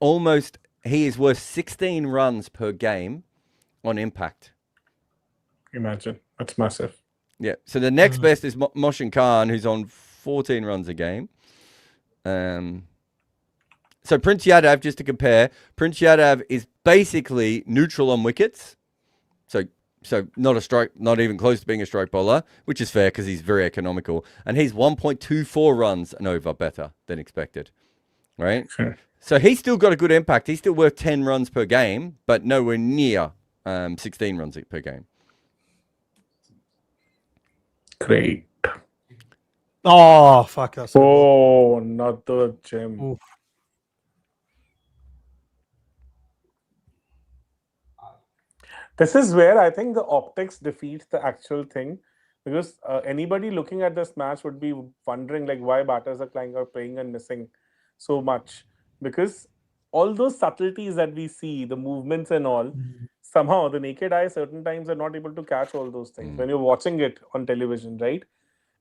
he is worth 16 runs per game on impact. Imagine. That's massive. Yeah. So the next best is Moshin Khan, who's on 14 runs a game. So Prince Yadav, just to compare, Prince Yadav is basically neutral on wickets. So not a strike, not even close to being a strike bowler, which is fair because he's very economical. And he's 1.24 runs and over better than expected. Right? Sure. So he's still got a good impact. He's still worth 10 runs per game, but nowhere near 16 runs per game. Great. Oh, fuck. That's Oh, not the gem. Oof. This is where I think the optics defeats the actual thing, because anybody looking at this match would be wondering like why batters are playing and missing so much, because all those subtleties that we see, the movements and all, somehow the naked eye certain times are not able to catch all those things when you're watching it on television, right?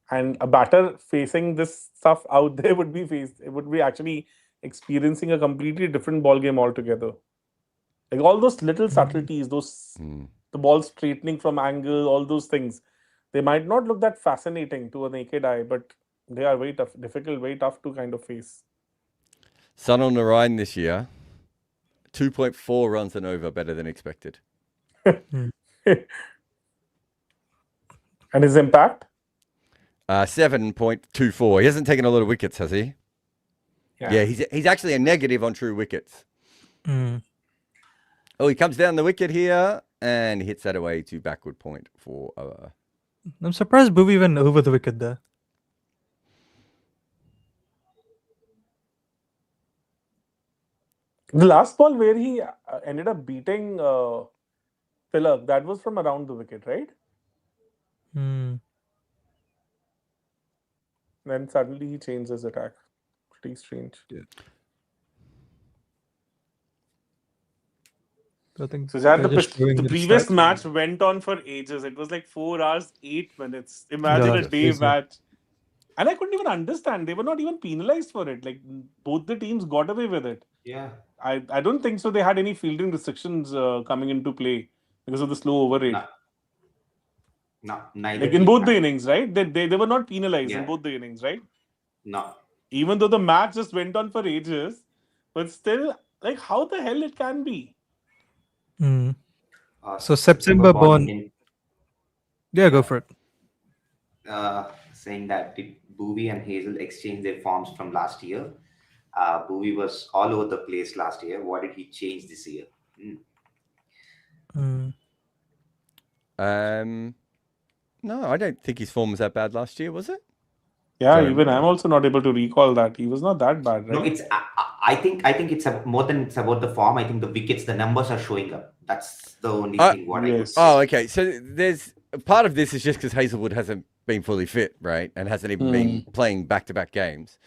And a batter facing this stuff out there would be actually experiencing a completely different ball game altogether. Like all those little subtleties, the ball straightening from angle, all those things, they might not look that fascinating to a naked eye, but they are very tough, difficult, very tough to kind of face. Sunil Narayan this year, 2.4 runs and over, better than expected. And his impact? 7.24. He hasn't taken a lot of wickets, has he? Yeah, he's actually a negative on true wickets. Oh, he comes down the wicket here and hits that away to backward point for. I'm surprised Boovie went over the wicket there. The last ball where he ended up beating Tilak, that was from around the wicket, right? Then suddenly he changed his attack. Pretty strange. Yeah. I think so the previous match went on for ages. It was like 4 hours, 8 minutes. Imagine a day match. And I couldn't even understand. They were not even penalized for it. Like both the teams got away with it. Yeah. I don't think so. They had any fielding restrictions coming into play because of the slow over rate. No, neither. Like in both the innings, right? They were not penalized in both the innings, right? No. Even though the match just went on for ages, but still, like how the hell it can be? So September born. Yeah, go for it. Saying that did Boovie and Hazel exchange their forms from last year? Boovie was all over the place last year. What did he change this year? No, I don't think his form was that bad last year, was it? Yeah, even I'm also not able to recall that. He was not that bad, right? No, it's. I think it's more than it's about the form. I think the wickets, the numbers are showing up. That's the only thing. What I would say. Oh, okay. So there's part of this is just because Hazelwood hasn't been fully fit, right, and hasn't even been playing back-to-back games.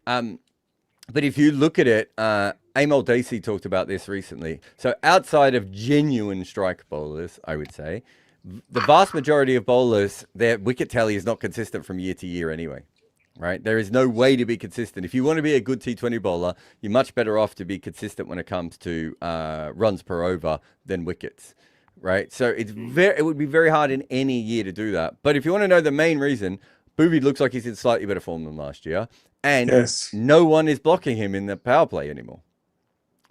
But if you look at it, Amol Dacey talked about this recently. So outside of genuine strike bowlers, I would say, the vast majority of bowlers, their wicket tally is not consistent from year to year anyway. Right? There is no way to be consistent. If you want to be a good T20 bowler, you're much better off to be consistent when it comes to runs per over than wickets. Right? So it would be very hard in any year to do that. But if you want to know the main reason, Boovie looks like he's in slightly better form than last year. And no one is blocking him in the power play anymore.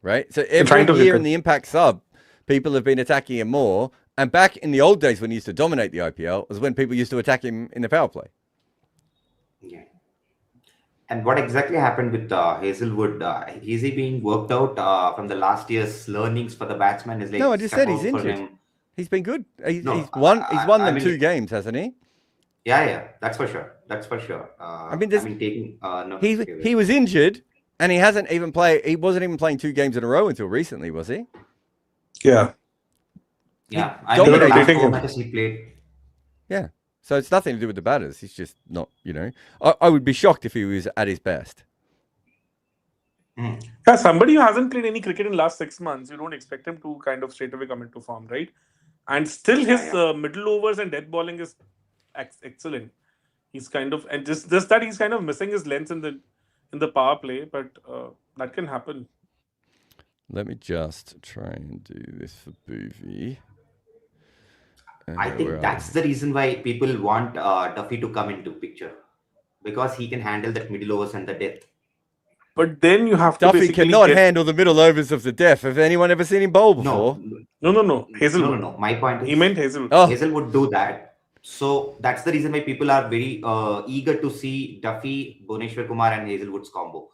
Right? So every year in the impact sub, people have been attacking him more. And back in the old days when he used to dominate the IPL was when people used to attack him in the power play. Yeah. And what exactly happened with Hazelwood? Is he being worked out from the last year's learnings for the batsman? Is like no, I just said he's injured. He's been good. He's won them 2 games, hasn't he? Yeah, that's for sure. He was injured, and he hasn't even played. He wasn't even playing 2 games in a row until recently, was he? Yeah. Yeah, I mean, the last 4 matches he played. Yeah. So it's nothing to do with the batters. He's just not, I would be shocked if he was at his best. Yeah, somebody who hasn't played any cricket in the last 6 months, you don't expect him to kind of straight away come into form, right? And still his middle overs and death bowling is excellent. He's kind of, and just that he's kind of missing his length in the power play, but that can happen. Let me just try and do this for Boovie. I think that's the reason why people want Duffy to come into picture, because he can handle that middle overs and the depth. But then you have to Duffy basically cannot handle the middle overs of the deaf. Have anyone ever seen him bowl before? No. Hazelwood. No. My point is, He meant Hazelwood. Oh. Hazel would do that. So that's the reason why people are very eager to see Duffy, Bhuvneshwar Kumar, and Hazelwood's combo.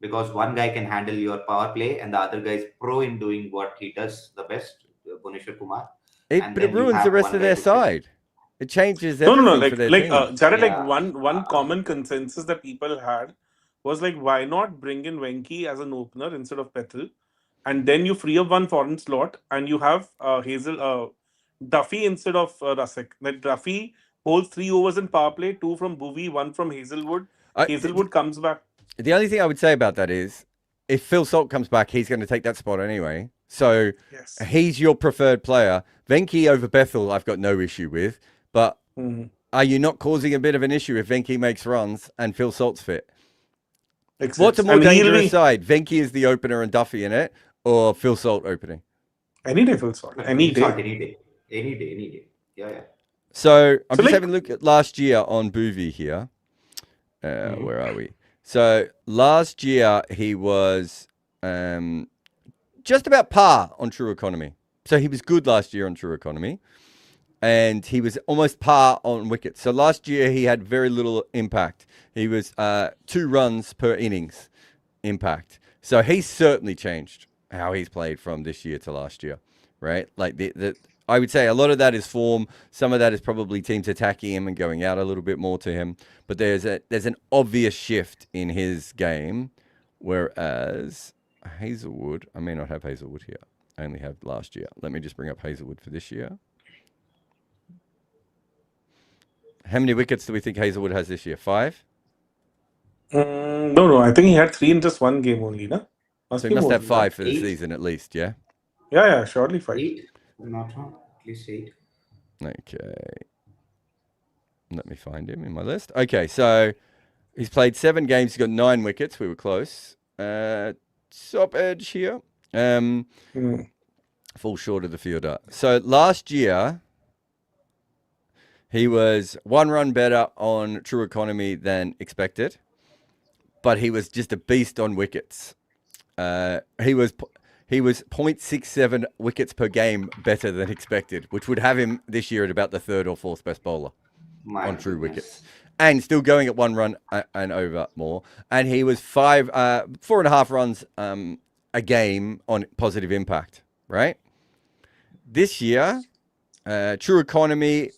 Because one guy can handle your power play, and the other guy is pro in doing what he does the best, Bhuvneshwar Kumar. But it ruins the rest of their side. It changes everything No. for their team. Jared, one common consensus that people had was like, why not bring in Venki as an opener instead of Bethl, and then you free up one foreign slot and you have Duffy instead of Rasek. That Duffy holds 3 overs in power play, 2 from Boovie, 1 from Hazelwood. Hazelwood comes back. The only thing I would say about that is, if Phil Salt comes back, he's going to take that spot anyway. So he's your preferred player. Venki over Bethl, I've got no issue with. But are you not causing a bit of an issue if Venki makes runs and Phil Salt's fit? What's a more dangerous side? Venki is the opener and Duffy in it, or Phil Salt opening? Any day, Phil Salt. Any day. Yeah. So I'm just having a look at last year on Boovie here. Where are we? So last year he was just about par on True Economy. So he was good last year on True Economy. And he was almost par on wickets. So last year he had very little impact. He was 2 runs per innings impact. So he's certainly changed how he's played from this year to last year, right? Like I would say a lot of that is form. Some of that is probably teams attacking him and going out a little bit more to him. But there's an obvious shift in his game, whereas Hazelwood, I may not have Hazelwood here. I only have last year. Let me just bring up Hazelwood for this year. How many wickets do we think Hazelwood has this year? 5? No. I think he had 3 in just one game only, no? So he must have 5 for the season at least, yeah? Yeah, surely 5. 8? Not wrong. At least 8. Okay. Let me find him in my list. Okay, so he's played 7 games. He's got 9 wickets. We were close. Top edge here. Fall short of the fielder. So last year, he was 1 run better on True Economy than expected, but he was just a beast on wickets. He was 0.67 wickets per game better than expected, which would have him this year at about the 3rd or 4th best bowler on true wickets. And still going at 1 run and over more. And he was 4.5 runs a game on positive impact, right? This year, True Economy,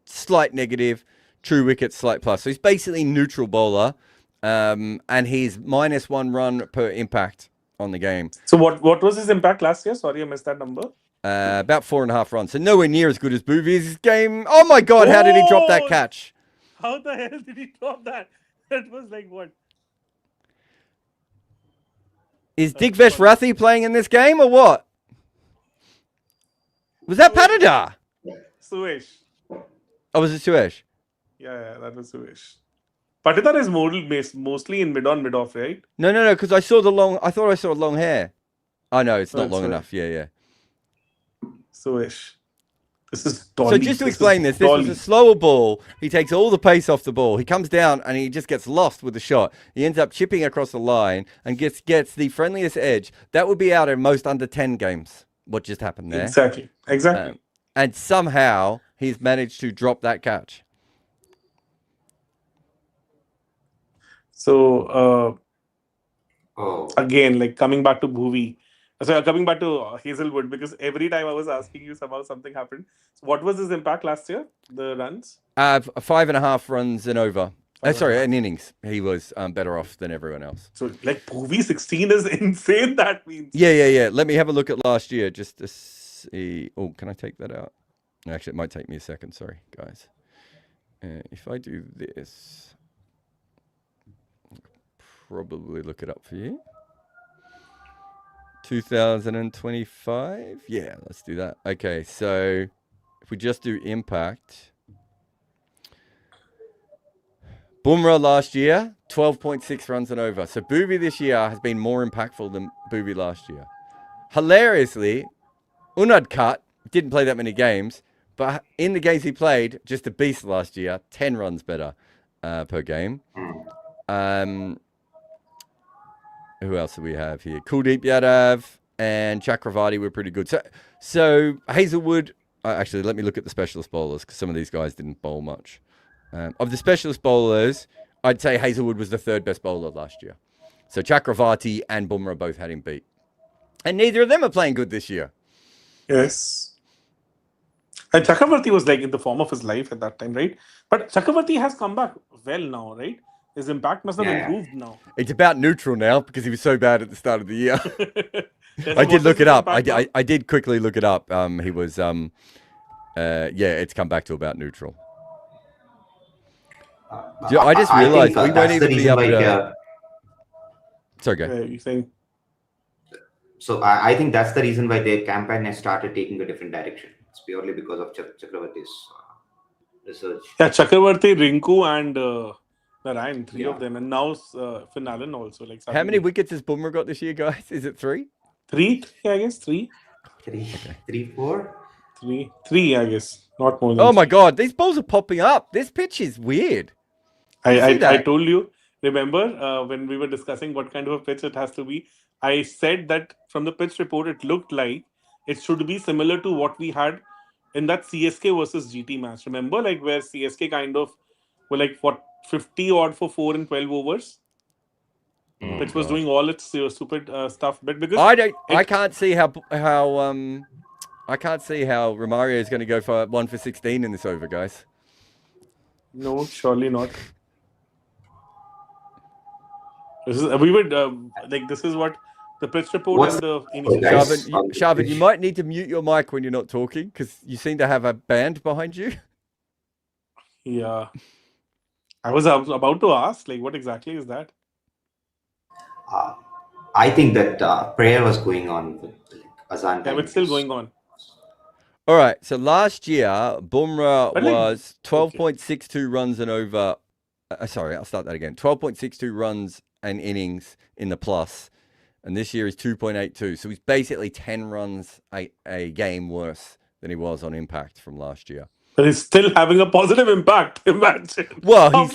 slight negative, true wickets, slight plus. So he's basically neutral bowler, and he's -1 run per impact on the game. So what was his impact last year? Sorry, I missed that number. About 4.5 runs. So nowhere near as good as Boovie's game. Oh my God, how did he drop that catch? How the hell did he drop that? That was like what? Is Digvesh Rathi playing in this game or what? Was that Patidar? Suesh. Oh, was it Suesh? Yeah, that was Suesh. Patidar is mostly in mid-on, mid-off, right? No, because I thought I saw long hair. Oh no, it's not long enough. Yeah. Suesh. This is Dolly. So just to explain this was a slower ball. He takes all the pace off the ball. He comes down and he just gets lost with the shot. He ends up chipping across the line and gets the friendliest edge. That would be out in most under 10 games. What just happened there? Exactly. And somehow he's managed to drop that catch. So again, like coming back to Boovie. So coming back to Hazelwood, because every time I was asking you somehow something happened. So what was his impact last year? The runs? 5.5 runs and over. An innings. He was better off than everyone else. So like Boovie 16 is insane. That means. Yeah. Let me have a look at last year just to see. Oh, can I take that out? Actually, it might take me a second. Sorry, guys. If I do this, I'll probably look it up for you. 2025. Yeah, let's do that. Okay, so if we just do impact. Bumrah last year, 12.6 runs and over. So Boovie this year has been more impactful than Boovie last year. hilariously, Unad Cut didn't play that many games, but in the games he played, just a beast last year, 10 runs better per game. Who else do we have here? Kuldeep Yadav and Chakravarti were pretty good. So Hazelwood, actually, let me look at the specialist bowlers because some of these guys didn't bowl much. Of the specialist bowlers, I'd say Hazelwood was the third best bowler last year. So Chakravarti and Bumrah both had him beat. And neither of them are playing good this year. Yes. And Chakravarti was like in the form of his life at that time, right? But Chakravarti has come back well now, right? His impact must have improved now. It's about neutral now because he was so bad at the start of the year. I did look it up. I did quickly look it up. He was, it's come back to about neutral. I just realized we won't even be able to. Sorry, go. You think? So I think that's the reason why their campaign has started taking a different direction. It's purely because of Chakravarti's research. Yeah, Chakravarti, Rinku, and Narayan, three of them, and now Finn Allen also. Like how many wickets has Bumrah got this year, guys? Is it 3? 3, I guess. 3. 4. 3, I guess. Not more than. Oh my God, these balls are popping up. This pitch is weird. I told you. Remember when we were discussing what kind of a pitch it has to be? I said that from the pitch report, it looked like it should be similar to what we had in that CSK versus GT match. Remember, like where CSK kind of were like 50 odd for 4 and 12 overs, which was doing all its stupid stuff. But because I can't see how Romario is going to go for 1 for 16 in this over, guys. No, surely not. This is what the pitch report and the initial. Sharvin, you might need to mute your mic when you're not talking because you seem to have a band behind you. Yeah. I was about to ask, like, what exactly is that? I think that prayer was going on with Azan. Yeah, it's still going on. All right. So last year, Bumrah was 12.62 runs and over. Sorry, I'll start that again. 12.62 runs and innings in the plus. And this year is 2.82. So he's basically 10 runs a game worse than he was on impact from last year. But he's still having a positive impact. Imagine. Well,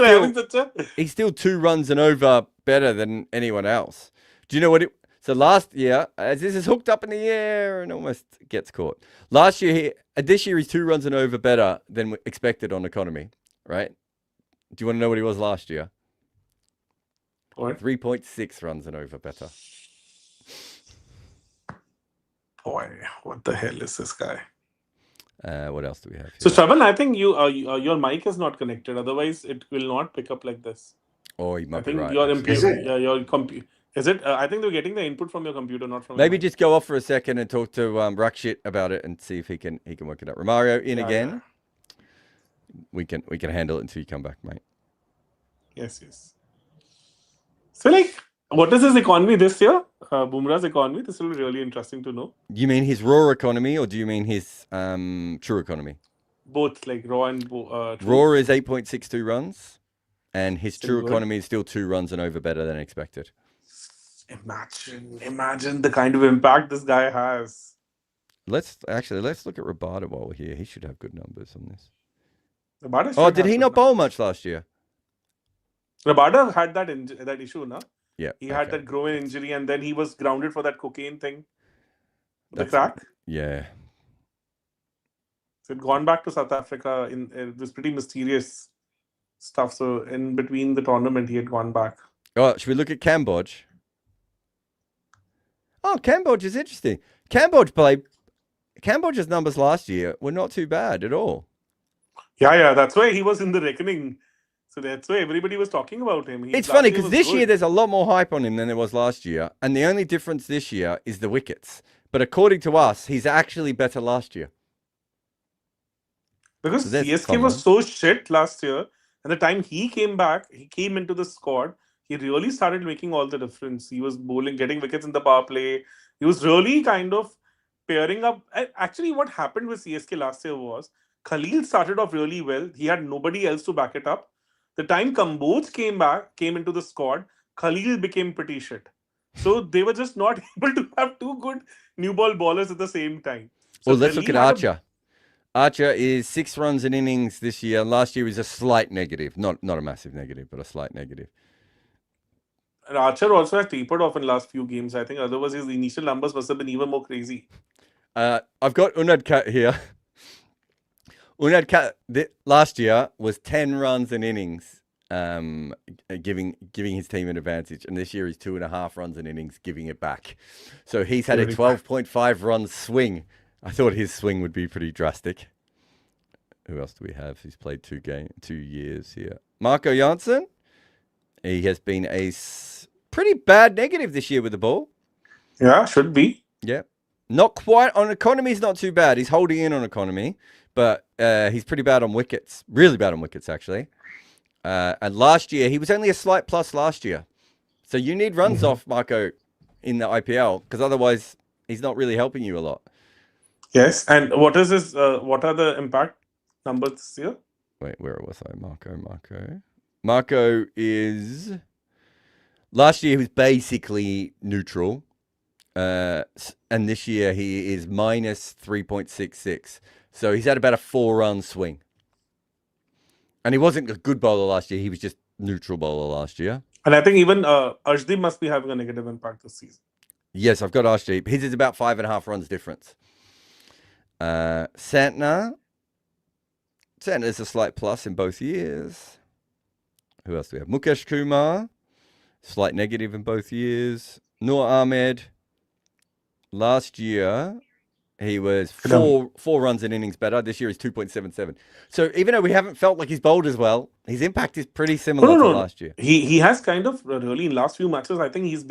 he's still 2 runs and over better than anyone else. Do you know what so last year, as this is hooked up in the air and almost gets caught. This year he's 2 runs and over better than expected on economy, right? Do you want to know what he was last year? What? 3.6 runs and over better. Boy, what the hell is this guy? What else do we have here? So, Shravan, I think your mic is not connected. Otherwise, it will not pick up like this. Oh, you might be right. Your computer. Is it? I think they're getting the input from your computer, not from. Maybe just go off for a second and talk to Rakshit about it and see if he can work it out. Romario in again. Yeah. We can handle it until you come back, mate. Yes. So, like, what is his economy this year? Bumrah's economy. This will be really interesting to know. Do you mean his raw economy or do you mean his true economy? Both, like raw and true. Raw is 8.62 runs, and his true economy is still 2 runs and over better than expected. Imagine the kind of impact this guy has. Let's look at Rabada while we're here. He should have good numbers on this. Rabada did he not bowl much last year? Rabada had that issue, no? Yeah. He had that groin injury and then he was grounded for that cocaine thing. The crack? Yeah. So he'd gone back to South Africa in this pretty mysterious stuff. So in between the tournament, he had gone back. Oh, should we look at Cambodge? Oh, Cambodge is interesting. Cambodge's numbers last year were not too bad at all. Yeah. That's why he was in the reckoning. So that's why everybody was talking about him. It's funny because this year there's a lot more hype on him than there was last year. And the only difference this year is the wickets. But according to us, he's actually better last year. Because CSK was so shit last year. And the time he came back, he came into the squad, he really started making all the difference. He was bowling, getting wickets in the power play. He was really kind of pairing up. Actually, what happened with CSK last year was Khalil started off really well. He had nobody else to back it up. The time Kamboj came into the squad, Khalil became pretty shit. So they were just not able to have two good new ball bowlers at the same time. So Well, let's Delhi look at had Archer. Archer is 6 runs in innings this year. Last year was a slight negative. Not a massive negative, but a slight negative. Archer also has tapered off in last few games. I think otherwise his initial numbers must have been even more crazy. I've got Unad Kat here. Unad Kat last year was 10 runs in innings, giving his team an advantage. And this year he's 2.5 runs in innings, giving it back. So he's had a 12.5 run swing. I thought his swing would be pretty drastic. Who else do we have? He's played 2 years here. Marco Janssen. He has been a pretty bad negative this year with the ball. Yeah, should be. Yeah. Not quite. On economy, he's not too bad. He's holding in on economy, but he's pretty bad on wickets. Really bad on wickets, actually. And last year, he was only a slight plus last year. So you need runs off Marco in the IPL, because otherwise he's not really helping you a lot. Yes. And what is his? What are the impact numbers this year? Wait, where was I? Marco is... Last year he was basically neutral. And this year he is minus 3.66. So he's had about a 4-run swing. And he wasn't a good bowler last year. He was just neutral bowler last year. And I think even Arshdeep must be having a negative impact this season. Yes, I've got Arshdeep. His is about 5.5 runs difference. Santner is a slight plus in both years. Who else do we have? Mukesh Kumar, slight negative in both years. Noor Ahmed, last year he was 4 runs in innings better. This year is 2.77. So even though we haven't felt like he's bowled as well, his impact is pretty similar to last year. He has kind of really in last few matches. I think he's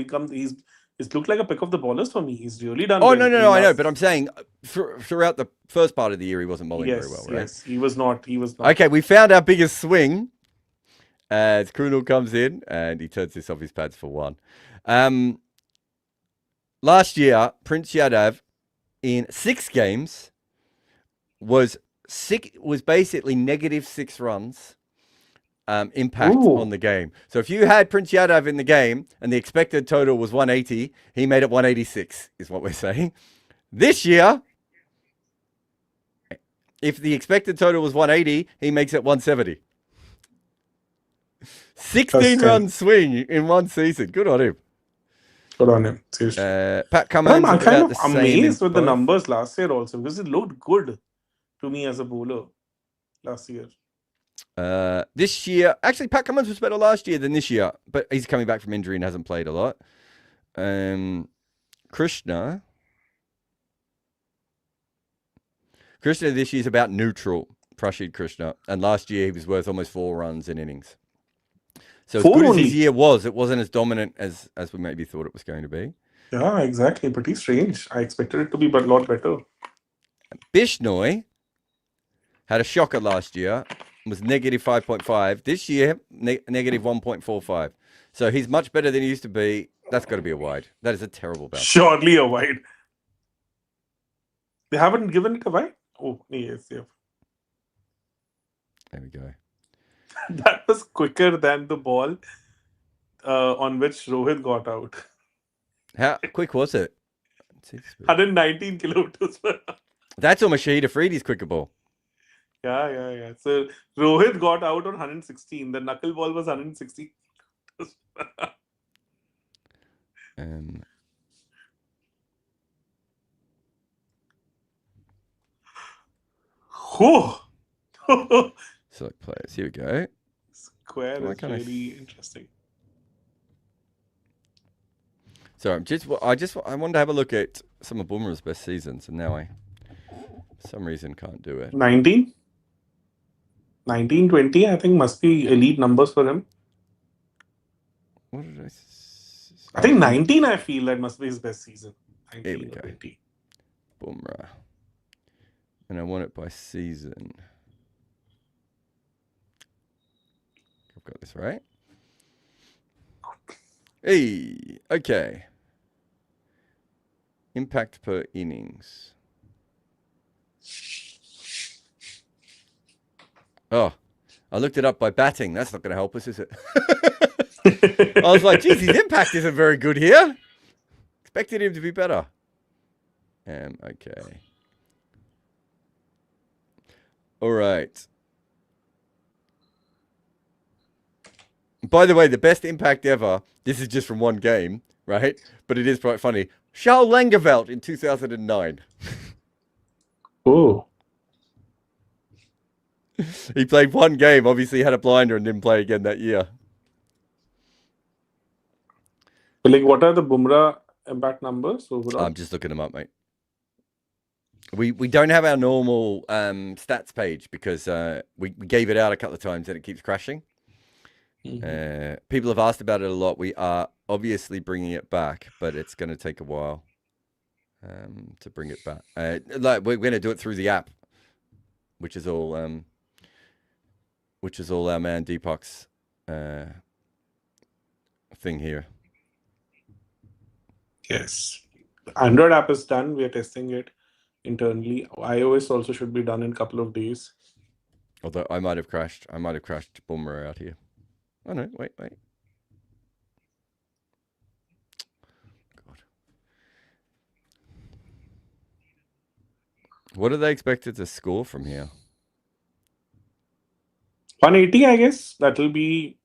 looked like a pick of the bowlers for me. He's really done. Oh, no, I know. But I'm saying throughout the first part of the year, he wasn't bowling very well, right? Yes, he was not. Okay, we found our biggest swing as Krunal comes in and he turns this off his pads for 1. Last year, Prince Yadav in 6 games was basically negative 6 runs. Impact on the game. So if you had Prince Yadav in the game and the expected total was 180, he made it 186, is what we're saying. This year, if the expected total was 180, he makes it 170. 16-run swing in one season. Good on him. Good on him. Seriously. Pat Cummins. I'm kind of amazed with the numbers last year also, because it looked good to me as a bowler last year. This year, actually, Pat Cummins was better last year than this year, but he's coming back from injury and hasn't played a lot. Krishna this year is about neutral. Prashid Krishna, and last year he was worth almost 4 runs in innings. So as good as his year was, it wasn't as dominant as we maybe thought it was going to be. Yeah, exactly. Pretty strange. I expected it to be a lot better. Bishnoi had a shocker last year. Was negative 5.5. This year, negative 1.45. So he's much better than he used to be. That's got to be a wide. That is a terrible bounce. Surely a wide. They haven't given it a wide? Oh, yes. There we go. That was quicker than the ball on which Rohit got out. How quick was it? 119 kilometers per hour. That's almost Shahid Afridi's quicker ball. Yeah. So Rohit got out on 116. The knuckle ball was 160. Select players. Here we go. Square is really interesting. So I wanted to have a look at some of Bumrah's best seasons, and now I, for some reason, can't do it. 19, 20, I think must be elite numbers for him. What did I think 19, I feel that must be his best season. 19 Here we go. 20. Bumrah. And I want it by season. I've got this right. Hey, okay. Impact per innings. Oh, I looked it up by batting. That's not going to help us, is it? I was like, geez, his impact isn't very good here. Expected him to be better. Okay. All right. By the way, the best impact ever, this is just from one game, right? But it is quite funny. Charles Langeveld in 2009. Oh. He played one game, obviously had a blinder and didn't play again that year. But like, what are the Bumrah impact numbers overall? I'm just looking them up, mate. We don't have our normal stats page because we gave it out a couple of times and it keeps crashing. People have asked about it a lot. We are obviously bringing it back, but it's going to take a while to bring it back. Like we're going to do it through the app, which is all our man Deepak's thing here. Yes. Android app is done. We are testing it internally. iOS also should be done in a couple of days. Although I might have crashed Bumrah out here. Oh no, wait. God. What are they expected to score from here? 180, I guess. That will be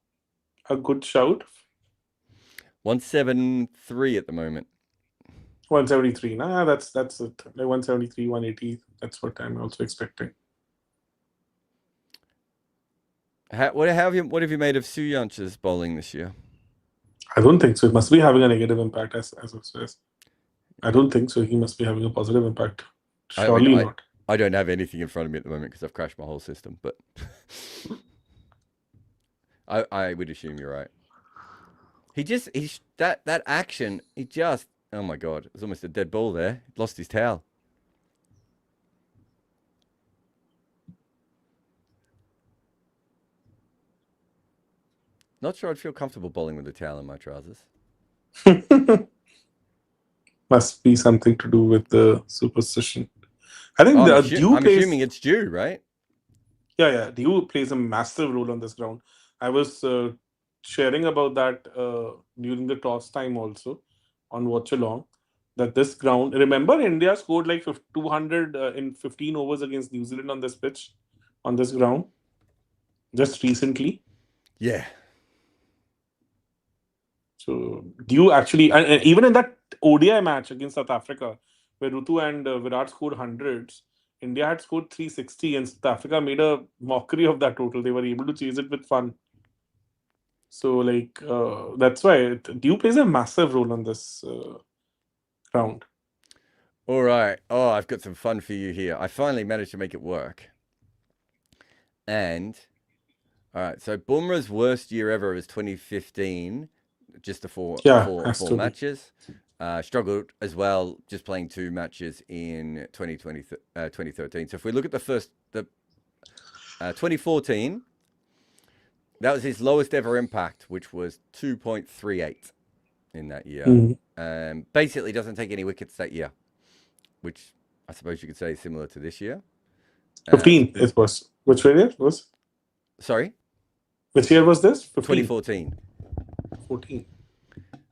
a good shout. 173 at the moment. 173. Nah, that's it. Like 173, 180. That's what I'm also expecting. What have you made of Suyanch's bowling this year? I don't think so. It must be having a negative impact as it says. I don't think so. He must be having a positive impact. Surely not. I don't have anything in front of me at the moment because I've crashed my whole system, but I would assume you're right. That action, oh my God, it was almost a dead ball there. He lost his towel. Not sure I'd feel comfortable bowling with a towel in my trousers. Must be something to do with the superstition. I think I'm Dew plays. assuming it's due, right? Yeah. Dew plays a massive role on this ground. I was sharing about that during the toss time also on Watch Along. That this ground. Remember, India scored like 200 in 15 overs against New Zealand on this pitch, on this ground, just recently. Yeah. So Dew actually, and even in that ODI match against South Africa, where Rutu and Virat scored hundreds, India had scored 360, and South Africa made a mockery of that total. They were able to chase it with fun. So, like, that's why Dew plays a massive role on this round. All right. Oh, I've got some fun for you here. I finally managed to make it work. And, all right. So, Bumrah's worst year ever was 2015, just the four matches. Struggled as well, just playing 2 matches in 2013. So, if we look at the 2014, that was his lowest ever impact, which was 2.38 in that year. Basically doesn't take any wickets that year, which I suppose you could say is similar to this year. 15 it was. Which year it was? Sorry? Which year was this? 2014. 14.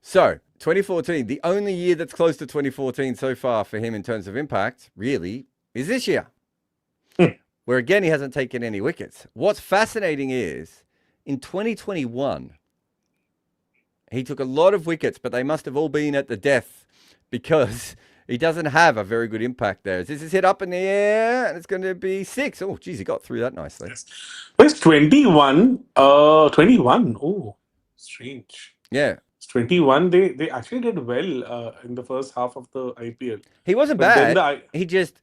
So, 2014, the only year that's close to 2014 so far for him in terms of impact, really, is this year. Where again, he hasn't taken any wickets. What's fascinating is, in 2021, he took a lot of wickets, but they must have all been at the death because he doesn't have a very good impact there. This is hit up in the air, and it's going to be 6. Oh, geez, he got through that nicely. Yes. Where's 21? 21. Oh, strange. Yeah. 21. They actually did well in the first half of the IPL. He wasn't bad. He just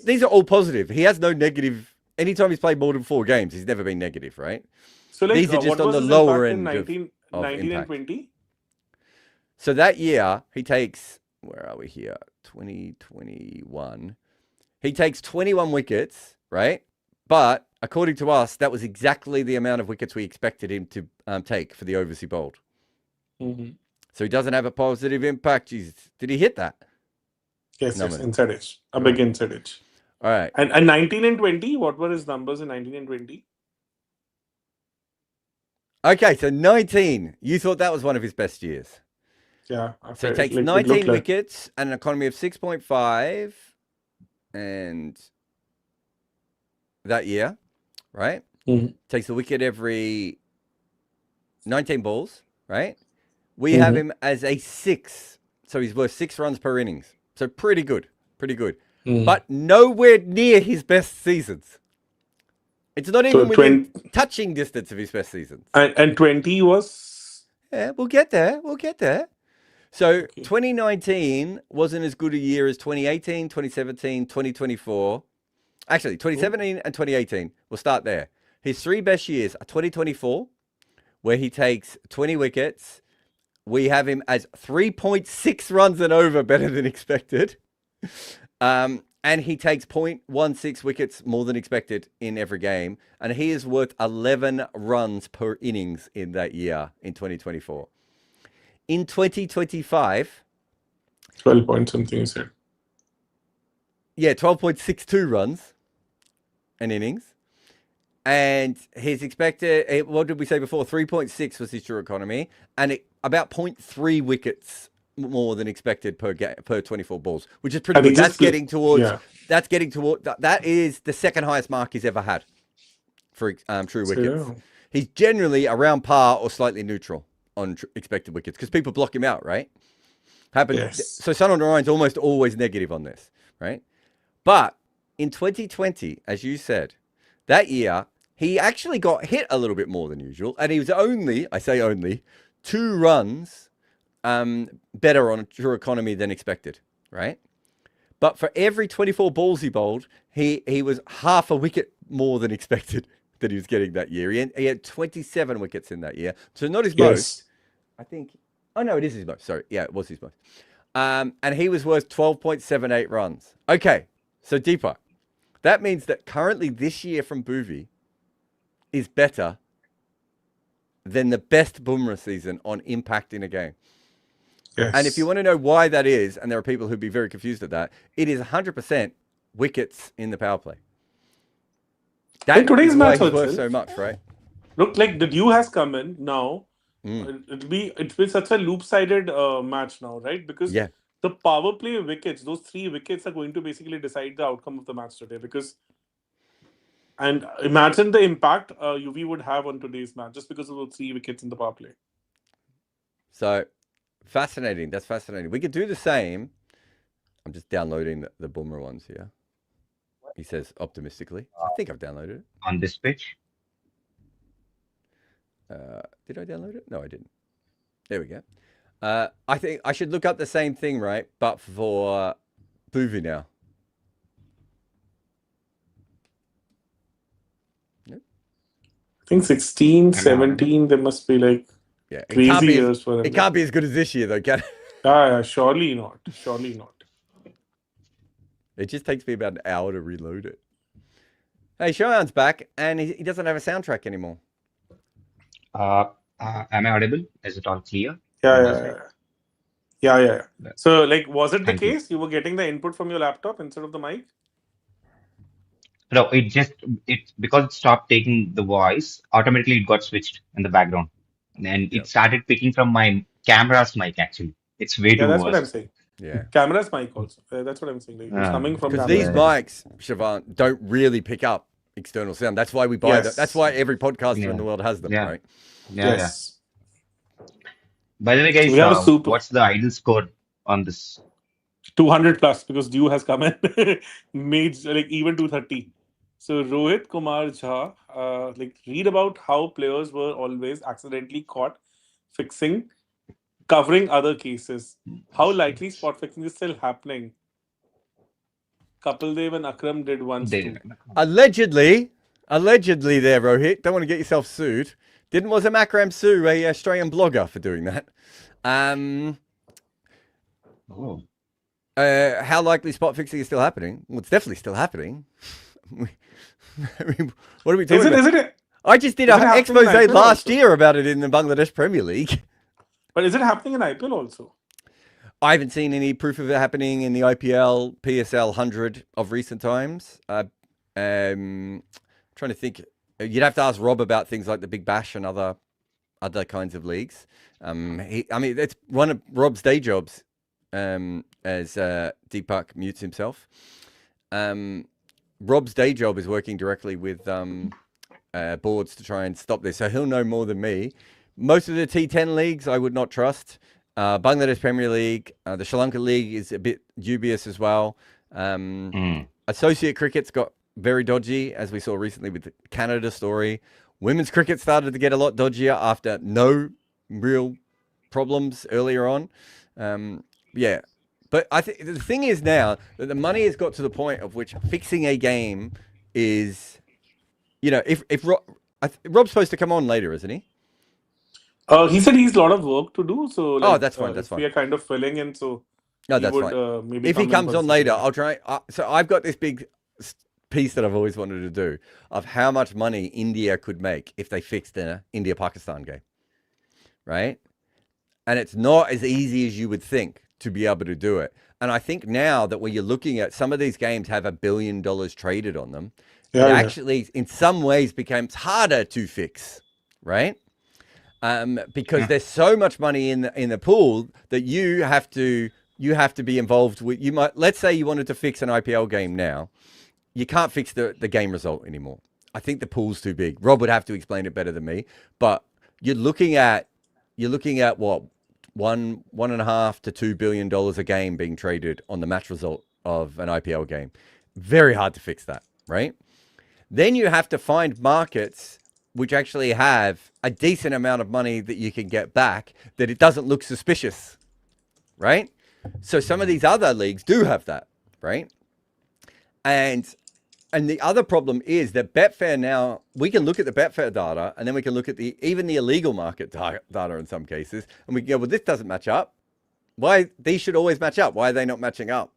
these are all positive. He has no negative. Anytime he's played more than 4 games, he's never been negative, right? So like, these are just on the lower end in of 19 impact. and 20. So that year he takes, where are we here? 2021. He takes 21 wickets, right? But according to us, that was exactly the amount of wickets we expected him to take for the overseas bowled. So he doesn't have a positive impact. Jeez, did he hit that? Yes, inside edge. A big inside edge. All right. And 19 and 20, what were his numbers in 19 and 20? Okay, so 19. You thought that was one of his best years. Yeah. So he takes 19 wickets and an economy of 6.5 and that year, right? Takes the wicket every 19 balls, right? We have him as a 6. So he's worth 6 runs per innings. So pretty good. But nowhere near his best seasons. It's not even within touching distance of his best seasons. And 20 was? Yeah, we'll get there. So 2019 wasn't as good a year as 2018, 2017, 2024. Actually, 2017 and 2018. We'll start there. His 3 best years are 2024, where he takes 20 wickets. We have him as 3.6 runs and over better than expected. And he takes 0.16 wickets more than expected in every game. And he is worth 11 runs per innings in that year in 2024. In 2025... 12 point something, you said. Yeah, 12.62 runs an innings. And his expected, what did we say before? 3.6 was his true economy. And about 0.3 wickets more than expected per 24 balls, which is pretty good. That's getting towards, that is the second highest mark he's ever had for true wickets. Yeah. He's generally around par or slightly neutral on expected wickets because people block him out, right? So Sunil Narayan's almost always negative on this, right? But in 2020, as you said, that year, he actually got hit a little bit more than usual. And he was only, I say only, 2 runs better on true economy than expected, right? But for every 24 balls he bowled, he was half a wicket more than expected that he was getting that year. He had 27 wickets in that year. So not his most. I think, oh no, it is his most. Sorry. Yeah, it was his most. And he was worth 12.78 runs. Okay, so Deepak, that means that currently this year from Boovie is better than the best Bumrah season on impact in a game. Yes. And if you want to know why that is, and there are people who'd be very confused at that, it is 100% wickets in the power play. That in today's match is worth so much, right? Look, like the dew has come in now. It'll be such a loop-sided match now, right? Because the power play wickets, those 3 wickets are going to basically decide the outcome of the match today. And imagine the impact UV would have on today's match just because of those 3 wickets in the power play. So fascinating. That's fascinating. We could do the same. I'm just downloading the Bumrah ones here. He says optimistically. I think I've downloaded it. On this pitch? Did I download it? No, I didn't. There we go. I think I should look up the same thing, right? But for Boovie now. I think 16, 17, there must be like crazy years for him. It can't be as good as this year, though, can it? Yeah, surely not. Surely not. It just takes me about an hour to reload it. Hey, Shoyan's back, and he doesn't have a soundtrack anymore. Am I audible? Is it all clear? Yeah. So, like, was it the case? You were getting the input from your laptop instead of the mic? No, because it stopped taking the voice, automatically it got switched in the background. And it started picking from my camera's mic, actually. It's way too that's worse. What I'm saying. Yeah. Camera's mic also. That's what I'm saying. Like, it's coming from because these mics, Siobhan, don't really pick up external sound. That's why we buy them. That's why every podcaster in the world has them, right? Yes. By the way, guys, what's the idle score on this? 200 plus because Dew has come in, made like even 230. So Rohit Kumar Jha, read about how players were always accidentally caught covering other cases. How likely spot fixing is still happening? Kapil Dev and Akram did once too. Allegedly there, Rohit. Don't want to get yourself sued. Wasn't Akram sue a Australian blogger for doing that? How likely spot fixing is still happening? Well, it's definitely still happening. I mean, what are we talking about? Isn't it? I just did an expose last year about it in the Bangladesh Premier League. But is it happening in IPL also? I haven't seen any proof of it happening in the IPL, PSL 100 of recent times. Trying to think. You'd have to ask Rob about things like the Big Bash and other other kinds of leagues. I mean, it's one of Rob's day jobs, as Deepak mutes himself. Rob's day job is working directly with boards to try and stop this, so he'll know more than me. Most of the T10 leagues I would not trust. Bangladesh Premier League, the Sri Lanka League is a bit dubious as well. Associate cricket's got very dodgy, as we saw recently with the Canada story. Women's cricket started to get a lot dodgier after no real problems earlier on. Yeah. But I think the thing is now that the money has got to the point of which fixing a game is, you know, if Rob's supposed to come on later, isn't he? He said he's a lot of work to do, so like, that's fine. That's fine. We are kind of filling in, so No, he that's would, fine. maybe If he come in comes for on a later, second. I'll try. So I've got this big piece that I've always wanted to do of how much money India could make if they fixed the India-Pakistan game, right? And it's not as easy as you would think to be able to do it. And I think now that when you're looking at some of these games have $1 billion traded on them, it actually in some ways becomes harder to fix, right? Because there's so much money in the pool that you have to be involved with. You might, let's say you wanted to fix an IPL game now, you can't fix the game result anymore. I think the pool's too big. Rob would have to explain it better than me, but you're looking at what, $1.5 to $2 billion a game being traded on the match result of an IPL game. Very hard to fix that, right? Then you have to find markets which actually have a decent amount of money that you can get back, that it doesn't look suspicious, right? So some of these other leagues do have that, right? And the other problem is that Betfair now, we can look at the Betfair data, and then we can look at even the illegal market data in some cases, and we can go, well, this doesn't match up. Why? These should always match up. Why are they not matching up?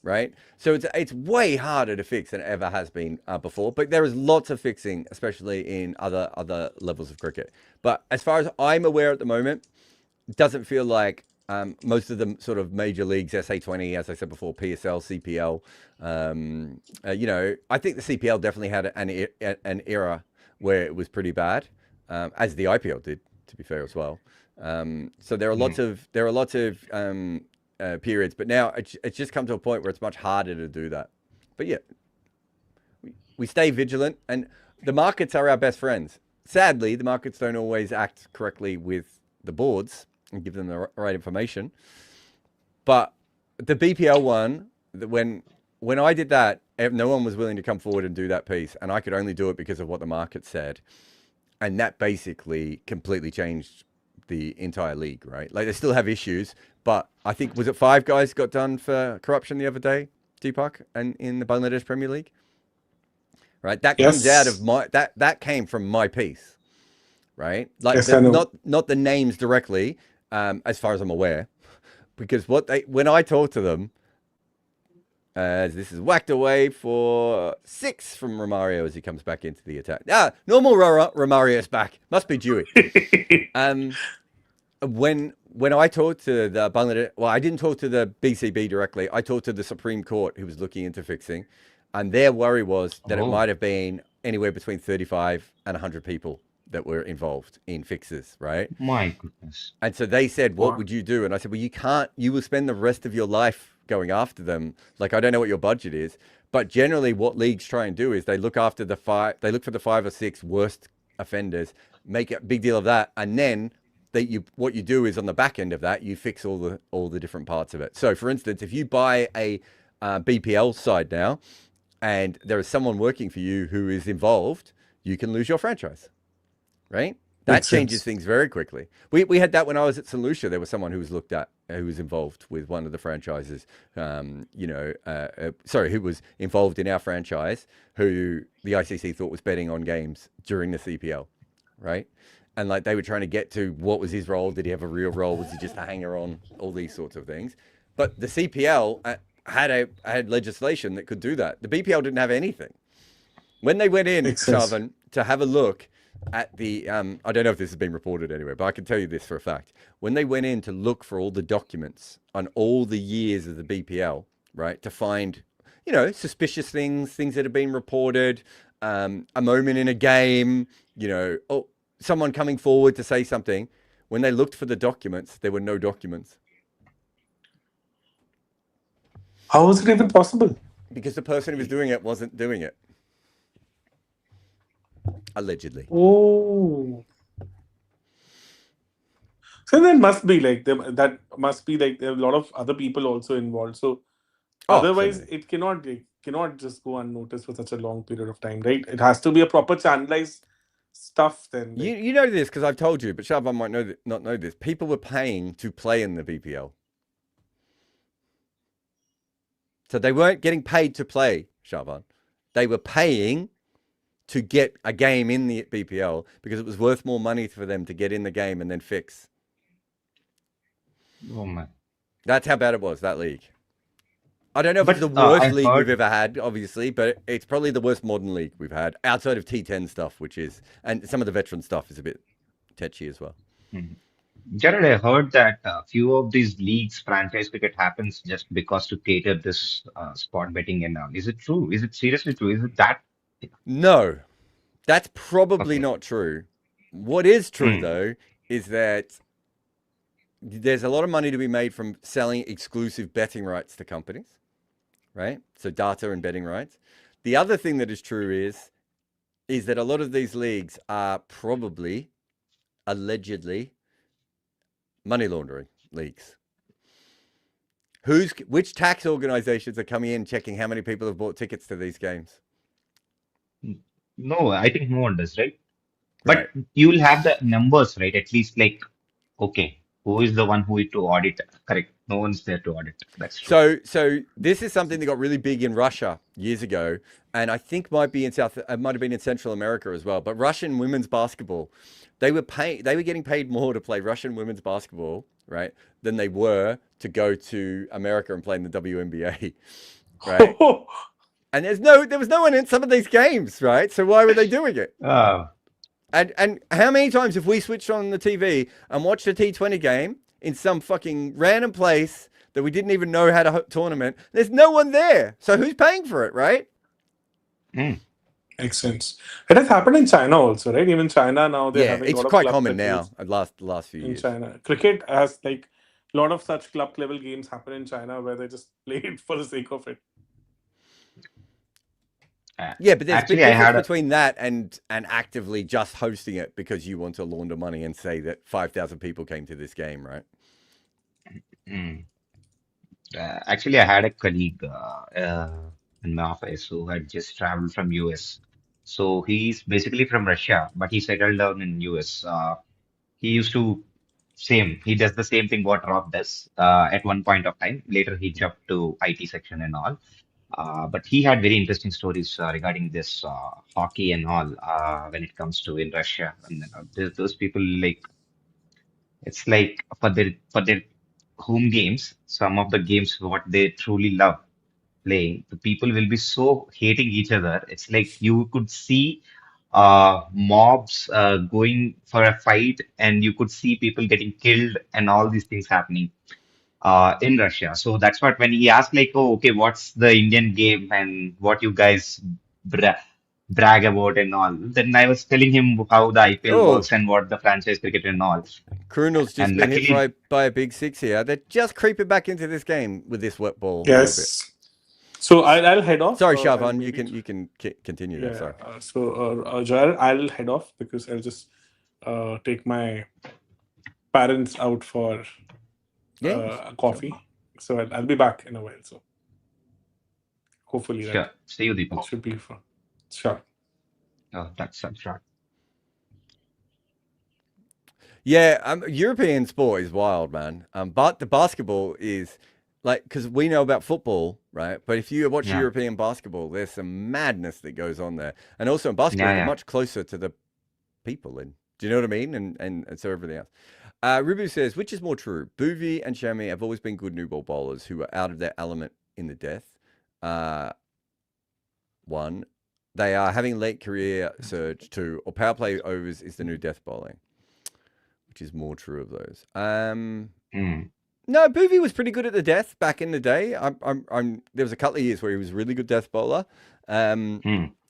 Right? So it's way harder to fix than it ever has been before, but there is lots of fixing, especially in other levels of cricket. But as far as I'm aware at the moment, it doesn't feel like most of the sort of major leagues, SA20, as I said before, PSL, CPL, you know, I think the CPL definitely had an era where it was pretty bad, as the IPL did, to be fair as well. So there are lots of periods, but now it's just come to a point where it's much harder to do that. But yeah, we stay vigilant, and the markets are our best friends. Sadly, the markets don't always act correctly with the boards and give them the right information. But the BPL one, when I did that, no one was willing to come forward and do that piece, and I could only do it because of what the market said, and that basically completely changed the entire league, right? Like, they still have issues, but I think, was it 5 guys got done for corruption the other day, Deepak, and in the Bangladesh Premier League? Right? That comes out of that came from my piece, right? Like, not the names directly, as far as I'm aware, because when I talk to them, this is whacked away for 6 from Romario as he comes back into the attack. Normal Romario's back. Must be Dewey. When I talked to the Bangladesh, well, I didn't talk to the BCB directly. I talked to the Supreme Court, who was looking into fixing, and their worry was that it might have been anywhere between 35 and 100 people that were involved in fixes, right? My goodness. And so they said, what would you do? And I said, well, you will spend the rest of your life going after them. Like, I don't know what your budget is, but generally what leagues try and do is they look after they look for the 5 or 6 worst offenders, make a big deal of that, and then what you do is on the back end of that, you fix all the different parts of it. So for instance, if you buy a BPL side now, and there is someone working for you who is involved, you can lose your franchise, right? That changes things very quickly. We had that when I was at St. Lucia. There was someone who was looked at, who was involved with one of the franchises, who was involved in our franchise, who the ICC thought was betting on games during the CPL, right? And like, they were trying to get to what was his role. Did he have a real role? Was he just a hanger on? All these sorts of things. But the CPL had legislation that could do that. The BPL didn't have anything. When they went in, Sharvan, to have a look at the, I don't know if this has been reported anywhere, but I can tell you this for a fact. When they went in to look for all the documents on all the years of the BPL, right, to find, suspicious things that have been reported, a moment in a game, someone coming forward to say something. When they looked for the documents, there were no documents. How is it even possible? Because the person who was doing it wasn't doing it. Allegedly. Oh. So there must be like there are a lot of other people also involved. So otherwise Absolutely. it cannot just go unnoticed for such a long period of time, right? It has to be a proper channelized stuff then. Like, You know this because I've told you, but Shaban might not know this. People were paying to play in the BPL. So they weren't getting paid to play, Shaban. They were paying to get a game in the BPL because it was worth more money for them to get in the game and then fix. Oh man. That's how bad it was, that league. I don't know if But, it's the worst I league heard- we've ever had, obviously, but it's probably the worst modern league we've had outside of T10 stuff, and some of the veteran stuff is a bit tetchy as well. Jared, I heard that a few of these leagues, franchise cricket happens just because to cater this sport betting and all. Is it true? Is it seriously true? Is it that? No, that's probably Okay. not true. What is true, though, is that there's a lot of money to be made from selling exclusive betting rights to companies, right? So data and betting rights. The other thing that is true is that a lot of these leagues are probably, allegedly, money laundering leagues. Which tax organizations are coming in checking how many people have bought tickets to these games? No, I think no one does, right? Right. But you will have the numbers, right? At least like, okay, who is the one who is to audit? Correct. No one's there to audit. That's true. So this is something that got really big in Russia years ago, and I think might have been in Central America as well. But Russian women's basketball, they were getting paid more to play Russian women's basketball, right, than they were to go to America and play in the WNBA, right? And there was no one in some of these games, right? So why were they doing it? And how many times have we switched on the TV and watched a T20 game in some fucking random place that we didn't even know had a tournament? There's no one there. So who's paying for it, right? Makes sense. It has happened in China also, right? Even China now they're Yeah, having a it's lot of quite club common level now. The last few in years. China. Cricket has like a lot of such club level games happen in China where they just play it for the sake of it. Yeah, but there's a big Actually, I difference had between that and actively just hosting it because you want to launder money and say that 5,000 people came to this game, right? Actually, I had a colleague in my office who had just traveled from US. So he's basically from Russia, but he settled down in US. He used to he does the same thing what Rob does at one point of time. Later, he jumped to IT section and all. But he had very interesting stories regarding this hockey and all when it comes to in Russia. And those people like it's like for their home games, some of the games what they truly love playing, the people will be so hating each other. It's like you could see mobs going for a fight, and you could see people getting killed and all these things happening in Russia. So that's what when he asked, like, oh, okay, what's the Indian game and what you guys brag about and all. Then I was telling him how the IPL works and what the franchise cricket and all. Krunel's just And been luckily, hit by a big six here. They're just creeping back into this game with this wet ball. Yes. So I'll head off. Sorry, Shaban, you can continue there. Sorry. Joel, I'll head off because I'll just take my parents out for coffee. So I'll be back in a while. So hopefully sure. that See you, Deepak. should be fun. Sure. Oh, that's sure. Yeah, European sport is wild, man. But the basketball is like, because we know about football, right? But if you watch European basketball, there's some madness that goes on there. And also in basketball, you're much closer to the people. And do you know what I mean? And so everything else. Rubu says, which is more true? Boovie and Shami have always been good new ball bowlers who are out of their element in the death. One, they are having late career surge. Two, or power play overs is the new death bowling. Which is more true of those. No, Boovie was pretty good at the death back in the day. There was a couple of years where he was a really good death bowler.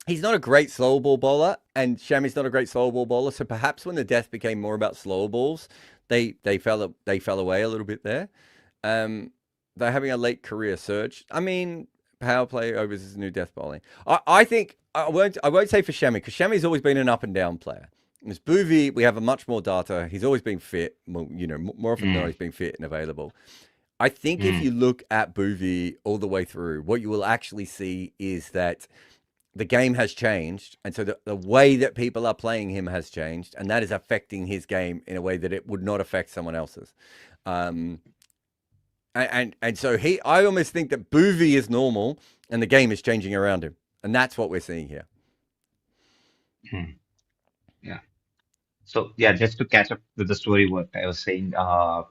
He's not a great slow ball bowler, and Shami's not a great slow ball bowler. So perhaps when the death became more about slow balls, they fell away a little bit there. They're having a late career surge. I mean, power play overs is new death bowling. I think I won't say for Shami, because Shami's always been an up and down player. As Boovie, we have a much more data. He's always been fit. More often than not, he's been fit and available. I think if you look at Boovie all the way through, what you will actually see is that the game has changed, and so the way that people are playing him has changed, and that is affecting his game in a way that it would not affect someone else's. And so I almost think that Boovie is normal, and the game is changing around him, and that's what we're seeing here. Yeah. So yeah, just to catch up with the story, what I was saying.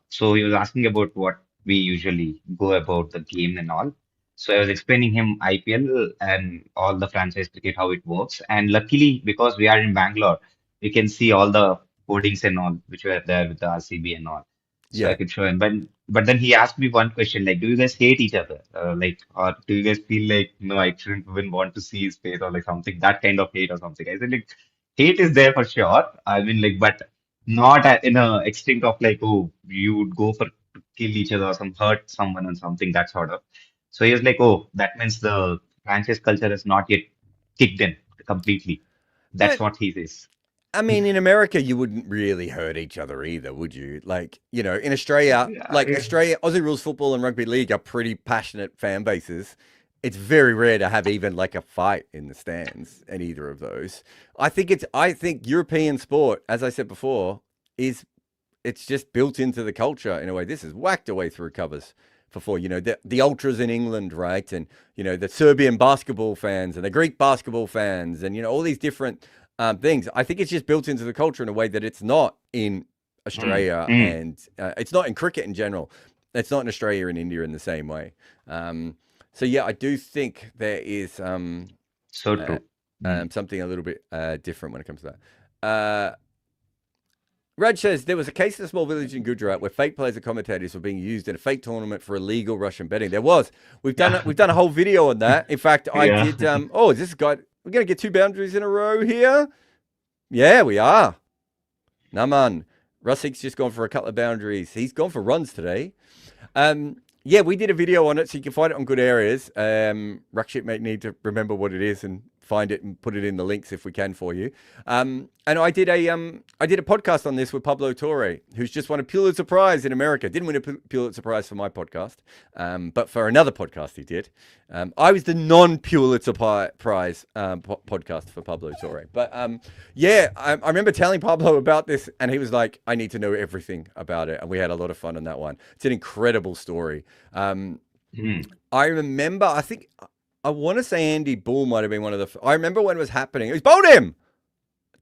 So he was asking about what we usually go about the game and all. So I was explaining him IPL and all the franchise cricket, how it works. And luckily, because we are in Bangalore, we can see all the codings and all which were there with the RCB and all. So I could show him. But then he asked me one question, like, do you guys hate each other? Or do you guys feel like, no, I shouldn't even want to see his face or like something, that kind of hate or something? I said, like, hate is there for sure. I mean, like, but not in a extent of like, oh, you would go for to kill each other or hurt someone and something, that sort of. So he was like, oh, that means the franchise culture has not yet kicked in completely. That's what he says. I mean, in America, you wouldn't really hurt each other either, would you? Like, in Australia, Australia, Aussie rules football and rugby league are pretty passionate fan bases. It's very rare to have even like a fight in the stands in either of those. I think European sport, as I said before, it's just built into the culture in a way. This is whacked away through covers before, the ultras in England, right? And, the Serbian basketball fans and the Greek basketball fans and, all these different things. I think it's just built into the culture in a way that it's not in Australia and it's not in cricket in general. It's not in Australia and India in the same way. So yeah, I do think there is true. Something a little bit different when it comes to that. Raj says there was a case in a small village in Gujarat where fake players and commentators were being used in a fake tournament for illegal Russian betting. There was. We've done a whole video on that. In fact, I did. Is this guy? We're gonna get 2 boundaries in a row here. Yeah, we are. Naman. Russik's just gone for a couple of boundaries. He's gone for runs today. Yeah, we did a video on it, so you can find it on Good Areas. Rakshit may need to remember what it is and find it and put it in the links if we can for you. And I did a podcast on this with Pablo Torre, who's just won a Pulitzer Prize in America. Didn't win a Pulitzer Prize for my podcast, but for another podcast he did. I was the non-Pulitzer Prize podcast for Pablo Torre. But yeah, I remember telling Pablo about this, and he was like, "I need to know everything about it." And we had a lot of fun on that one. It's an incredible story. I remember, I want to say Andy Bull might have been one of the. I remember when it was happening. It was bowled him.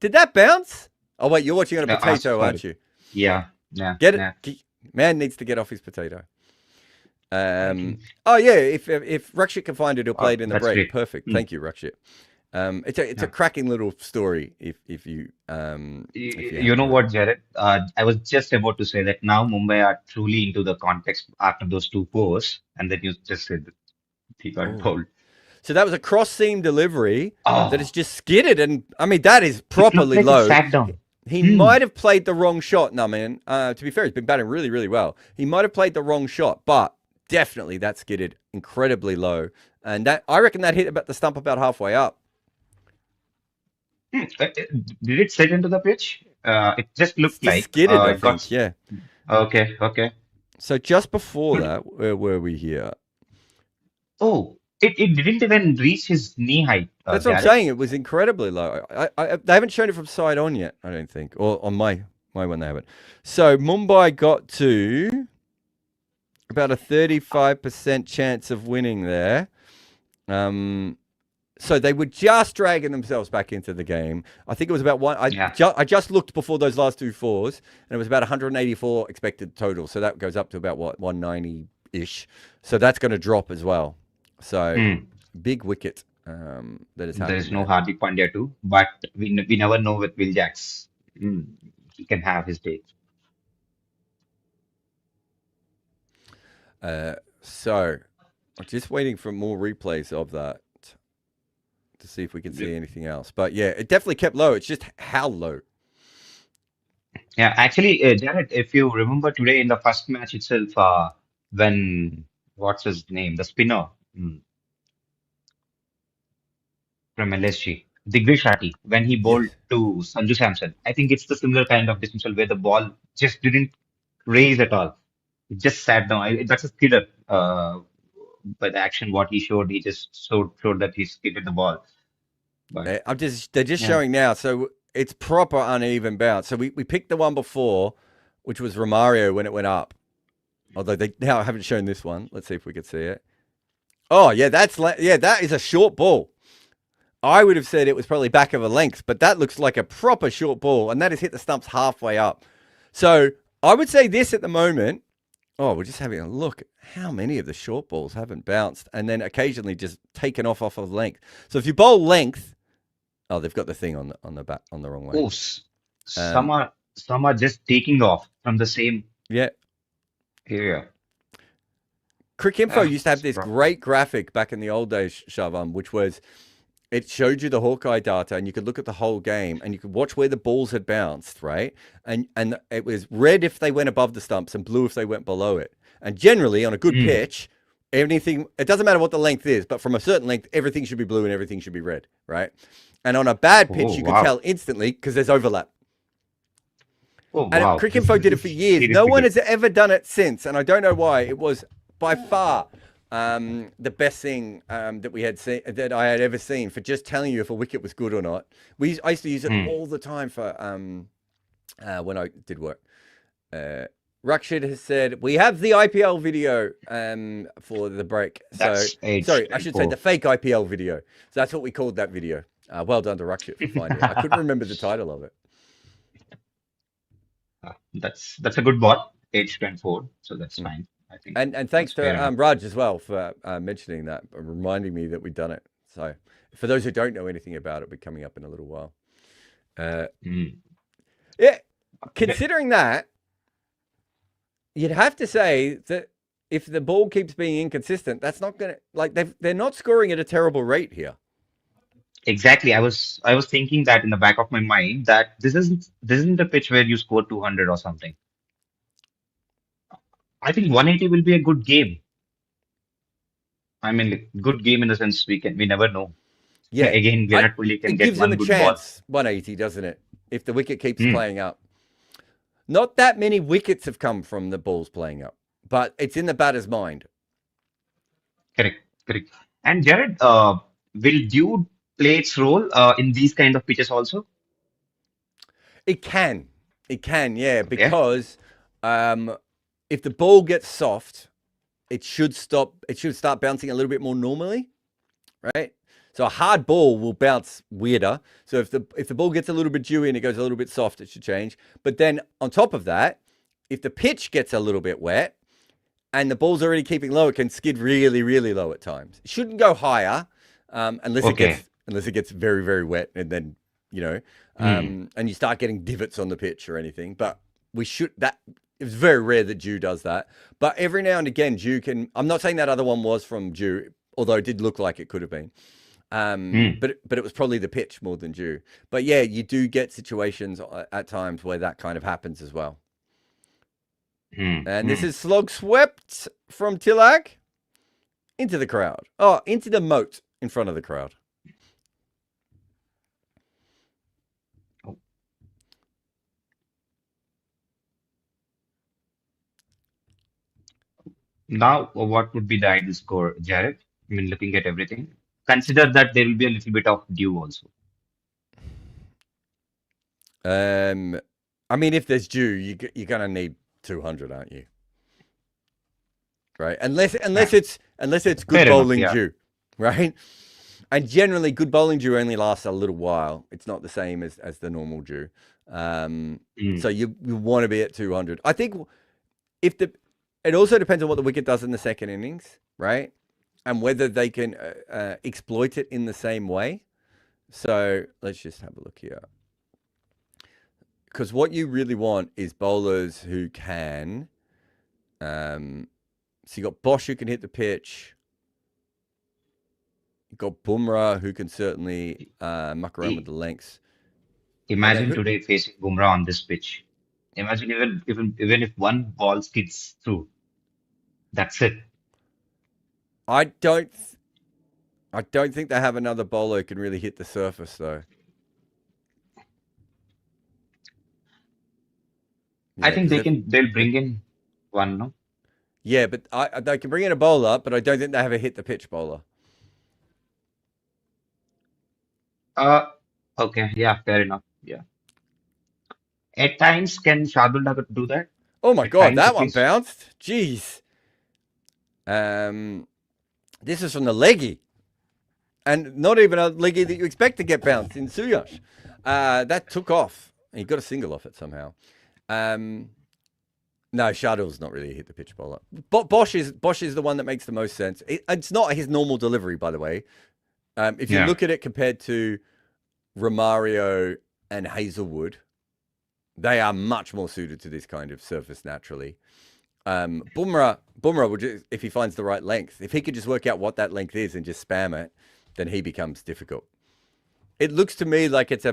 Did that bounce? Oh wait, you're watching on a potato, aren't you? Yeah. Get it? Yeah. Man needs to get off his potato. Oh yeah, if Rakshit can find it, he'll play it in the break. Great. Perfect. Thank you, Rakshit. It's a cracking little story. If you you know what, Jared? I was just about to say that now Mumbai are truly into the context after those 2 fours, and then you just said that he got bowled. So that was a cross seam delivery that is just skidded, and I mean that is properly low. Sat down. He might have played the wrong shot. No, man. To be fair, he's been batting really, really well. He might have played the wrong shot, but definitely that skidded incredibly low, and that I reckon that hit about the stump about halfway up. Did it sit into the pitch? It just looked like skidded. I think. Yeah. Okay. So just before that, where were we here? Oh. It didn't even reach his knee height. That's what I'm saying. It was incredibly low. They haven't shown it from side on yet, I don't think. Or on my one they haven't. So Mumbai got to about a 35% chance of winning there. So they were just dragging themselves back into the game. I think it was about one. I just looked before those last 2 fours, and it was about 184 expected total. So that goes up to about 190-ish. So that's going to drop as well. So big wicket that is happening. There is no Hardik Pandya too, but we never know with Will Jacks. He can have his day. So I'm just waiting for more replays of that to see if we can see anything else. But yeah, it definitely kept low. It's just how low. Yeah, actually, Jared, if you remember today in the first match itself, when what's his name, the spinner from LSG, Digvish Shetty, when he bowled Yes. to Sanju Samson, I think it's the similar kind of dismissal where the ball just didn't raise at all. It just sat down. That's a skidder. By the action, what he showed, he just showed that he skidded the ball. But They're just showing now. So it's proper uneven bounce. So we picked the one before, which was Romario when it went up. Although they now haven't shown this one. Let's see if we could see it. Oh yeah, that is a short ball. I would have said it was probably back of a length, but that looks like a proper short ball, and that has hit the stumps halfway up. So I would say this at the moment. Oh, we're just having a look at how many of the short balls haven't bounced and then occasionally just taken off of length. So if you bowl length, oh, they've got the thing on the back on the wrong way. oh, some are just taking off from the same area. Crick Info used to have this great graphic back in the old days, Shavam, which was it showed you the Hawkeye data and you could look at the whole game and you could watch where the balls had bounced, right? And it was red if they went above the stumps and blue if they went below it. And generally on a good pitch, anything, it doesn't matter what the length is, but from a certain length, everything should be blue and everything should be red, right? And on a bad pitch, you could tell instantly because there's overlap. Oh, and wow. Crick Info did it for years. No one has ever done it since, and I don't know why. It was by far the best thing that we had seen, that I had ever seen, for just telling you if a wicket was good or not. I used to use it all the time for when I did work. Rakshid has said we have the IPL video for the break. So sorry, I should say the fake IPL video. So that's what we called that video. Well done to Rakshid for finding it. I couldn't remember the title of it. That's a good bot, age 24, so that's fine. I think. And thanks to Raj as well for mentioning that, reminding me that we'd done it. So for those who don't know anything about it, we're coming up in a little while. Yeah, considering that, you'd have to say that if the ball keeps being inconsistent, that's not going to, like, they're not scoring at a terrible rate here. Exactly. I was thinking that in the back of my mind that this isn't a pitch where you score 200 or something. I think 180 will be a good game. I mean, like, good game in the sense we never know. Yeah. Again, Virat Kohli can get one good ball. It gives them a chance, 180, doesn't it? If the wicket keeps playing up. Not that many wickets have come from the balls playing up, but it's in the batter's mind. Correct. And Jared, will Dew play its role in these kind of pitches also? It can, yeah, because if the ball gets soft, it should start bouncing a little bit more normally, right? So a hard ball will bounce weirder. So if the ball gets a little bit dewy and it goes a little bit soft, it should change. But then on top of that, if the pitch gets a little bit wet and the ball's already keeping low, it can skid really, really low at times. It shouldn't go higher unless it gets very, very wet, and then and you start getting divots on the pitch or anything. But it's very rare that Dew does that. But every now and again, Dew can. I'm not saying that other one was from Dew, although it did look like it could have been. But it was probably the pitch more than Dew. But yeah, you do get situations at times where that kind of happens as well. And this is slog swept from Tilak into the crowd. Oh, into the moat in front of the crowd. Now, what would be the ideal score, Jared? I mean, looking at everything, consider that there will be a little bit of Dew also. I mean, if there's Dew, you're gonna need 200, aren't you? Right? Unless it's good bowling Dew, right? And generally, good bowling Dew only lasts a little while. It's not the same as the normal Dew. So you want to be at 200. I think it also depends on what the wicket does in the second innings, right? And whether they can exploit it in the same way. So let's just have a look here. Because what you really want is bowlers who can So you got Bosch who can hit the pitch. You got Bumrah who can certainly muck around with the lengths. Imagine today facing Bumrah on this pitch. Imagine even if one ball skids through, that's it. I don't think they have another bowler who can really hit the surface though. I think they'll bring in one, no? Yeah, but they can bring in a bowler, but I don't think they have a hit the pitch bowler. Okay, yeah, fair enough. Yeah. At times, can Shardul do that? Oh my At God, times, that at one least. bounced. Jeez. This is from the leggy. And not even a leggy that you expect to get bounced in Suyash. That took off. He got a single off it somehow. No, Shardul's not really a hit the pitch bowler. Bosch is the one that makes the most sense. It's not his normal delivery, by the way. If you look at it compared to Romario and Hazelwood, they are much more suited to this kind of surface naturally. Bumrah would just, if he finds the right length, if he could just work out what that length is and just spam it, then he becomes difficult. It looks to me like it's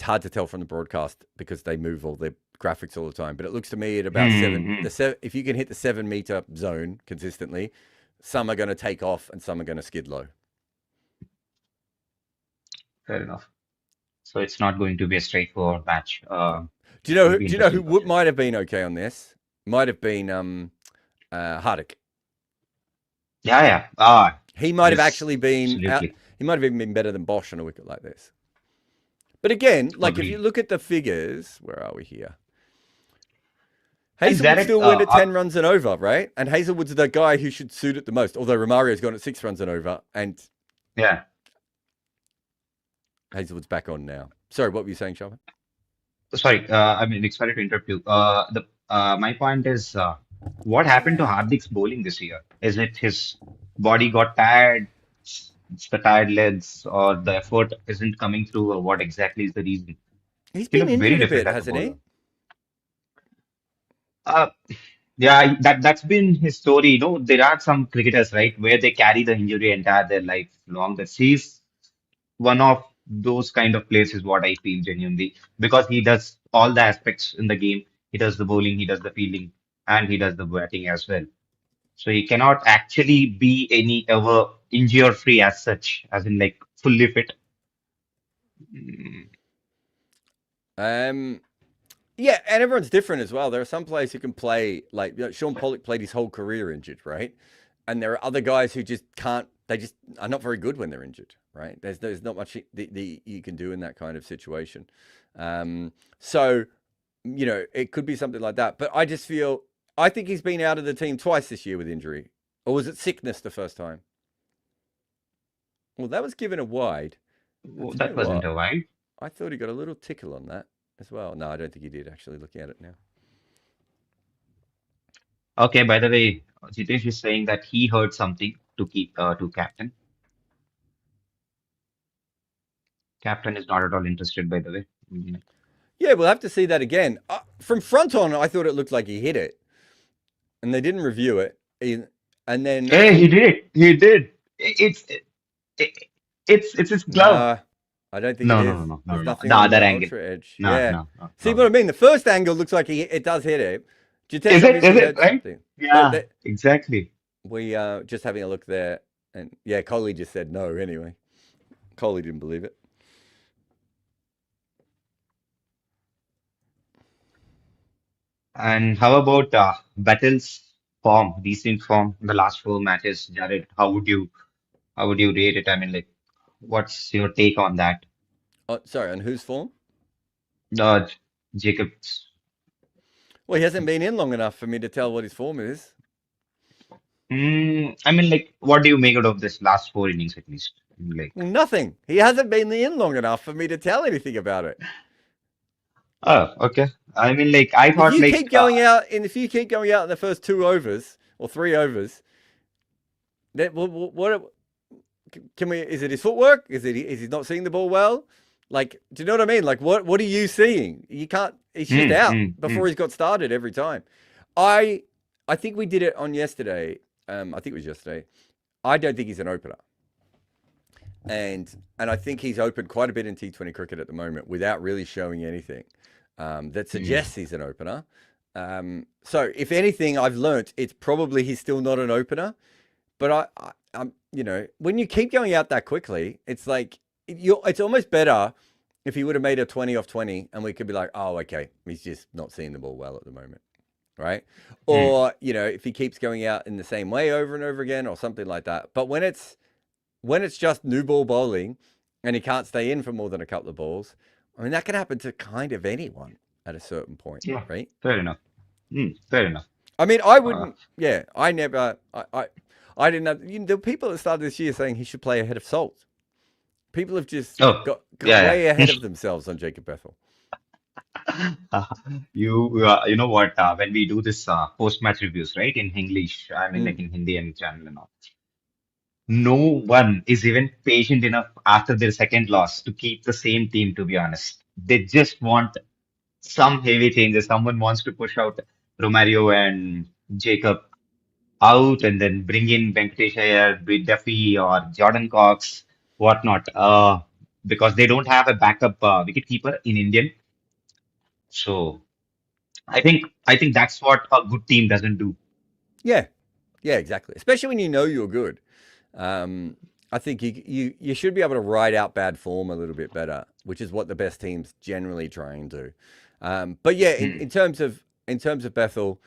hard to tell from the broadcast because they move all their graphics all the time, but it looks to me at about if you can hit the 7 meter zone consistently, some are going to take off and some are going to skid low. Fair enough. So it's not going to be a straightforward match. Do you know who might have been okay on this? Might have been Hardik. Yeah. He might have actually been. He might have even been better than Bosch on a wicket like this. But again, like if you look at the figures, where are we here? Hazelwood still went at 10 runs and over, right? And Hazelwood's the guy who should suit it the most. Although Romario's gone at 6 runs and over, and Hazelwood's back on now. Sorry, what were you saying, Sharma? Sorry, sorry to interrupt you. My point is, what happened to Hardik's bowling this year? Is it his body got tired? It's the tired legs, or the effort isn't coming through, or what exactly is the reason? He's been injured a bit, hasn't he? Yeah, that's been his story. You know, there are some cricketers, right, where they carry the injury entire their life long. That he's one of those kind of players is what I feel genuinely, because he does all the aspects in the game. He does the bowling, he does the fielding, and he does the batting as well. So he cannot actually be any ever injury free as such, as in like fully fit. Yeah, and everyone's different as well. There are some players who can play, like Sean Pollock played his whole career injured, right? And there are other guys who just can't. They just are not very good when they're injured, right? There's not much you can do in that kind of situation. So, it could be something like that. But I think he's been out of the team twice this year with injury. Or was it sickness the first time? Well, that was given a wide. Well, that wasn't a wide. I thought he got a little tickle on that as well. No, I don't think he did, actually, looking at it now. Okay, by the way, Jitesh is saying that he heard something to keep to captain. Captain is not at all interested, by the way. Yeah, we'll have to see that again. From front on, I thought it looked like he hit it, and they didn't review it. And then he did. He did. It's his glove. I don't think No. Nothing the on other the angle. ultra edge. No. See what I mean? The first angle looks like it does hit it. Is it right? Something. Yeah, exactly. We just having a look there, and Coley just said no. Anyway, Coley didn't believe it. And how about Bethl's form, recent form in the last 4 matches, Jared? How would you rate it? I mean, like, what's your take on that? Sorry, on whose form? Jacob's. Well, he hasn't been in long enough for me to tell what his form is. I mean, like, what do you make out of this last 4 innings at least? Like, nothing. He hasn't been in long enough for me to tell anything about it. Oh, okay. I mean, like, I thought, if you keep going out in the first 2 overs or 3 overs, what can we? Is it his footwork? Is he not seeing the ball well? Like, do you know what I mean? Like, what are you seeing? You can't. He's just out before he's got started every time. I I think we did it on yesterday. I think it was yesterday. I don't think he's an opener. And I think he's opened quite a bit in T20 cricket at the moment without really showing anything that suggests he's an opener. So if anything, I've learnt it's probably he's still not an opener. But I'm, when you keep going out that quickly, it's like it's almost better if he would have made a 20 off 20 and we could be like, oh, okay, he's just not seeing the ball well at the moment. Right. Or, if he keeps going out in the same way over and over again or something like that. But when it's just new ball bowling and he can't stay in for more than a couple of balls, I mean, that can happen to kind of anyone at a certain point. Yeah, right. fair enough. Fair enough. I mean, I wouldn't. I never. I didn't have. The people that started this year saying he should play ahead of Salt. People have just got way ahead of themselves on Jacob Bethl. You know what? When we do this post-match reviews, right, in English, I mean, like in Hindi and channel and all, no one is even patient enough after their second loss to keep the same team. To be honest, they just want some heavy changes. Someone wants to push out Romario and Jacob out and then bring in Venkatesh Iyer, Duffy or Jordan Cox, whatnot, because they don't have a backup wicketkeeper in Indian. So I think that's what a good team doesn't do. Yeah, exactly. Especially when you're good. I think you should be able to ride out bad form a little bit better, which is what the best teams generally try and do. But yeah, in terms of Bethl,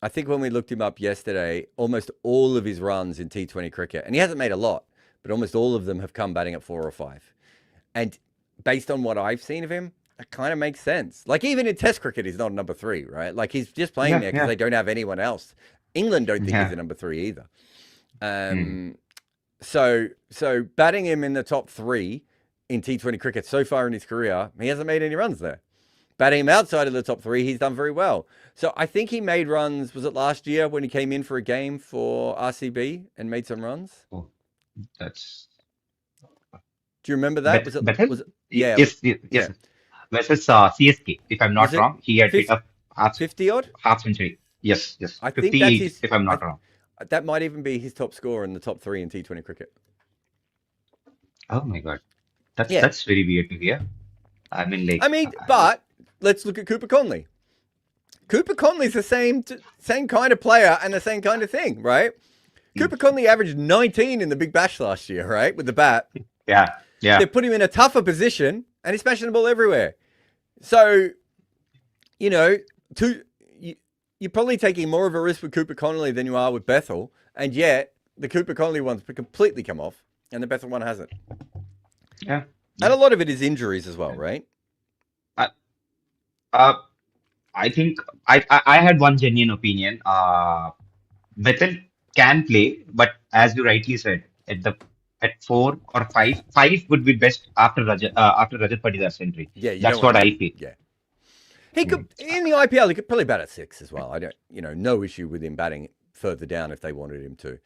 I think when we looked him up yesterday, almost all of his runs in T20 cricket, and he hasn't made a lot, but almost all of them have come batting at 4 or 5. And based on what I've seen of him, that kind of makes sense. Like even in Test cricket, he's not a number 3, right? Like he's just playing there because they don't have anyone else. England don't think he's a number 3 either. So batting him in the top 3 in T20 cricket so far in his career, he hasn't made any runs there. Batting him outside of the top 3, he's done very well. So I think he made runs, was it last year when he came in for a game for RCB and made some runs? Oh, that's... Do you remember that? Was it? Yeah. Yes. Versus CSK, if I'm not wrong, he had picked up 50 odd? Half century. Yes. I 58, think that's his, if I'm not wrong. That might even be his top score in the top 3 in T20 cricket. Oh my God. That's very weird to hear. But let's look at Cooper Conley. Cooper Conley's the same kind of player and the same kind of thing, right? Cooper Conley averaged 19 in the Big Bash last year, right? With the bat. Yeah. They put him in a tougher position and he's smashing the ball everywhere. So, you're probably taking more of a risk with Cooper Conley than you are with Bethl. And yet, the Cooper Conley one's completely come off and the Bethl one hasn't. Yeah. And a lot of it is injuries as well, right? I think I had one genuine opinion. Bethl can play, but as you rightly said, at 4 or 5, 5 would be best after Rajat Patidar's century. Yeah, that's what I feel. Yeah, he could in the IPL. He could probably bat at 6 as well. I don't, no issue with him batting further down if they wanted him to.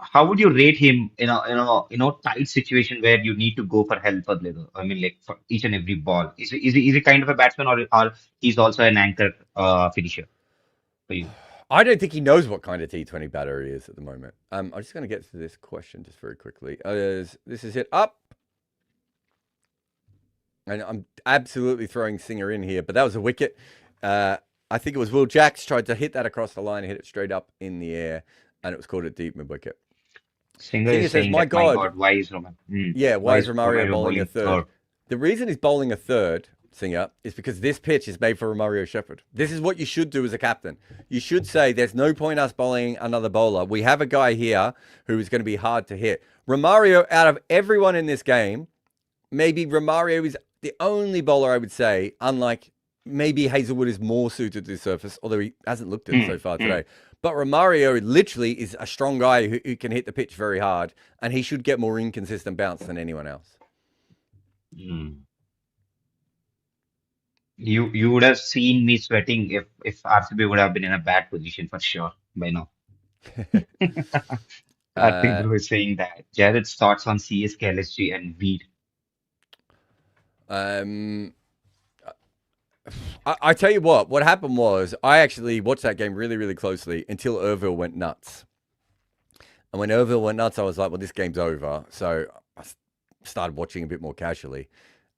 How would you rate him in a tight situation where you need to go for help or little? I mean, like for each and every ball. Is he kind of a batsman or he's also an anchor finisher for you? I don't think he knows what kind of T20 batter he is at the moment. I'm just going to get to this question just very quickly. This is it up. And I'm absolutely throwing Singer in here, but that was a wicket. I think it was Will Jacks tried to hit that across the line and hit it straight up in the air, and it was called a deep mid wicket. Singer says, my God, why is Romario? Yeah, why is Romario bowling a third? The reason he's bowling a third, Singer, is because this pitch is made for Romario Shepherd. This is what you should do as a captain. You should say, there's no point us bowling another bowler. We have a guy here who is going to be hard to hit. Romario, out of everyone in this game, maybe Romario is the only bowler I would say, unlike maybe Hazelwood is more suited to the surface, although he hasn't looked at it so far today. But Romario literally is a strong guy who can hit the pitch very hard, and he should get more inconsistent bounce than anyone else. You would have seen me sweating if RCB would have been in a bad position for sure by now. I think we were saying that. Jared's thoughts on CSK, LSG, and Weed. I tell you what happened was I actually watched that game really, really closely until Irville went nuts. And when Irville went nuts, I was like, well, this game's over. So I started watching a bit more casually.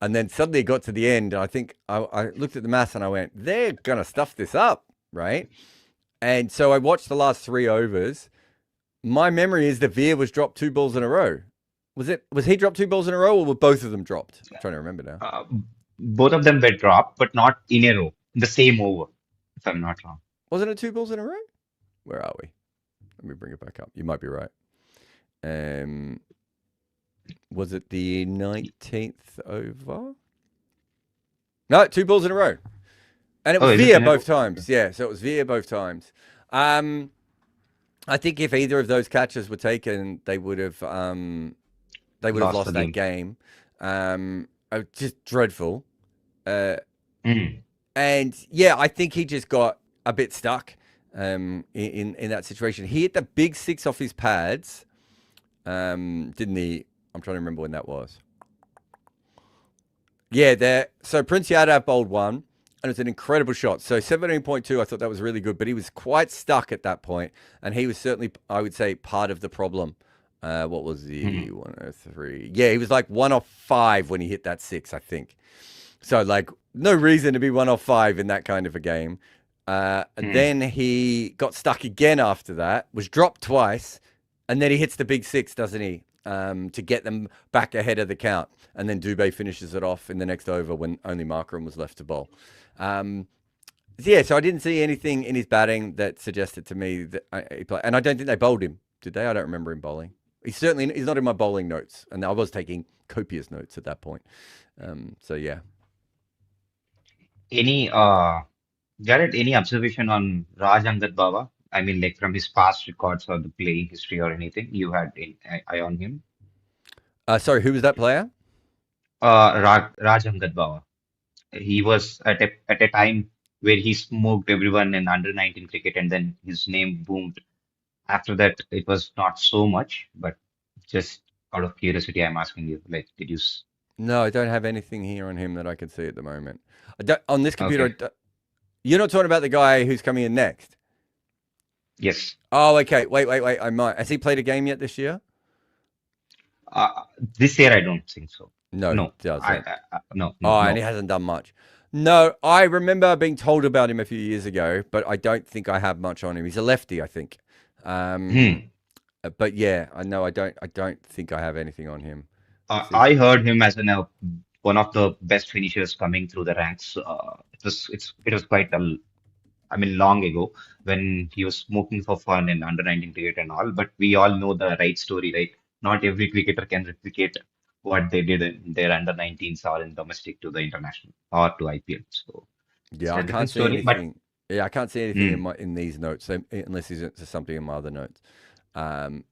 And then suddenly it got to the end. And I think I looked at the maths and I went, they're going to stuff this up, right? And so I watched the last 3 overs. My memory is that Veer was dropped 2 balls in a row. Was he dropped 2 balls in a row or were both of them dropped? I'm trying to remember now. Both of them were dropped, but not in a row, in the same over, if I'm not wrong. Wasn't it 2 balls in a row? Where are we? Let me bring it back up. You might be right. Was it the 19th over? No, 2 balls in a row. And it was Veer both times. Yeah, so it was Veer both times. I think if either of those catches were taken, they would have lost that game. Just dreadful. And yeah, I think he just got a bit stuck in that situation. He hit the big 6 off his pads, didn't he? I'm trying to remember when that was. Yeah, so Prince Yadav bowled 1, and it was an incredible shot. So 17.2, I thought that was really good, but he was quite stuck at that point, and he was certainly, I would say, part of the problem. What was the 103? Yeah, he was like 1 off 5 when he hit that 6, I think. So, like, no reason to be 1 off 5 in that kind of a game. And then he got stuck again after that, was dropped twice, and then he hits the big 6, doesn't he? To get them back ahead of the count. And then Dubé finishes it off in the next over when only Markram was left to bowl. Yeah, so I didn't see anything in his batting that suggested to me that he played. And I don't think they bowled him, did they? I don't remember him bowling. He's not in my bowling notes. And I was taking copious notes at that point. So, yeah. Jared, any observation on Raj Angad Baba? I mean, like from his past records or the playing history or anything you had an eye on him? Sorry, who was that player? Raj Angad Baba. He was at a time where he smoked everyone in under 19 cricket, and then his name boomed. After that, it was not so much, but just out of curiosity, I'm asking you, like, did you? No, I don't have anything here on him that I can see at the moment. On this computer, okay. You're not talking about the guy who's coming in next? Yes. Oh, okay. Wait. I might. Has he played a game yet this year? This year, I don't think so. No. No. And he hasn't done much. No, I remember being told about him a few years ago, but I don't think I have much on him. He's a lefty, I think. But yeah, I know I don't think I have anything on him. I heard him as one of the best finishers coming through the ranks. It was quite long ago when he was smoking for fun in under 19 cricket and all. But we all know the right story, right? Not every cricketer can replicate what they did in their under 19s or in domestic to the international or to IPL. So yeah, I can't see anything. I can't see anything in these notes unless it's something in my other notes.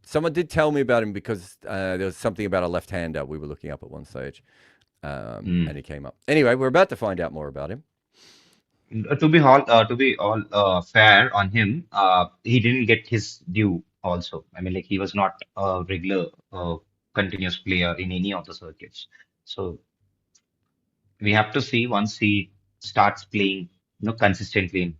Someone did tell me about him because there was something about a left-hander we were looking up at one stage, and he came up. Anyway, we're about to find out more about him. To be all fair on him, he didn't get his due. Also, I mean, like he was not a regular, continuous player in any of the circuits. So we have to see once he starts playing, consistently.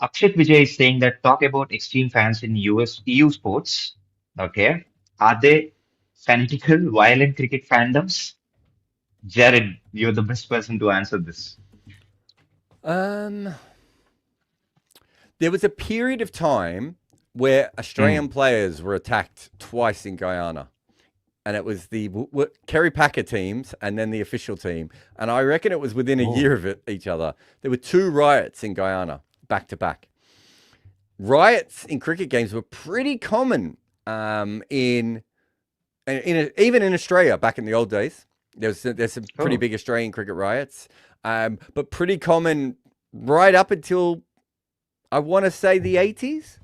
Akshat Vijay is saying that talk about extreme fans in EU sports. Okay, are they fanatical, violent cricket fandoms? Jared, you're the best person to answer this. There was a period of time where Australian players were attacked twice in Guyana. And it was the Kerry Packer teams and then the official team. And I reckon it was within a year of each other. There were 2 riots in Guyana, back to back. Riots in cricket games were pretty common even in Australia back in the old days. There's some pretty big Australian cricket riots. But pretty common right up until, I want to say, the 80s.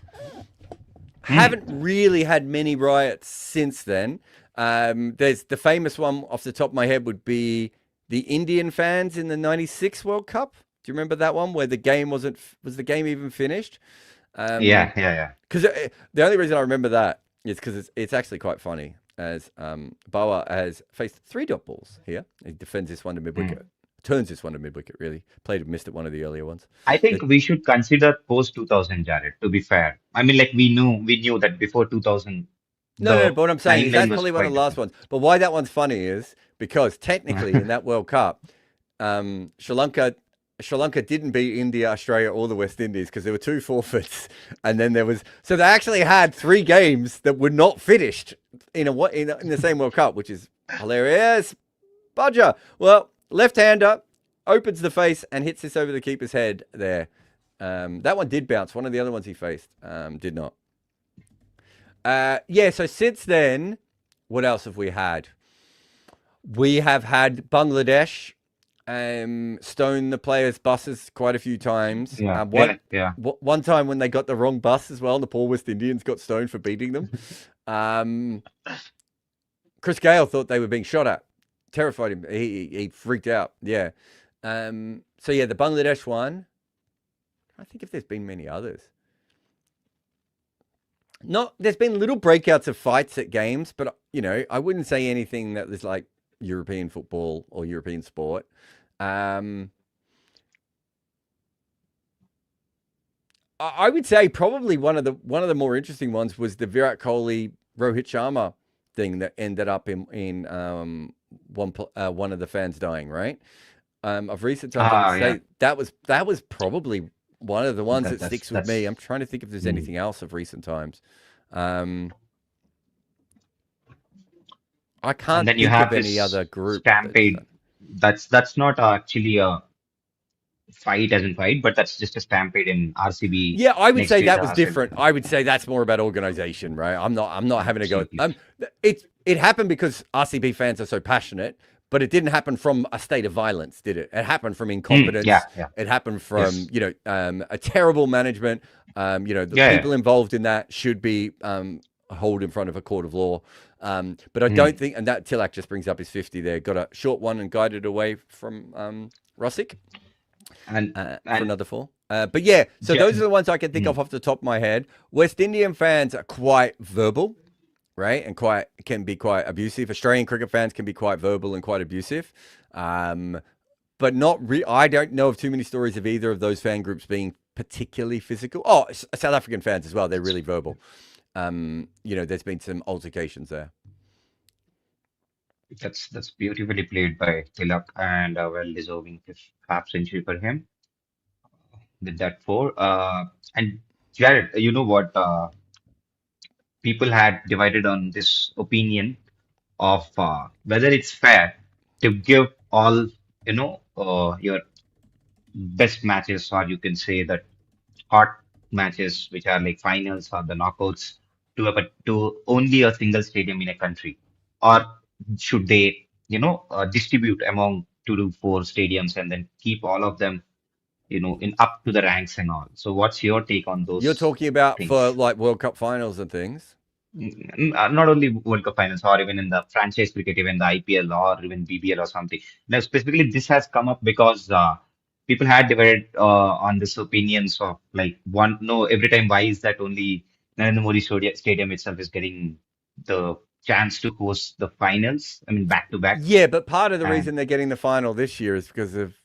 Haven't really had many riots since then. There's the famous one off the top of my head would be the Indian fans in the 96 World Cup. Do you remember that one where the game was the game even finished? Yeah. Because the only reason I remember that is because it's actually quite funny. As Bawa has faced 3 dot balls here. He defends this one to mid-wicket. Turns just won a mid-wicket, really. Missed at one of the earlier ones. I think we should consider post 2000, Jared, to be fair. I mean, like we knew that before 2000, No, but what I'm saying is that's timeline was probably one of quite the last different. ones. But why that one's funny is because technically in that World Cup, Sri Lanka didn't beat India, Australia, or the West Indies because there were 2 forfeits, and then so they actually had 3 games that were not finished in the same World Cup, which is hilarious. Budger, well, left-hander opens the face and hits this over the keeper's head there. That one did bounce. One of the other ones he faced did not. So since then, what else have we had? We have had Bangladesh stone the players' buses quite a few times. One time when they got the wrong bus as well, and the poor West Indians got stoned for beating them. Chris Gale thought they were being shot at. Terrified him. He freaked out. Yeah. The Bangladesh one. I think if there's been many others. There's been little breakouts of fights at games, but I wouldn't say anything that was like European football or European sport. I would say probably one of the more interesting ones was the Virat Kohli Rohit Sharma thing that ended up in one of the fans dying, right? Of recent times, I would say that was probably one of the ones that sticks with me. I'm trying to think if there's anything else of recent times. I can't think of any other group. Stampede. That's not actually a fight as in fight, but that's just a stampede in RCB. Yeah, I would say that was different. I would say that's more about organization, right? I'm not having to go. It happened because RCB fans are so passionate, but it didn't happen from a state of violence, did it? It happened from incompetence. It happened from a terrible management. The people involved in that should be hauled in front of a court of law. But I don't think, and that Tilak just brings up his 50 there. Got a short one and guided away from Rosick. And for another 4. But yeah, so those are the ones I can think of off the top of my head. West Indian fans are quite verbal, right? And can be quite abusive. Australian cricket fans can be quite verbal and quite abusive. But I don't know of too many stories of either of those fan groups being particularly physical. Oh, South African fans as well. They're really verbal. There's been some altercations there. That's beautifully played by Tilak and a well-deserving half century for him. Did that 4. And Jared, you know what? People had divided on this opinion of whether it's fair to give all your best matches, or you can say that hot matches, which are like finals or the knockouts, to only a single stadium in a country, or should they distribute among 2 to 4 stadiums and then keep all of them in up to the ranks and all? So what's your take on those? You're talking about things? For like World Cup finals and things? Not only World Cup finals, or even in the franchise cricket, even the IPL or even BBL or something. Now, specifically, this has come up because people had divided on this opinions of like every time, why is that only Narendra Modi Stadium itself is getting the chance to host the finals? I mean, back to back. Yeah, but part of the reason they're getting the final this year is because of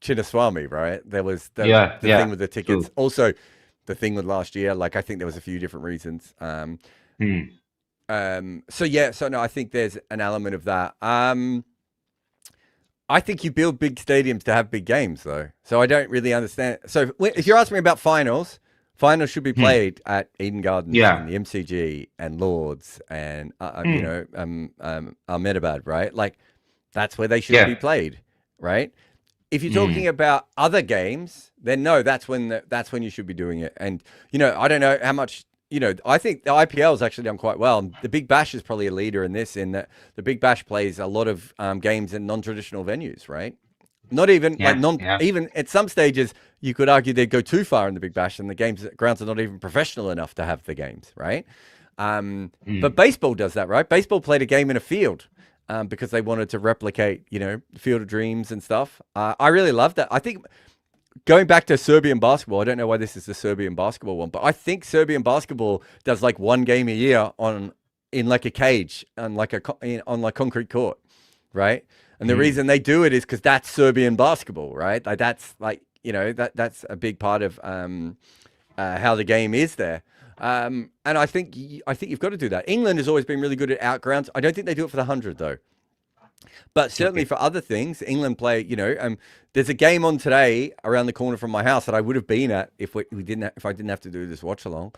Chinnaswamy, right? There was the thing with the tickets. True. Also, the thing with last year, like I think there was a few different reasons. So no, I think there's an element of that. I think you build big stadiums to have big games, though. So I don't really understand. So if you're asking me about finals should be played at Eden Gardens and the MCG and Lords and Ahmedabad, right? Like that's where they should be played, right? If you're talking about other games, then no, that's when you should be doing it. And I don't know how much. I think the IPL's actually done quite well. The Big Bash is probably a leader in this, in that the Big Bash plays a lot of games in non-traditional venues, right? Not even even at some stages, you could argue they'd go too far in the Big Bash, and the grounds are not even professional enough to have the games, right? But baseball does that, right? Baseball played a game in a field because they wanted to replicate, Field of Dreams and stuff. I really love that. I think. Going back to Serbian basketball, I don't know why this is the Serbian basketball one, but I think Serbian basketball does like one game a year in like a cage on like concrete court, right? And the reason they do it is because that's Serbian basketball, right? Like that's like, that's a big part of how the game is there. And I think you've got to do that. England has always been really good at outgrounds. I don't think they do it for the 100 though. But certainly for other things, England play. There's a game on today around the corner from my house that I would have been at if I didn't have to do this watch along.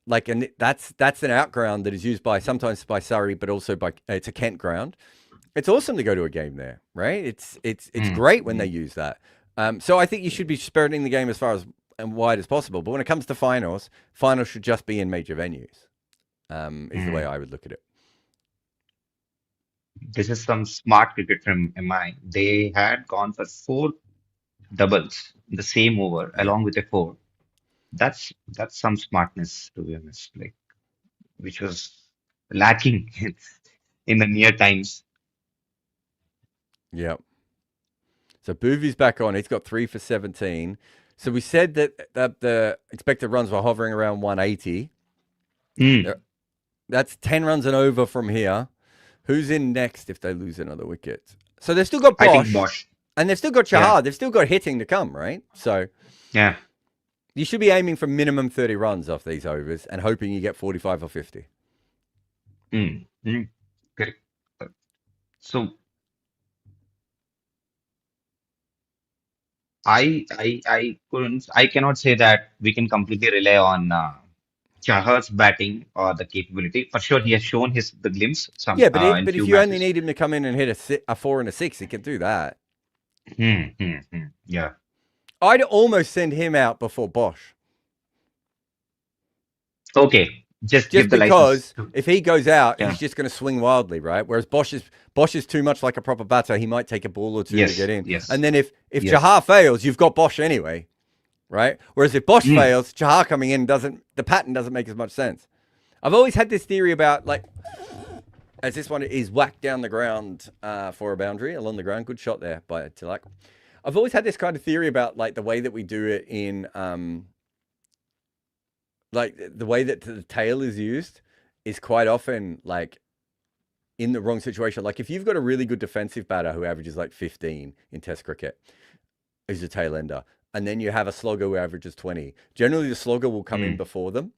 Like, and that's an outground that is used sometimes by Surrey, but also it's a Kent ground. It's awesome to go to a game there, right? It's great when they use that. So I think you should be spiriting the game as far as and wide as possible. But when it comes to finals should just be in major venues. Is the way I would look at it. This is some smart cricket from MI. They had gone for 4 doubles in the same over along with a 4. That's some smartness, to be honest, like which was lacking in the near times. Yep. So Boovie's back on. He's got 3 for 17. So we said that the expected runs were hovering around 180. That's 10 runs and over from here. Who's in next if they lose another wicket? So they've still got Bosch. I think Bosch. And they've still got Shahar. Yeah. They've still got hitting to come, right? So yeah, you should be aiming for minimum 30 runs off these overs and hoping you get 45 or 50. Correct. So I cannot say that we can completely rely on Chahar's batting or the capability. For sure, he has shown the glimpse. But if you only need him to come in and hit a 4 and a 6, he can do that. Yeah. I'd almost send him out before Bosch. Okay. Just give the because if he goes out, he's just going to swing wildly, right? Whereas Bosch is too much like a proper batter. He might take a ball or two to get in. Yes. And then if Chahar fails, you've got Bosch anyway, right? Whereas if Bosch fails, Chahar coming in the pattern doesn't make as much sense. I've always had this theory about, like, as this one is whacked down the ground for a boundary along the ground. Good shot there by Tilak. I've always had this kind of theory about, like, the way that we do it in like the way that the tail is used is quite often like in the wrong situation. Like if you've got a really good defensive batter who averages like 15 in Test cricket, who's a tail ender, and then you have a slogger who averages 20, generally the slogger will come in before them.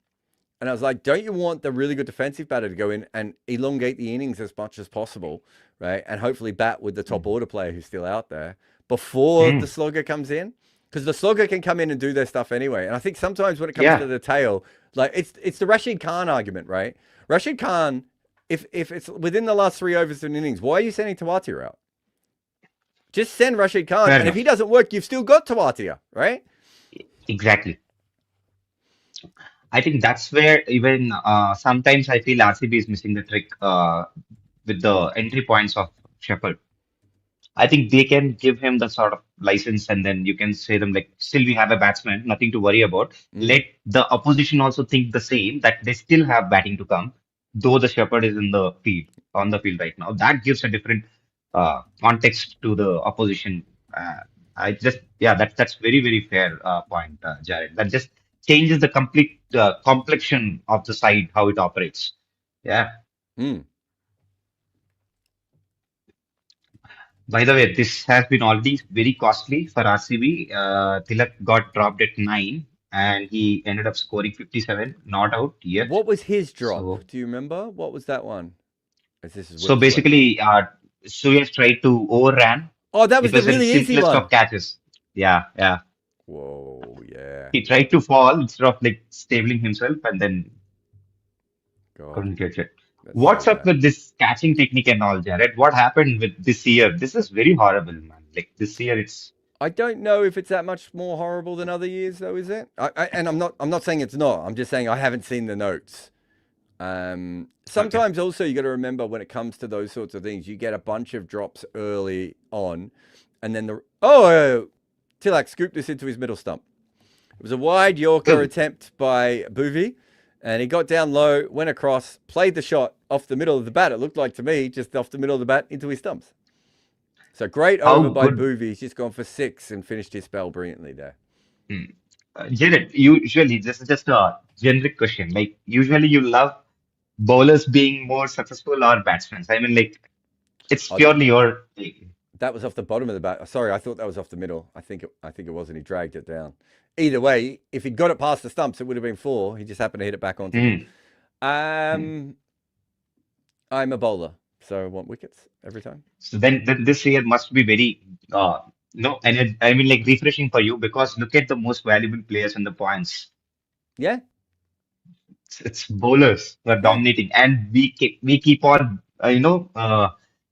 And I was like, don't you want the really good defensive batter to go in and elongate the innings as much as possible, right? And hopefully bat with the top order player who's still out there before the slogger comes in? Because the slogger can come in and do their stuff anyway. And I think sometimes when it comes to the tail, like it's the Rashid Khan argument, right? Rashid Khan, if it's within the last 3 overs of an innings, why are you sending Tawatia out? Just send Rashid Khan. And if he doesn't work, you've still got Tawatia, right? Exactly. I think that's where even sometimes I feel RCB is missing the trick with the entry points of Shepherd. I think they can give him the sort of license and then you can say them like, still we have a batsman, nothing to worry about. Let the opposition also think the same, that they still have batting to come, though the Shepherd is on the field right now. That gives a different context to the opposition. That's very, very fair point, Jared. That just changes the complete complexion of the side, how it operates. Yeah. By the way, this has been already very costly for RCB. Tilak got dropped at 9 and he ended up scoring 57, not out yet. What was his drop? Do you remember? What was that one? So basically, Suyash tried to overran. Oh, that was the really easy one. Of catches. Yeah. Whoa, yeah. He tried to fall instead of like stabling himself and then couldn't catch it. What's up with this catching technique and all, Jared? What happened with this year? This is very horrible, man. Like this year, it's. I don't know if it's that much more horrible than other years, though, is it? And I'm not saying it's not. I'm just saying I haven't seen the notes. Sometimes also you got to remember when it comes to those sorts of things, you get a bunch of drops early on, and then Tilak scooped this into his middle stump. It was a wide Yorker attempt by Boovie. And he got down low, went across, played the shot off the middle of the bat. It looked like to me, just off the middle of the bat into his stumps. So great over by Boovie. He's just gone for 6 and finished his spell brilliantly there. Jared, usually, this is just a generic question. Like, usually you love bowlers being more successful or batsmen. I mean, like, It's purely your. That was off the bottom of the bat. Sorry, I thought that was off the middle. I think it was, and he dragged it down. Either way, if he'd got it past the stumps, it would have been 4. He just happened to hit it back onto them. I'm a bowler, so I want wickets every time. So then this year must be very no, and I mean like refreshing for you because look at the most valuable players in the points. Yeah. It's bowlers who are dominating, and we keep on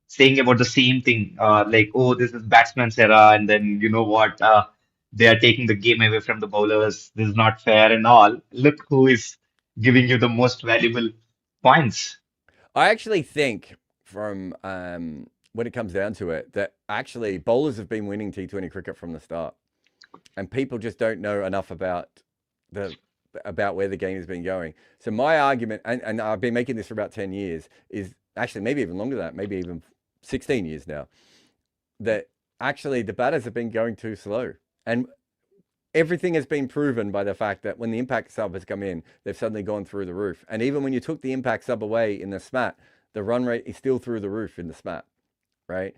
saying about the same thing, like, oh, this is batsman's era, and then you know what, they are taking the game away from the bowlers. This is not fair and all. Look who is giving you the most valuable points. I actually think from when it comes down to it, that actually bowlers have been winning T20 cricket from the start, and people just don't know enough about where the game has been going. So my argument, and I've been making this for about 10 years, is actually maybe even longer than that, maybe even 16 years now, that actually the batters have been going too slow. And everything has been proven by the fact that when the impact sub has come in, they've suddenly gone through the roof. And even when you took the impact sub away in the SMAT, the run rate is still through the roof in the SMAT, right?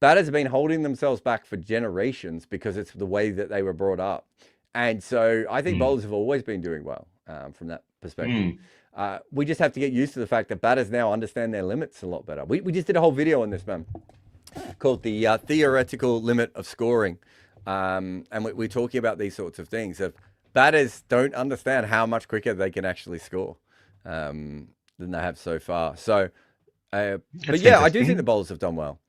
Batters have been holding themselves back for generations because it's the way that they were brought up. And so I think bowlers have always been doing well from that perspective. We just have to get used to the fact that batters now understand their limits a lot better. We just did a whole video on this, man, called the theoretical limit of scoring. And we're talking about these sorts of things. If batters don't understand how much quicker they can actually score than they have so far. So, but yeah, I do think the bowlers have done well.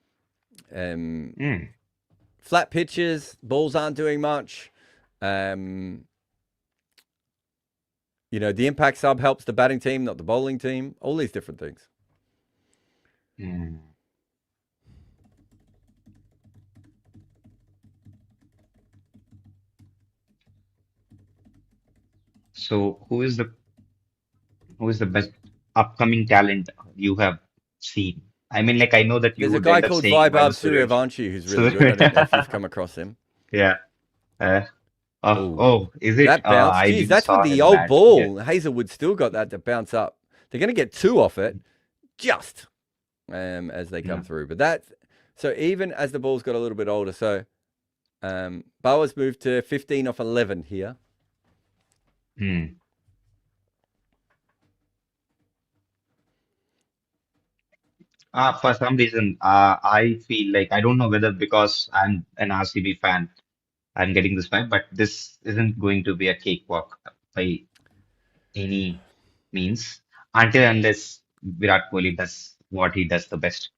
Flat pitches, balls aren't doing much. You know, the impact sub helps the batting team, not the bowling team. All these different things. So who is the best upcoming talent you have seen? I mean, like I know that you There's a would guy end up called saying Vaibhav Suraj. Suryavanshi who's really good. I don't know if you've come across him. Yeah. Is it? That bounce? I Geez, didn't that's saw with the his old bat. ball. Hazelwood still got that to bounce up. They're going to get 2 off it, just as they come through. But so even as the ball's got a little bit older, so Bauer's moved to 15 off 11 here. For some reason, I feel like I don't know whether because I'm an RCB fan, I'm getting this vibe, but this isn't going to be a cakewalk by any means until unless Virat Kohli does what he does the best.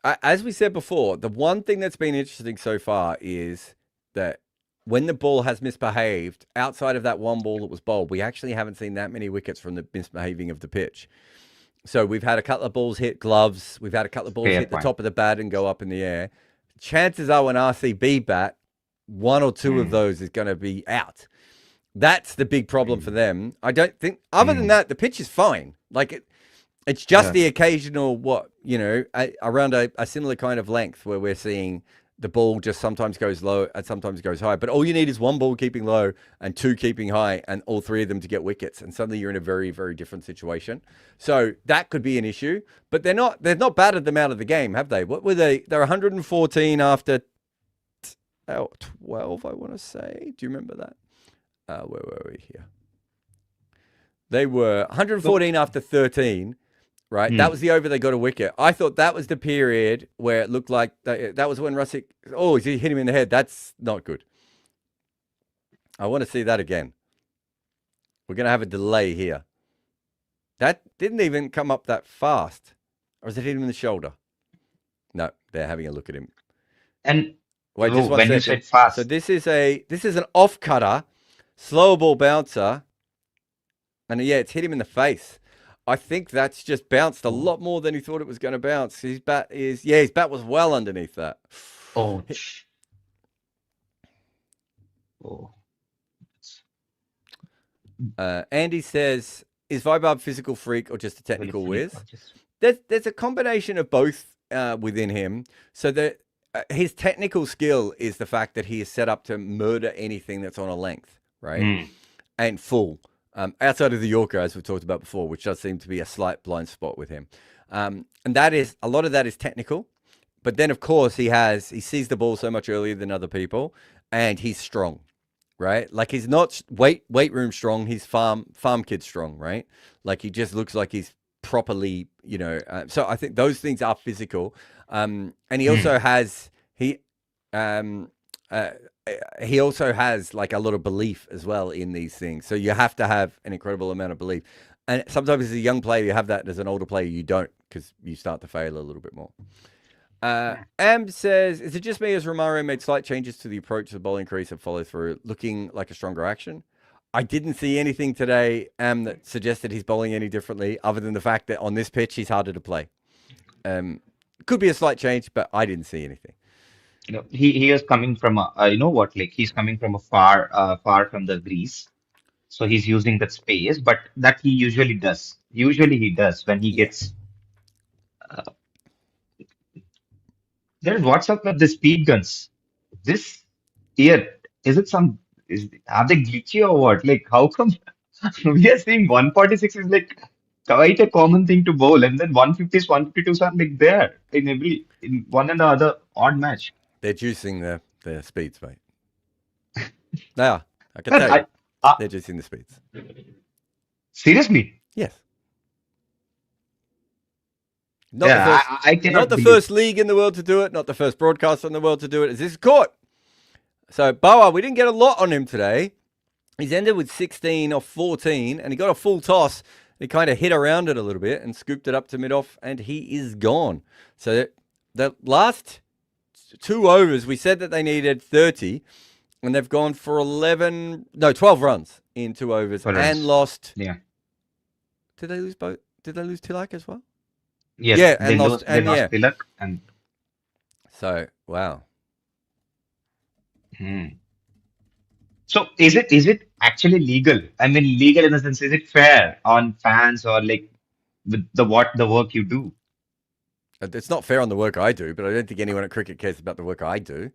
As we said before, the one thing that's been interesting so far is that when the ball has misbehaved, outside of that one ball that was bowled, we actually haven't seen that many wickets from the misbehaving of the pitch. So we've had a couple of balls hit gloves. We've had a couple of balls hit the top of the bat and go up in the air. Chances are when RCB bat, 1 or 2 of those is going to be out. That's the big problem for them. I don't think, other than that, the pitch is fine. Like it's just the occasional, around a similar kind of length where we're seeing the ball just sometimes goes low and sometimes goes high. But all you need is 1 ball keeping low and 2 keeping high and all 3 of them to get wickets. And suddenly you're in a very, very different situation. So that could be an issue. But they've not batted them out of the game, have they? What were they? They're 114 after 12, I want to say. Do you remember that? Where were we here? They were 114 after 13. Right, that was the over they got a wicket. I thought that was the period where it looked like that was when Russick. Oh, he hit him in the head. That's not good. I want to see that again. We're going to have a delay here. That didn't even come up that fast, or is it hit him in the shoulder? No, they're having a look at him. And wait, just one when second. you said fast, So this is an off cutter, slow ball bouncer, and yeah, it's hit him in the face. I think that's just bounced a lot more than he thought it was going to bounce. His bat was well underneath that. Andy says, is Vaibhav physical freak or just a technical whiz? There's a combination of both within him. So that his technical skill is the fact that he is set up to murder anything that's on a length, right? And full. Outside of the Yorker, as we've talked about before, which does seem to be a slight blind spot with him. And that is a lot of that is technical. But then, of course, he sees the ball so much earlier than other people, and he's strong, right? Like he's not weight room strong. He's farm kid strong, right? Like he just looks like he's properly, so I think those things are physical. And he also has he also has like a lot of belief as well in these things. So you have to have an incredible amount of belief. And sometimes as a young player, you have that. As an older player, you don't, because you start to fail a little bit more. Am says, is it just me as Romario made slight changes to the approach to the bowling crease and follow through, looking like a stronger action? I didn't see anything today, that suggested he's bowling any differently, other than the fact that on this pitch he's harder to play. Could be a slight change, but I didn't see anything. He is coming from he's coming from a far from the grease, so he's using that space, but that he usually does. Usually he does when he gets. There's what's up with the speed guns. This year, are they glitchy or what? Like, how come we are seeing 146 is like quite a common thing to bowl, and then 150s, 152s are like there in one and the other odd match. They're juicing their speeds, mate. They are. I can tell you. They're juicing the speeds. Seriously? Yes. Not the first league in the world to do it, not the first broadcaster in the world to do it. Is this court? So Boa, we didn't get a lot on him today. He's ended with 16 off 14, and he got a full toss. He kind of hit around it a little bit and scooped it up to mid-off, and he is gone. So the last 2 overs, we said that they needed 30, and they've gone for 12 runs in 2 overs and lost. Yeah. Did they lose both? Did they lose Tilak as well? Yes. Yeah, they lost Tilak and. So wow. So is it actually legal? I mean, legal in the sense, is it fair on fans or like with the work you do? It's not fair on the work I do, but I don't think anyone at cricket cares about the work I do.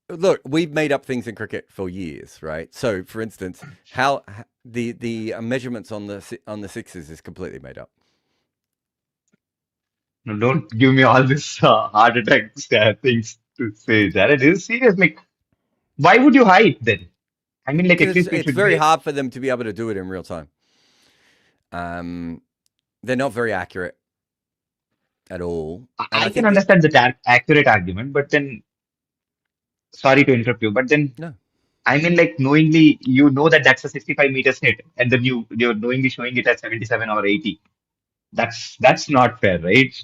Look, we've made up things in cricket for years, right? So, for instance, how the measurements on the sixes is completely made up. No, don't give me all this heart attack things to say. Jared, it is serious. Like, why would you hide then? I mean, like, at least it's very hard for them to be able to do it in real time. They're not very accurate at all. I can understand the accurate argument, but then, sorry to interrupt you, but then, no. I mean, like, knowingly, you know that that's a 65 meters hit, and then you're knowingly showing it at 77 or 80. That's not fair, right?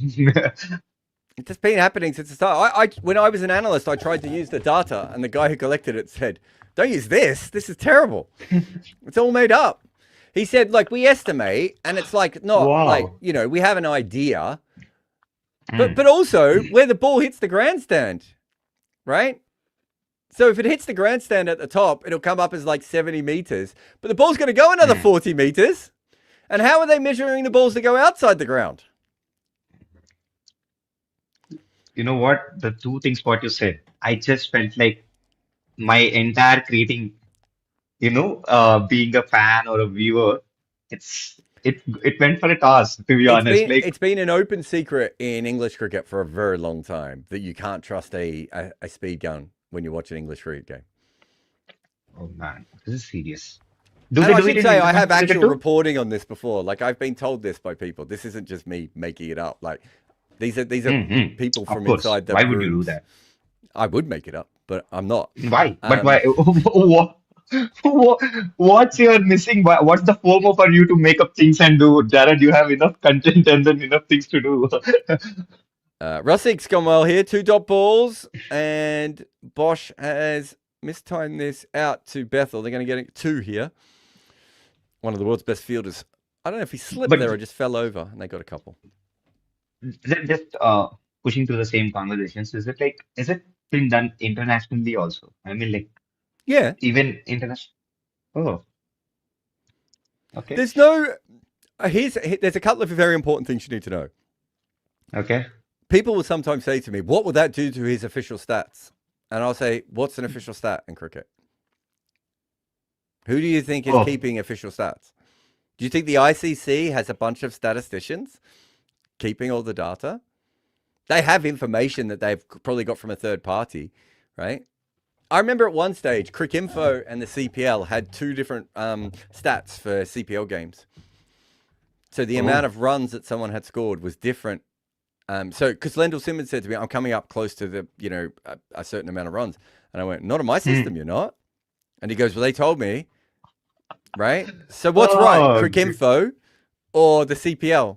It's just been happening since the start. When I was an analyst, I tried to use the data, and the guy who collected it said, "Don't use this. This is terrible. It's all made up." He said, "Like we estimate, and it's like not like we have an idea, but also where the ball hits the grandstand, right? So if it hits the grandstand at the top, it'll come up as like 70 meters, but the ball's going to go another 40 meters." And how are they measuring the balls that go outside the ground? You know what? The two things what you said, I just felt like my entire creating, being a fan or a viewer, it went for a toss, to be honest. It's been an open secret in English cricket for a very long time that you can't trust a speed gun when you watch an English cricket game. Oh man, this is serious. I should say I have actual reporting on this before. Like I've been told this by people. This isn't just me making it up. Like these are people from inside the Why rooms. would you do that? I would make it up, but I'm not. Why? But why? What's your missing? What's the FOMO for you to make up things and do? Jared, you have enough content and then enough things to do. Russik's gone well here. 2 dot balls, and Bosch has mistimed this out to Bethl. They're going to get 2 here. One of the world's best fielders. I don't know if he slipped there or just fell over, and they got a couple. Just pushing to the same conversations. Is it been done internationally also? I mean, like, yeah, even international. Oh, okay. There's no. There's a couple of very important things you need to know. Okay. People will sometimes say to me, "What will that do to his official stats?" And I'll say, "What's an official stat in cricket? Who do you think is keeping official stats? Do you think the ICC has a bunch of statisticians keeping all the data? They have information that they've probably got from a third party, right? I remember at one stage, Cricinfo and the CPL had two different stats for CPL games. So the amount of runs that someone had scored was different. So because Lendl Simmons said to me, I'm coming up close to the, a certain amount of runs. And I went, not on my system, you're not. And he goes, well, they told me, right? So what's right, Cricinfo or the CPL?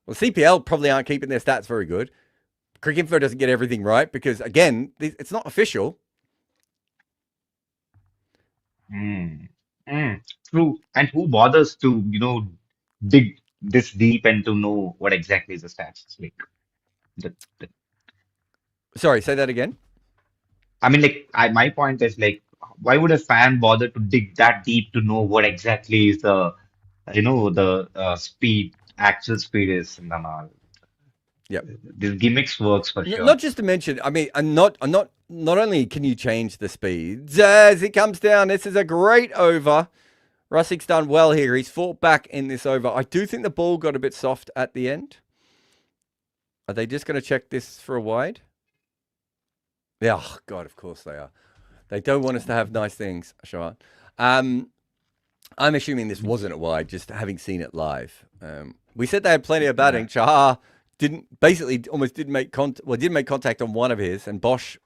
Well, CPL probably aren't keeping their stats very good. Cricinfo doesn't get everything right because, again, it's not official. True. And who bothers to, dig this deep and to know what exactly is the stats? Like, Sorry, say that again. I mean, my point is like, why would a fan bother to dig that deep to know what exactly is the, actual speed is and all? Yep. These gimmicks works for sure. Not just to mention, I mean, not only can you change the speeds as it comes down. This is a great over. Russik's done well here. He's fought back in this over. I do think the ball got a bit soft at the end. Are they just going to check this for a wide? Yeah, oh God, of course they are. They don't want us to have nice things, Sean. I'm assuming this wasn't a wide, just having seen it live. We said they had plenty of batting. Chahar didn't make contact on one of his, and Bosch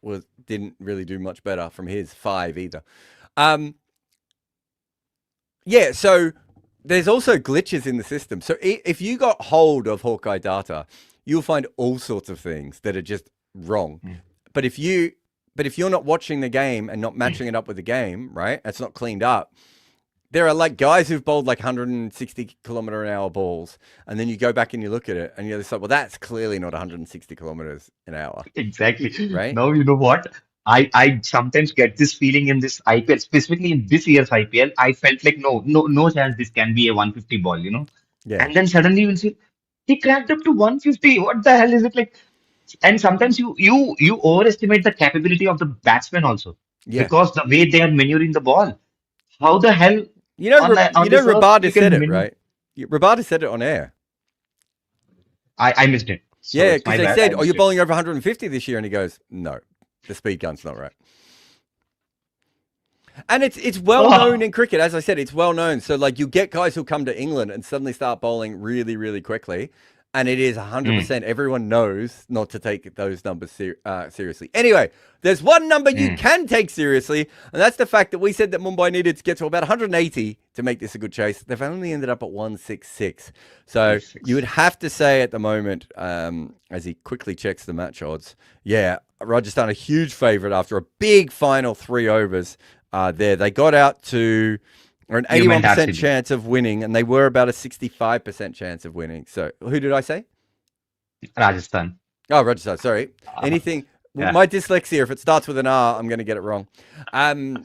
didn't really do much better from his 5 either. Yeah, so there's also glitches in the system. So if you got hold of Hawkeye data, you'll find all sorts of things that are just wrong. But if you're not watching the game and not matching it up with the game, right? It's not cleaned up. There are like guys who've bowled like 160 kilometer an hour balls, and then you go back and you look at it, and you're just like, well, that's clearly not 160 kilometers an hour. Exactly. Right? Now, you know what? I sometimes get this feeling in this IPL, specifically in this year's IPL. I felt like no chance this can be a 150 ball, Yeah. And then suddenly you'll see he cracked up to 150. What the hell is it like? And sometimes you overestimate the capability of the batsman also, because the way they are maneuvering the ball. How the hell? Rabada said it, right? Rabada said it on air. I missed it. So yeah, because they said, you're bowling over 150 this year. And he goes, no, the speed gun's not right. And it's well known in cricket. As I said, it's well known. So like you get guys who come to England and suddenly start bowling really, really quickly. And it is 100%. Everyone knows not to take those numbers seriously. Anyway, there's one number you can take seriously, and that's the fact that we said that Mumbai needed to get to about 180 to make this a good chase. They've only ended up at 166. So you would have to say at the moment, as he quickly checks the match odds, Rajasthan a huge favourite after a big final 3 overs there. They got out to... or an 81% chance of winning, and they were about a 65% chance of winning. So, who did I say? Rajasthan. Oh, Rajasthan, sorry. Anything, my dyslexia, if it starts with an R, I'm going to get it wrong. RCB,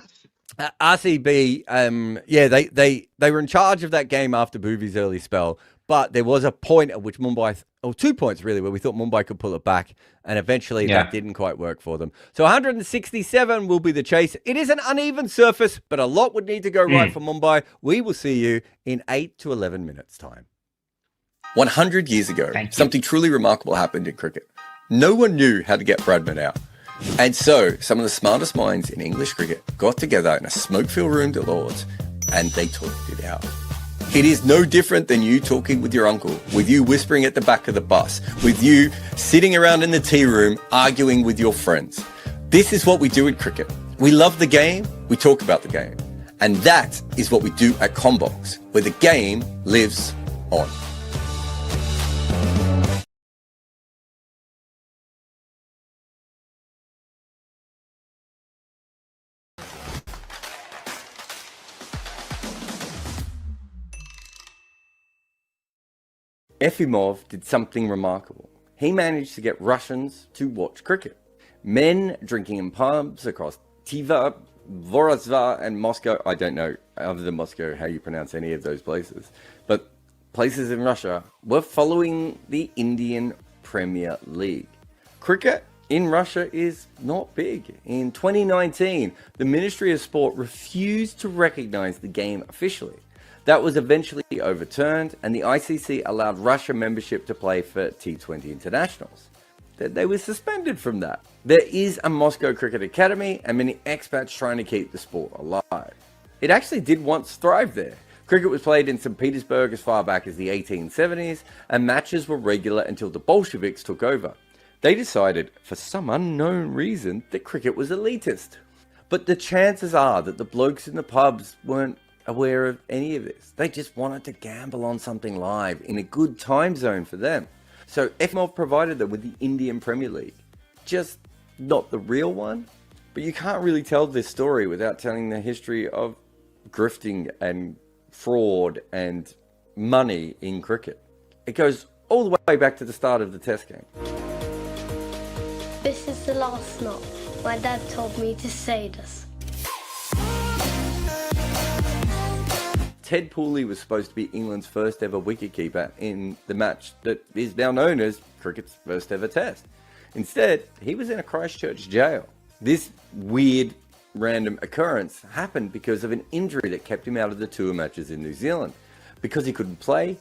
they were in charge of that game after Boovie's early spell, but there was a point at which Mumbai, 2 points really, where we thought Mumbai could pull it back, and eventually that didn't quite work for them. So 167 will be the chase. It is an uneven surface, but a lot would need to go right for Mumbai. We will see you in 8 to 11 minutes time. 100 years ago, something truly remarkable happened in cricket. No one knew how to get Bradman out. And so some of the smartest minds in English cricket got together in a smoke-filled room at Lords, and they talked it out. It is no different than you talking with your uncle, with you whispering at the back of the bus, with you sitting around in the tea room arguing with your friends. This is what we do in cricket. We love the game, we talk about the game. And that is what we do at Combox, where the game lives on. Efimov did something remarkable. He managed to get Russians to watch cricket. Men drinking in pubs across Tiva, Voronezh and Moscow. I don't know, other than Moscow, how you pronounce any of those places. But places in Russia were following the Indian Premier League. Cricket in Russia is not big. In 2019, the Ministry of Sport refused to recognize the game officially. That was eventually overturned, and the ICC allowed Russia membership to play for T20 internationals. They were suspended from that. There is a Moscow Cricket Academy and many expats trying to keep the sport alive. It actually did once thrive there. Cricket was played in St. Petersburg as far back as the 1870s, and matches were regular until the Bolsheviks took over. They decided, for some unknown reason, that cricket was elitist. But the chances are that the blokes in the pubs weren't aware of any of this. They just wanted to gamble on something live in a good time zone for them. So FML provided them with the Indian Premier League. Just not the real one. But you can't really tell this story without telling the history of grifting and fraud and money in cricket. It goes all the way back to the start of the Test game. This is the last knot. My dad told me to say this. Ted Pooley was supposed to be England's first ever wicketkeeper in the match that is now known as cricket's first ever Test. Instead, he was in a Christchurch jail. This weird random occurrence happened because of an injury that kept him out of the tour matches in New Zealand. Because he couldn't play,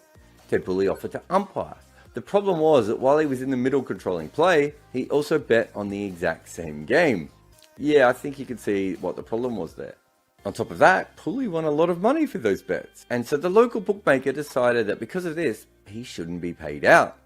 Ted Pooley offered to umpire. The problem was that while he was in the middle controlling play, he also bet on the exact same game. Yeah, I think you can see what the problem was there. On top of that, Pooley won a lot of money for those bets. And so the local bookmaker decided that because of this, he shouldn't be paid out.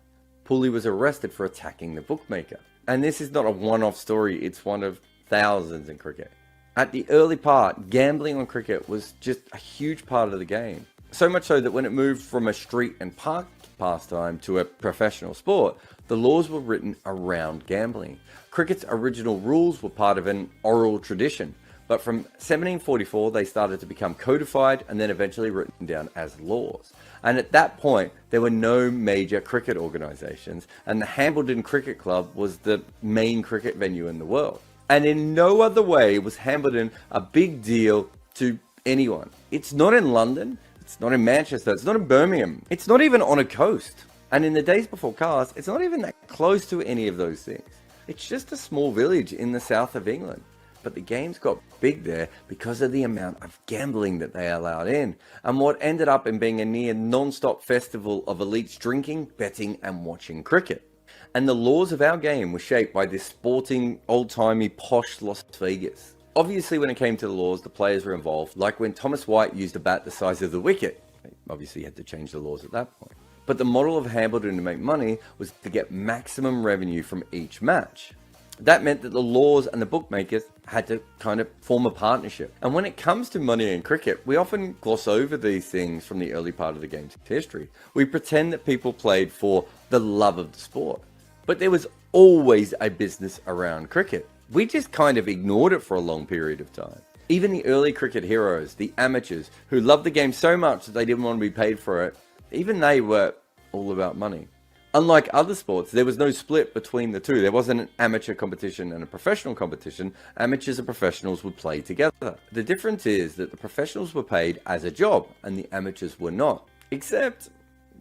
Pooley was arrested for attacking the bookmaker. And this is not a one-off story, it's one of thousands in cricket. At the early part, gambling on cricket was just a huge part of the game. So much so that when it moved from a street and park pastime to a professional sport, the laws were written around gambling. Cricket's original rules were part of an oral tradition, but from 1744 they started to become codified and then eventually written down as laws. And at that point, there were no major cricket organisations, and the Hambledon Cricket Club was the main cricket venue in the world. And in no other way was Hambledon a big deal to anyone. It's not in London, it's not in Manchester, it's not in Birmingham, it's not even on a coast. And in the days before cars, it's not even that close to any of those things. It's just a small village in the south of England. But the games got big there because of the amount of gambling that they allowed in, and what ended up in being a near non-stop festival of elites drinking, betting and watching cricket. And the laws of our game were shaped by this sporting, old-timey, posh Las Vegas. Obviously, when it came to the laws, the players were involved, like when Thomas White used a bat the size of the wicket. They obviously had to change the laws at that point. But the model of Hambledon to make money was to get maximum revenue from each match. That meant that the laws and the bookmakers had to kind of form a partnership. And when it comes to money in cricket, we often gloss over these things from the early part of the game's history. We pretend that people played for the love of the sport. But there was always a business around cricket. We just kind of ignored it for a long period of time. Even the early cricket heroes, the amateurs, who loved the game so much that they didn't want to be paid for it, even they were all about money. Unlike other sports, there was no split between the two. There wasn't an amateur competition and a professional competition. Amateurs and professionals would play together. The difference is that the professionals were paid as a job and the amateurs were not. Except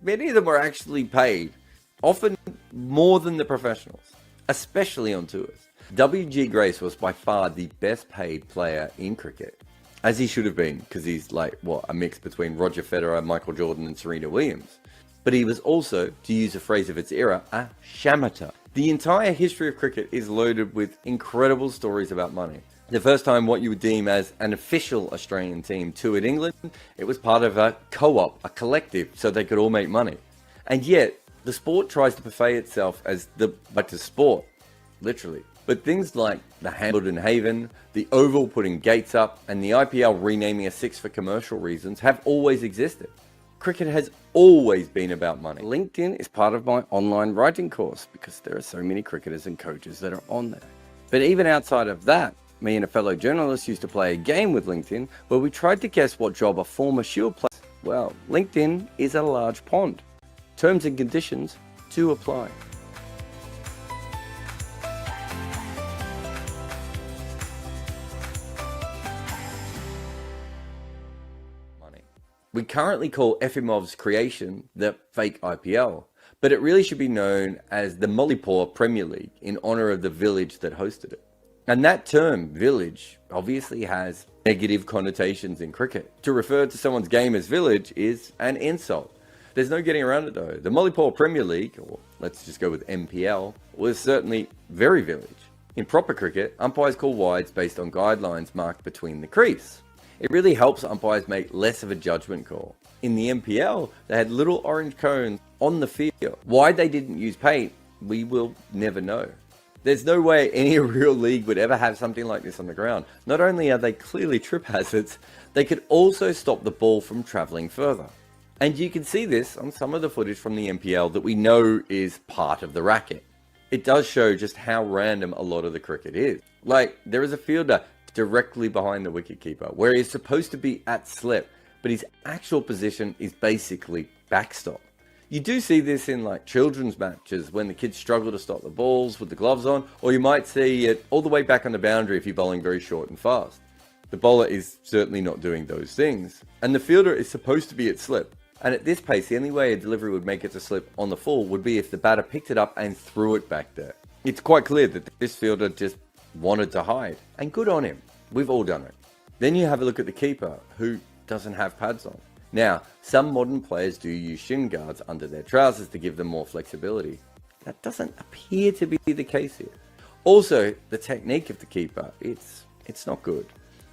many of them were actually paid, often more than the professionals, especially on tours. W.G. Grace was by far the best paid player in cricket, as he should have been, because he's like, a mix between Roger Federer, Michael Jordan and Serena Williams. But he was also, to use a phrase of its era, a shamateur. The entire history of cricket is loaded with incredible stories about money. The first time what you would deem as an official Australian team toured England, it was part of a co-op, a collective, so they could all make money. And yet, the sport tries to portray itself as the sport, literally. But things like the Hambledon Haven, the Oval putting gates up, and the IPL renaming a six for commercial reasons have always existed. Cricket has always been about money. LinkedIn is part of my online writing course because there are so many cricketers and coaches that are on there. But even outside of that, me and a fellow journalist used to play a game with LinkedIn where we tried to guess what job a former Shield player. Well, LinkedIn is a large pond. Terms and conditions do apply. We currently call Efimov's creation the fake IPL, but it really should be known as the Mollypore Premier League in honor of the village that hosted it. And that term, village, obviously has negative connotations in cricket. To refer to someone's game as village is an insult. There's no getting around it though. The Mollypore Premier League, or let's just go with MPL, was certainly very village. In proper cricket, umpires call wides based on guidelines marked between the crease. It really helps umpires make less of a judgment call. In the MPL, they had little orange cones on the field. Why they didn't use paint, we will never know. There's no way any real league would ever have something like this on the ground. Not only are they clearly trip hazards, they could also stop the ball from travelling further. And you can see this on some of the footage from the MPL that we know is part of the racket. It does show just how random a lot of the cricket is. Like, there is a fielder directly behind the wicketkeeper where he's supposed to be at slip, but his actual position is basically backstop. You do see this in like children's matches when the kids struggle to stop the balls with the gloves on, or you might see it all the way back on the boundary if you're bowling very short and fast. The bowler is certainly not doing those things, and the fielder is supposed to be at slip. And at this pace, the only way a delivery would make it to slip on the full would be if the batter picked it up and threw it back there. It's quite clear that this fielder just wanted to hide, and good on him. We've all done it. Then you have a look at the keeper, who doesn't have pads on. Now, some modern players do use shin guards under their trousers to give them more flexibility. That doesn't appear to be the case here. Also, the technique of the keeper, it's not good.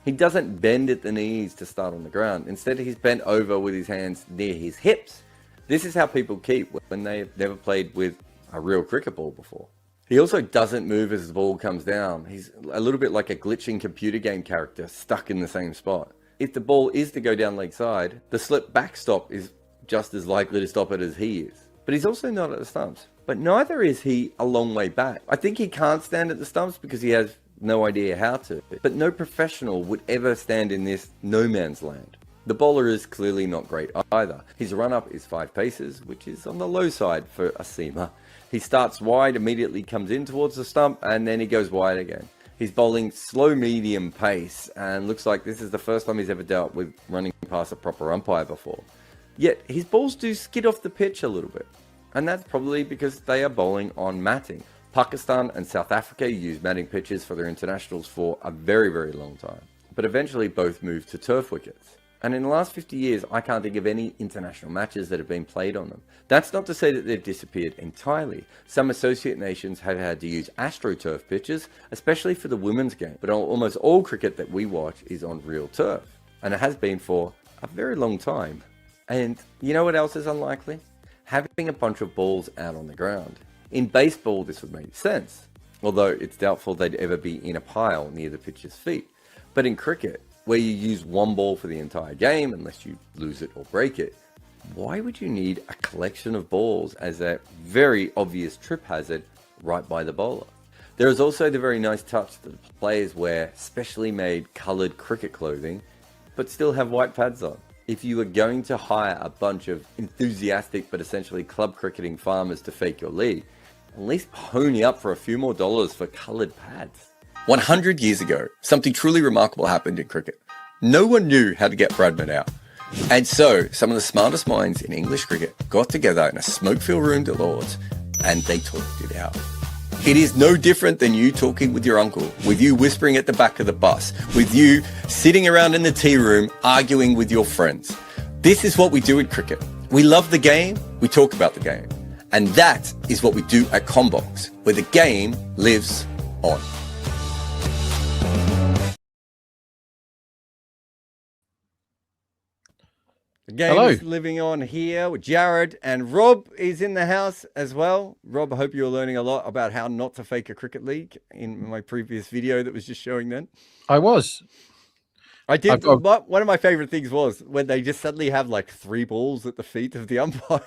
He doesn't bend at the knees to start on the ground. Instead, he's bent over with his hands near his hips. This is how people keep when they've never played with a real cricket ball before. He also doesn't move as the ball comes down. He's a little bit like a glitching computer game character stuck in the same spot. If the ball is to go down leg side, the slip backstop is just as likely to stop it as he is. But he's also not at the stumps. But neither is he a long way back. I think he can't stand at the stumps because he has no idea how to. But no professional would ever stand in this no man's land. The bowler is clearly not great either. His run-up is 5 paces, which is on the low side for a seamer. He starts wide, immediately comes in towards the stump, and then he goes wide again. He's bowling slow medium pace, and looks like this is the first time he's ever dealt with running past a proper umpire before. Yet his balls do skid off the pitch a little bit, and that's probably because they are bowling on matting. Pakistan and South Africa use matting pitches for their internationals for a very, very long time, but eventually both moved to turf wickets. And in the last 50 years, I can't think of any international matches that have been played on them. That's not to say that they've disappeared entirely. Some associate nations have had to use AstroTurf pitches, especially for the women's game. But almost all cricket that we watch is on real turf. And it has been for a very long time. And you know what else is unlikely? Having a bunch of balls out on the ground. In baseball, this would make sense, although it's doubtful they'd ever be in a pile near the pitcher's feet. But in cricket, where you use one ball for the entire game, unless you lose it or break it, why would you need a collection of balls as a very obvious trip hazard right by the bowler? There is also the very nice touch that players wear specially made coloured cricket clothing, but still have white pads on. If you are going to hire a bunch of enthusiastic but essentially club cricketing farmers to fake your league, at least pony up for a few more dollars for coloured pads. 100 years ago, something truly remarkable happened in cricket. No one knew how to get Bradman out. And so, some of the smartest minds in English cricket got together in a smoke-filled room at Lord's, and they talked it out. It is no different than you talking with your uncle, with you whispering at the back of the bus, with you sitting around in the tea room arguing with your friends. This is what we do in cricket. We love the game, we talk about the game. And that is what we do at Combox, where the game lives on. The game is living on here with Jared, and Rob is in the house as well. Rob, I hope you're learning a lot about how not to fake a cricket league in my previous video that was just showing then. I was. I did. One of my favorite things was when they just suddenly have like 3 balls at the feet of the umpire.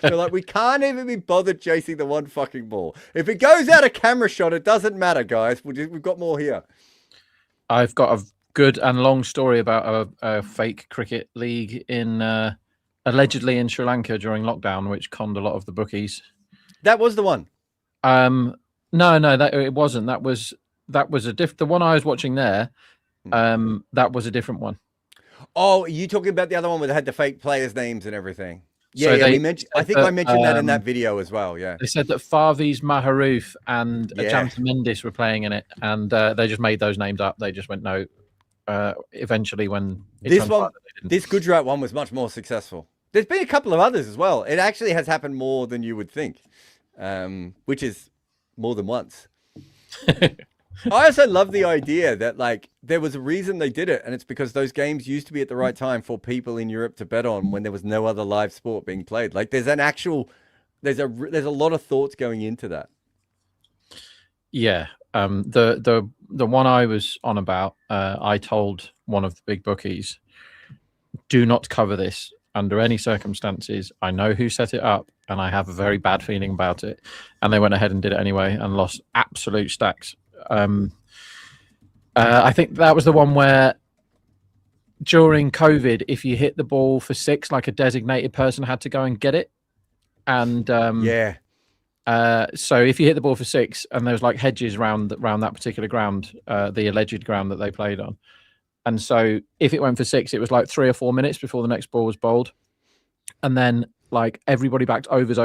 They're like, we can't even be bothered chasing the one fucking ball. If it goes out of camera shot, it doesn't matter, guys. We've got more here. I've got a good and long story about a fake cricket league in allegedly in Sri Lanka during lockdown, which conned a lot of the bookies. That was the one. No, that it wasn't. That was the one I was watching there. That was a different one. Oh, are you talking about the other one where they had the fake players' names and everything? Yeah, So we mentioned. I think I mentioned that in that video as well. Yeah, they said that Favi's Maharouf and Yeah. Jamta Mendis were playing in it, and they just made those names up. They just went no. Eventually, when it this transpired one, that they didn't. this Gujarat one was much more successful. There's been a couple of others as well. It actually has happened more than you would think, which is more than once. I also love the idea that like there was a reason they did it, and it's because those games used to be at the right time for people in Europe to bet on when there was no other live sport being played. Like there's a lot of thoughts going into that. Yeah, the one I was on about, I told one of the big bookies, do not cover this under any circumstances. I know who set it up, and I have a very bad feeling about it. And they went ahead and did it anyway, and lost absolute stacks. I think that was the one where during COVID, if you hit the ball for 6, like a designated person had to go and get it. And Yeah. so if you hit the ball for 6 and there was like hedges around that particular ground, the alleged ground that they played on. And so if it went for 6, it was like 3 or 4 minutes before the next ball was bowled. And then like everybody backed overs.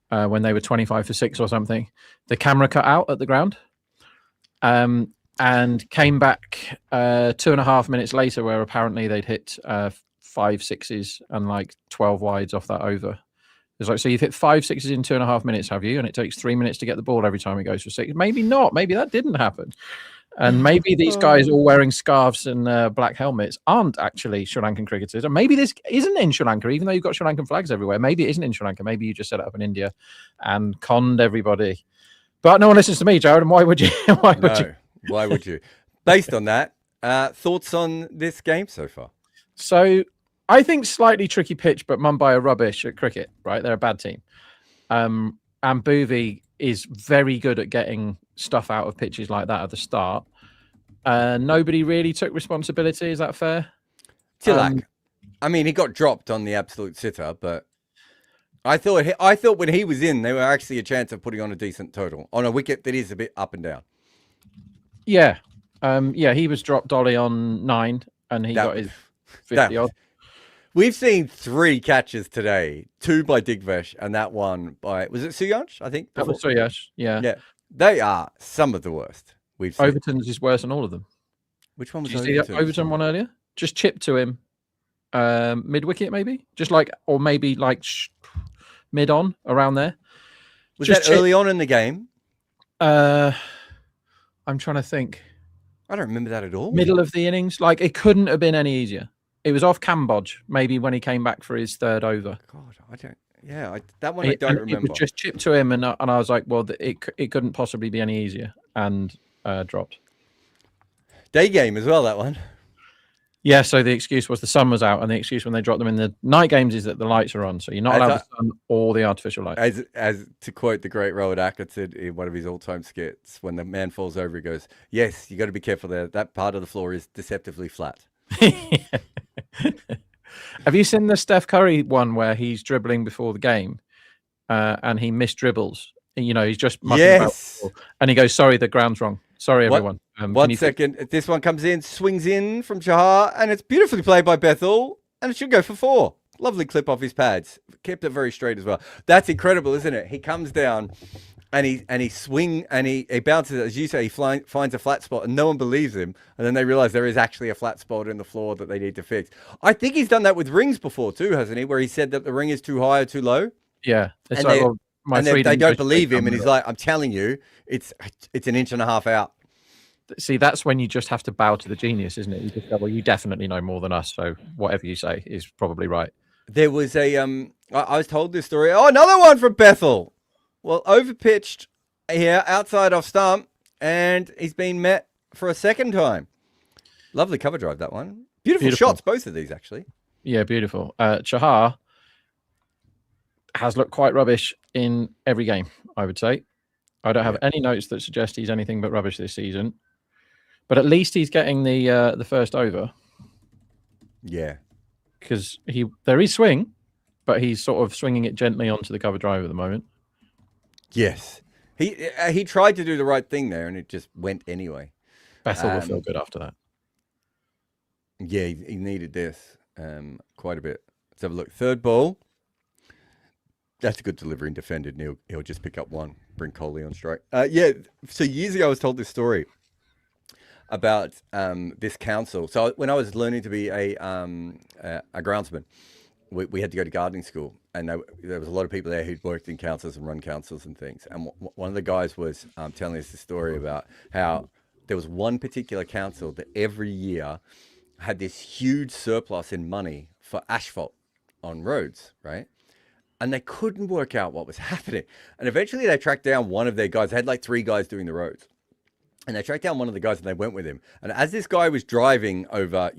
When they were 25 for 6 or something, the camera cut out at the ground, and came back 2.5 minutes later, where apparently they'd hit 5 sixes and like 12 wides off that over. It's like, so you've hit 5 sixes in 2.5 minutes, have you? And it takes 3 minutes to get the ball every time it goes for 6. Maybe not. Maybe that didn't happen. And maybe these guys all wearing scarves and black helmets aren't actually Sri Lankan cricketers. And maybe this isn't in Sri Lanka, even though you've got Sri Lankan flags everywhere. Maybe it isn't in Sri Lanka. Maybe you just set it up in India and conned everybody. But no one listens to me, Jared. And why would you? Why would you? Based on that, thoughts on this game so far? So I think slightly tricky pitch, but Mumbai are rubbish at cricket, right? They're a bad team. And Boovie is very good at getting stuff out of pitches like that at the start. Nobody really took responsibility. Is that fair? Tilak. I mean, he got dropped on the absolute sitter, but I thought when he was in, there were actually a chance of putting on a decent total on a wicket that is a bit up and down. Yeah. He was dropped Dolly on 9 and he got his 50 odd. We've seen 3 catches today, 2 by Digvesh and that one by, was it Suyansh? I think. That was Suyansh, yeah. Yeah. They are some of the worst we've seen. Overton's is worse than all of them. Which one was Did you see the Overton one earlier? Just chip to him mid wicket, maybe? Just like, or maybe like mid on around there. Was that early on in the game? I'm trying to think. I don't remember that at all. Middle of the innings. Like, it couldn't have been any easier. It was off Cambodge, maybe when he came back for his 3rd over. God, I don't. Yeah, that one I don't remember. It was just chipped to him, and I was like, well, it couldn't possibly be any easier, and dropped. Day game as well, that one. Yeah, so the excuse was the sun was out, and the excuse when they dropped them in the night games is that the lights are on, so you're not allowed the sun or the artificial light. As to quote the great Rohit Atkinson in one of his all-time skits, when the man falls over, he goes, "Yes, you got to be careful there. That part of the floor is deceptively flat." Have you seen the Steph Curry one where he's dribbling before the game, and he misdribbles? You know, he's just mucking about, and he goes, "Sorry, the ground's wrong. Sorry, everyone." 1 second. This one comes in, swings in from Chahar, and it's beautifully played by Bethl, and it should go for 4. Lovely clip off his pads. Kept it very straight as well. That's incredible, isn't it? He comes down, and he swing, and he bounces. As you say, he finds a flat spot, and no one believes him. And then they realize there is actually a flat spot in the floor that they need to fix. I think he's done that with rings before too, hasn't he? Where he said that the ring is too high or too low. Yeah, it's like, they don't believe him, and he's like, "I'm telling you, it's an inch and a half out." See, that's when you just have to bow to the genius, isn't it? You just go, well, you definitely know more than us, so whatever you say is probably right. There was a I was told this story. Oh, another one from Bethl. Well, overpitched here outside off stump, and he's been met for a 2nd time. Lovely cover drive, that one. Beautiful shots, both of these actually. Yeah, beautiful. Chahar has looked quite rubbish in every game, I would say. I don't have any notes that suggest he's anything but rubbish this season. But at least he's getting the first over. Yeah. Because there is swing, but he's sort of swinging it gently onto the cover drive at the moment. Yes. He tried to do the right thing there, and it just went anyway. Bethl will feel good after that. Yeah, he needed this quite a bit. Let's have a look. Third ball. That's a good delivery and defended. And he'll just pick up one, bring Coley on strike. Yeah. So years ago, I was told this story about this council. So when I was learning to be a groundsman, we had to go to gardening school, and there was a lot of people there who'd worked in councils and run councils and things. And one of the guys was telling us the story about how there was one particular council that every year had this huge surplus in money for asphalt on roads, right? And they couldn't work out what was happening. And eventually they tracked down one of their guys. They had like 3 guys doing the roads. And they tracked down one of the guys and they went with him. And as this guy was driving over,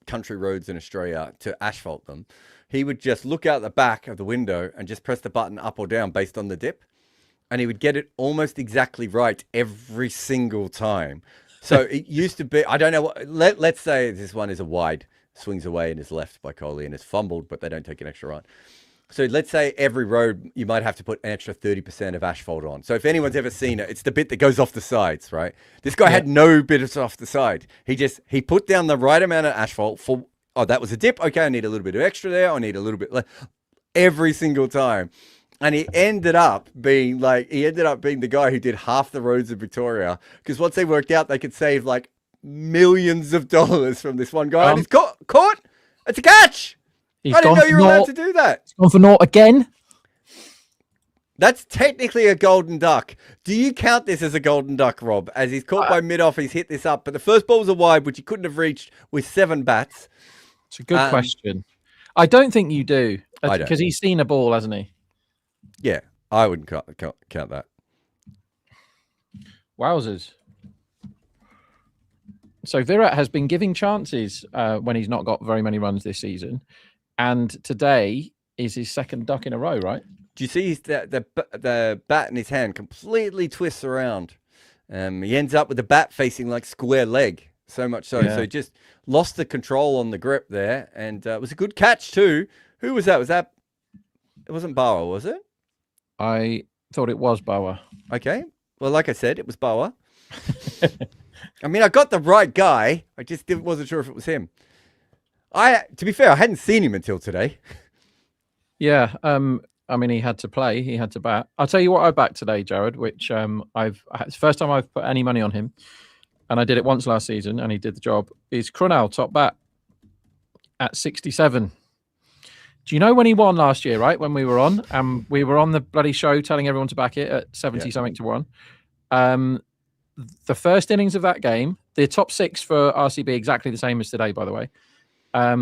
country roads in Australia to asphalt them, he would just look out the back of the window and just press the button up or down based on the dip. And he would get it almost exactly right every single time. So it used to be, I don't know, let's say this one is a wide, swings away and is left by Coley and is fumbled, but they don't take an extra run. So let's say every road, you might have to put an extra 30% of asphalt on. So if anyone's ever seen it, it's the bit that goes off the sides, right? This guy had no bit of off the side. He put down the right amount of asphalt for, that was a dip. Okay, I need a little bit of extra there. I need a little bit less. Every single time. And he ended up being the guy who did half the roads in Victoria. Because once they worked out, they could save like millions of dollars from this one guy. And he's caught. It's a catch. I didn't know you were allowed to do that. He's gone for naught again. That's technically a golden duck. Do you count this as a golden duck, Rob? As he's caught by mid-off, he's hit this up. But the first ball was a wide, which he couldn't have reached with 7 bats. It's a good question. I don't think you do. I don't. Because he's seen a ball, hasn't he? Yeah, I wouldn't count that. Wowzers. So Virat has been giving chances when he's not got very many runs this season. And today is his second duck in a row, right? Do you see the bat in his hand completely twists around? He ends up with the bat facing like square leg, so much so. Yeah. So he just lost the control on the grip there. And it was a good catch too. Who was that? It wasn't Bauer, was it? I thought it was Bauer. Okay. Well, like I said, it was Bauer. I mean, I got the right guy. I just wasn't sure if it was him. To be fair, I hadn't seen him until today. Yeah. I mean, he had to play. He had to bat. I'll tell you what I backed today, Jared, which it's the first time I've put any money on him. And I did it once last season and he did the job. Is Krunal top bat at 67. Do you know when he won last year, right? When we were on, we were on the bloody show telling everyone to back it at 70 something to 1. The first innings of that game, the top 6 for RCB exactly the same as today, by the way.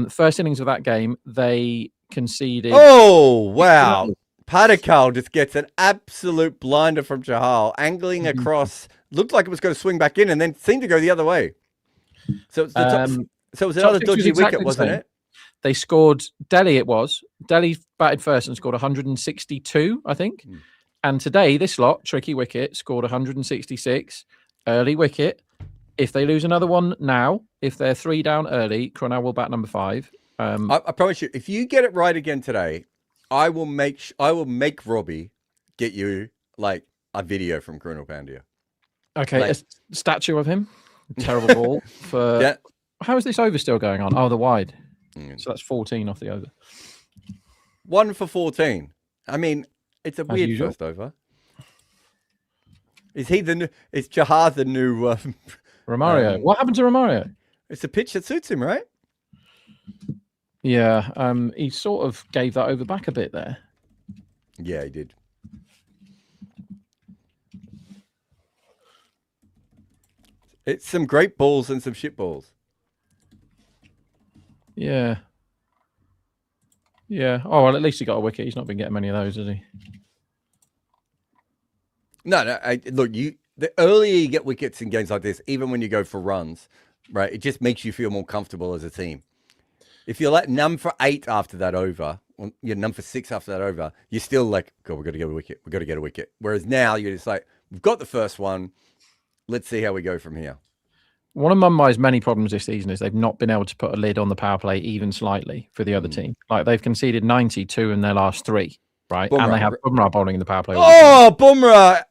First innings of that game, they conceded. Oh, wow. Padikal just gets an absolute blinder from Chahal, angling across. Looked like it was going to swing back in and then seemed to go the other way. So it's the top, so it was another dodgy wicket, wasn't it? They scored Delhi. Delhi batted first and scored 162, I think. And today, this lot, tricky wicket, scored 166, early wicket. If they lose another one now, if they're 3 down early, Krunal will bat number 5. I promise you, if you get it right again today, I will make Robbie get you like a video from Krunal Pandya. Okay, like, a statue of him. Terrible ball for. Yeah. How is this over still going on? Oh, the wide. So that's 14 off the over. 1 for 14. I mean, it's a weird first over. Is Chahar the new Romario? What happened to Romario? It's a pitch that suits him, right? Yeah, he sort of gave that over back a bit there. Yeah, he did. It's some great balls and some shit balls. Yeah. Yeah. Oh, well, at least he got a wicket. He's not been getting many of those, has he? No. Look, the earlier you get wickets in games like this, even when you go for runs, right, it just makes you feel more comfortable as a team. If you're like none for 8 after that over, or you're none for 6 after that over, you're still like, God, we've got to get a wicket. We've got to get a wicket. Whereas now you're just like, we've got the first one. Let's see how we go from here. One of Mumbai's many problems this season is they've not been able to put a lid on the power play even slightly for the other team. Like they've conceded 92 in their last 3, right? Bumrah. And they have Bumrah bowling in the power play. Oh, Bumrah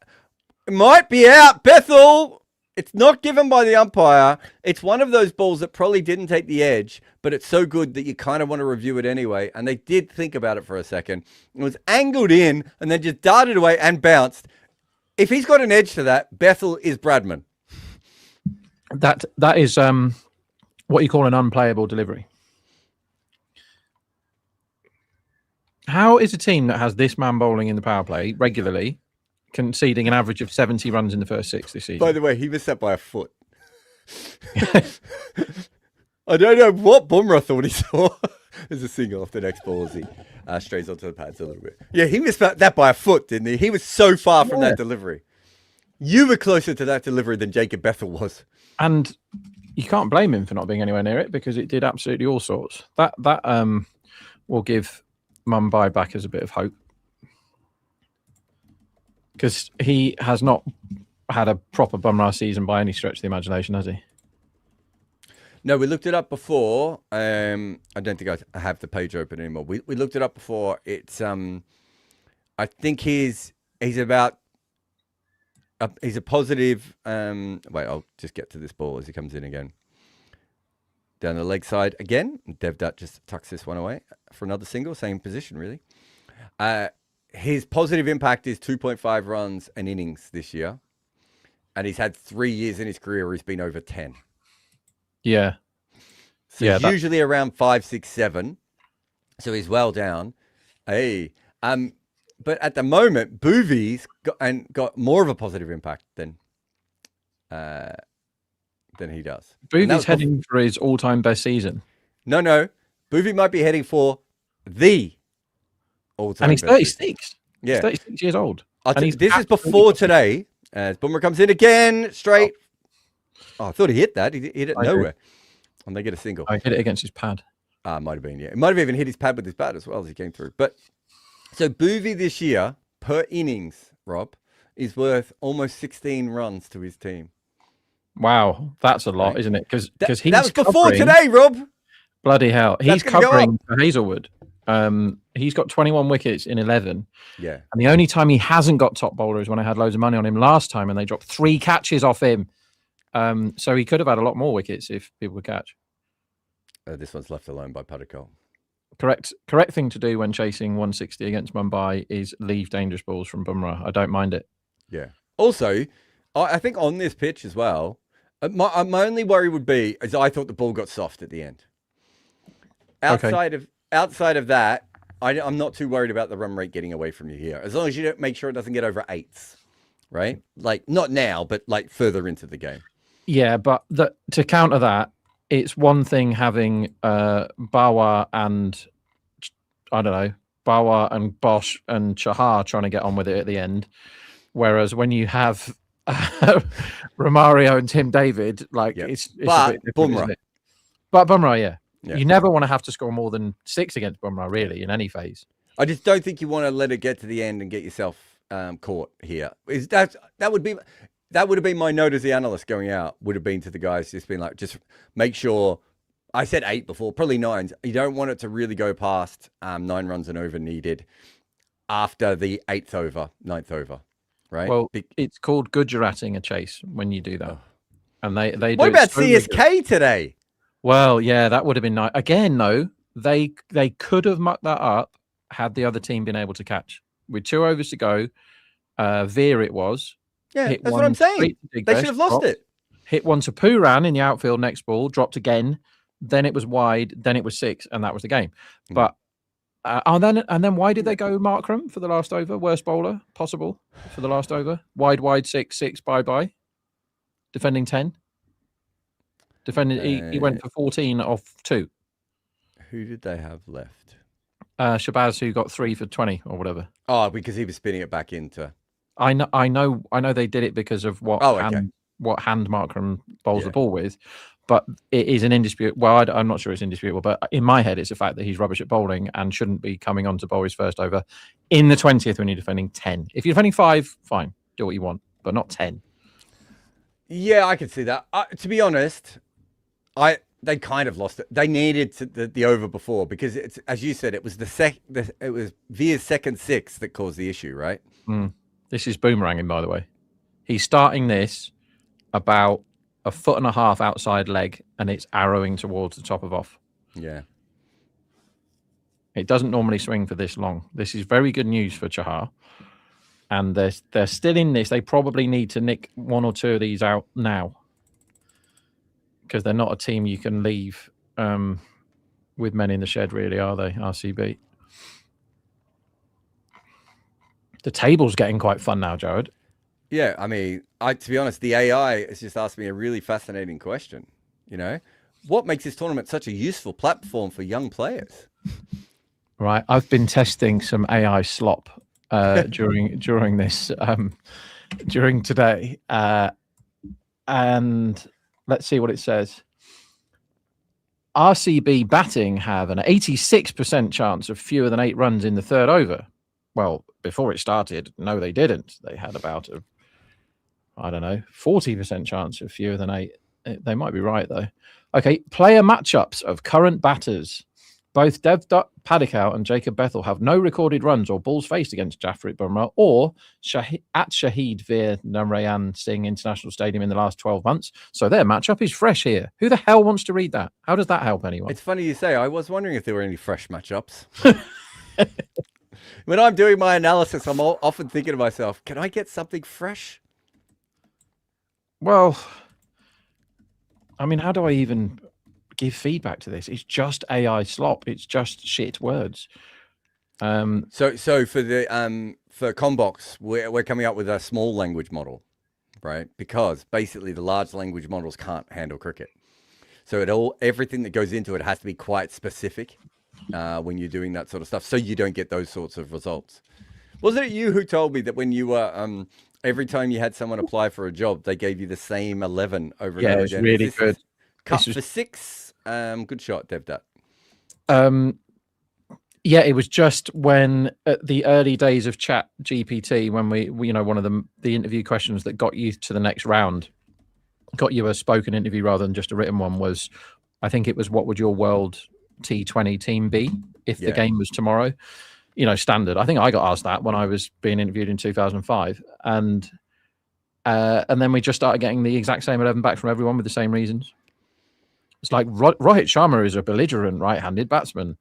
might be out. Bethl It's not given by the umpire. It's one of those balls that probably didn't take the edge, but it's so good that you kind of want to review it anyway. And they did think about it for a second. It was angled in and then just darted away and bounced. If he's got an edge to that, Bethl is Bradman. That is what you call an unplayable delivery. How is a team that has this man bowling in the power play regularly conceding an average of 70 runs in the first 6 this season? By the way, he missed that by a foot. I don't know what Bumrah thought he saw. There's a single off the next ball as he strays onto the pads a little bit. Yeah, he missed that by a foot, didn't he? He was so far from that delivery. You were closer to that delivery than Jacob Bethl was. And you can't blame him for not being anywhere near it because it did absolutely all sorts. That will give Mumbai back as a bit of hope. Because he has not had a proper Bumrah season by any stretch of the imagination, has he? No, we looked it up before. I don't think I have the page open anymore. We looked it up before. It's I think he's about he's a positive. Wait, I'll just get to this ball as he comes in again. Down the leg side again. Dev Dutt just tucks this one away for another single, same position really. His positive impact is 2.5 runs an innings this year. And he's had 3 years in his career where he's been over 10. Yeah. So yeah, usually around 5, 6, 7. So he's well down. Hey. But at the moment, Boovie's got more of a positive impact than he does. Boovie's heading for his all-time best season. No. Boovie might be heading for the all-time and he's 36. Yeah. He's 36 years old. This is before today. As Bumrah comes in again, straight. Oh, I thought he hit that. He hit it nowhere. And they get a single. I hit it against his pad. Might have been, yeah. It might have even hit his pad with his bat as well as he came through. But so Boovie this year, per innings, Rob, is worth almost 16 runs to his team. Wow, that's a lot, isn't it? Because that was before today, Rob. Bloody hell. He's covering for Hazelwood. He's got 21 wickets in 11. Yeah. And the only time he hasn't got top bowler is when I had loads of money on him last time and they dropped 3 catches off him. So he could have had a lot more wickets if people could catch. This one's left alone by Padikal. Correct thing to do when chasing 160 against Mumbai is leave dangerous balls from Bumrah. I don't mind it. Yeah. Also, I think on this pitch as well, my only worry would be is I thought the ball got soft at the end. Outside of that, I'm not too worried about the run rate getting away from you here. As long as you don't make sure it doesn't get over 8s, right? Like, not now, but like further into the game. Yeah, but to counter that, it's one thing having Bawa and, I don't know, Bawa and Bosch and Chahar trying to get on with it at the end. Whereas when you have Romario and Tim David, like, it's a bit different, isn't it? But Bumrah, yeah. You never want to have to score more than 6 against Bumrah, really, in any phase. I just don't think you want to let it get to the end and get yourself caught here. That would have been my note as the analyst going out, would have been to the guys, just being like, just make sure. I said 8 before, probably 9s. You don't want it to really go past 9 runs and over needed after the 8th over, 9th over, right? Well, it's called Gujaratting a chase when you do that. And they what do about so CSK today? Well, yeah, that would have been nice. Again, though, they could have mucked that up had the other team been able to catch. With 2 overs to go, Veer it was. Yeah, that's what I'm saying. They should have lost it. Hit one to Pooran in the outfield next ball, dropped again. Then it was wide. Then it was 6, and that was the game. But and then why did they go Markram for the last over? Worst bowler possible for the last over. Wide 6, bye. Defending 10. He went for 14 off 2. Who did they have left? Shabazz, who got 3 for 20 or whatever. Oh, because he was spinning it back into. I know they did it because of what hand Markram bowls the ball with, but it is an indisputable. Well, I'm not sure it's indisputable, but in my head, it's the fact that he's rubbish at bowling and shouldn't be coming on to bowl his first over in the 20th when you're defending 10. If you're defending 5, fine, do what you want, but not 10. Yeah, I could see that. To be honest, they kind of lost it. They needed the over before because it's, as you said, it was it was Veer's second 6 that caused the issue, right? This is boomeranging, by the way. He's starting this about a foot and a half outside leg, and it's arrowing towards the top of off. Yeah. It doesn't normally swing for this long. This is very good news for Chahar. And they're still in this. They probably need to nick one or two of these out now, because they're not a team you can leave with men in the shed, really, are they, RCB? The table's getting quite fun now, Jared. Yeah, I mean, to be honest, the AI has just asked me a really fascinating question. You know, what makes this tournament such a useful platform for young players? Right, I've been testing some AI slop during this during today, and let's see what it says. RCB batting have an 86% chance of fewer than 8 runs in the third over. Well, before it started, no, they didn't. They had about a, I don't know, 40% chance of fewer than 8. They might be right, though. Okay, player matchups of current batters. Both Dev Padikal and Jacob Bethl have no recorded runs or balls faced against Jafrit Bumrah or at Shahid Veer Narayan Singh International Stadium in the last 12 months. So their matchup is fresh here. Who the hell wants to read that? How does that help anyone? It's funny you say. I was wondering if there were any fresh matchups. When I'm doing my analysis, I'm often thinking to myself, can I get something fresh? Well, I mean, how do I even give feedback to this? It's just AI slop. It's just shit words. So for the for Combox, we're coming up with a small language model, right? Because basically the large language models can't handle cricket. So everything that goes into it has to be quite specific when you're doing that sort of stuff, so you don't get those sorts of results. Wasn't it you who told me that when you were every time you had someone apply for a job, they gave you the same 11 over and over again? Yeah, it's really good. Cut for 6. Good shot, DevDat. Yeah, it was just when at the early days of Chat GPT, when we you know, one of the interview questions that got you to the next round, got you a spoken interview rather than just a written one, was, I think it was, what would your world T20 team be if the game was tomorrow? You know, standard. I think I got asked that when I was being interviewed in 2005, and then we just started getting the exact same 11 back from everyone with the same reasons. It's like Rohit Sharma is a belligerent right-handed batsman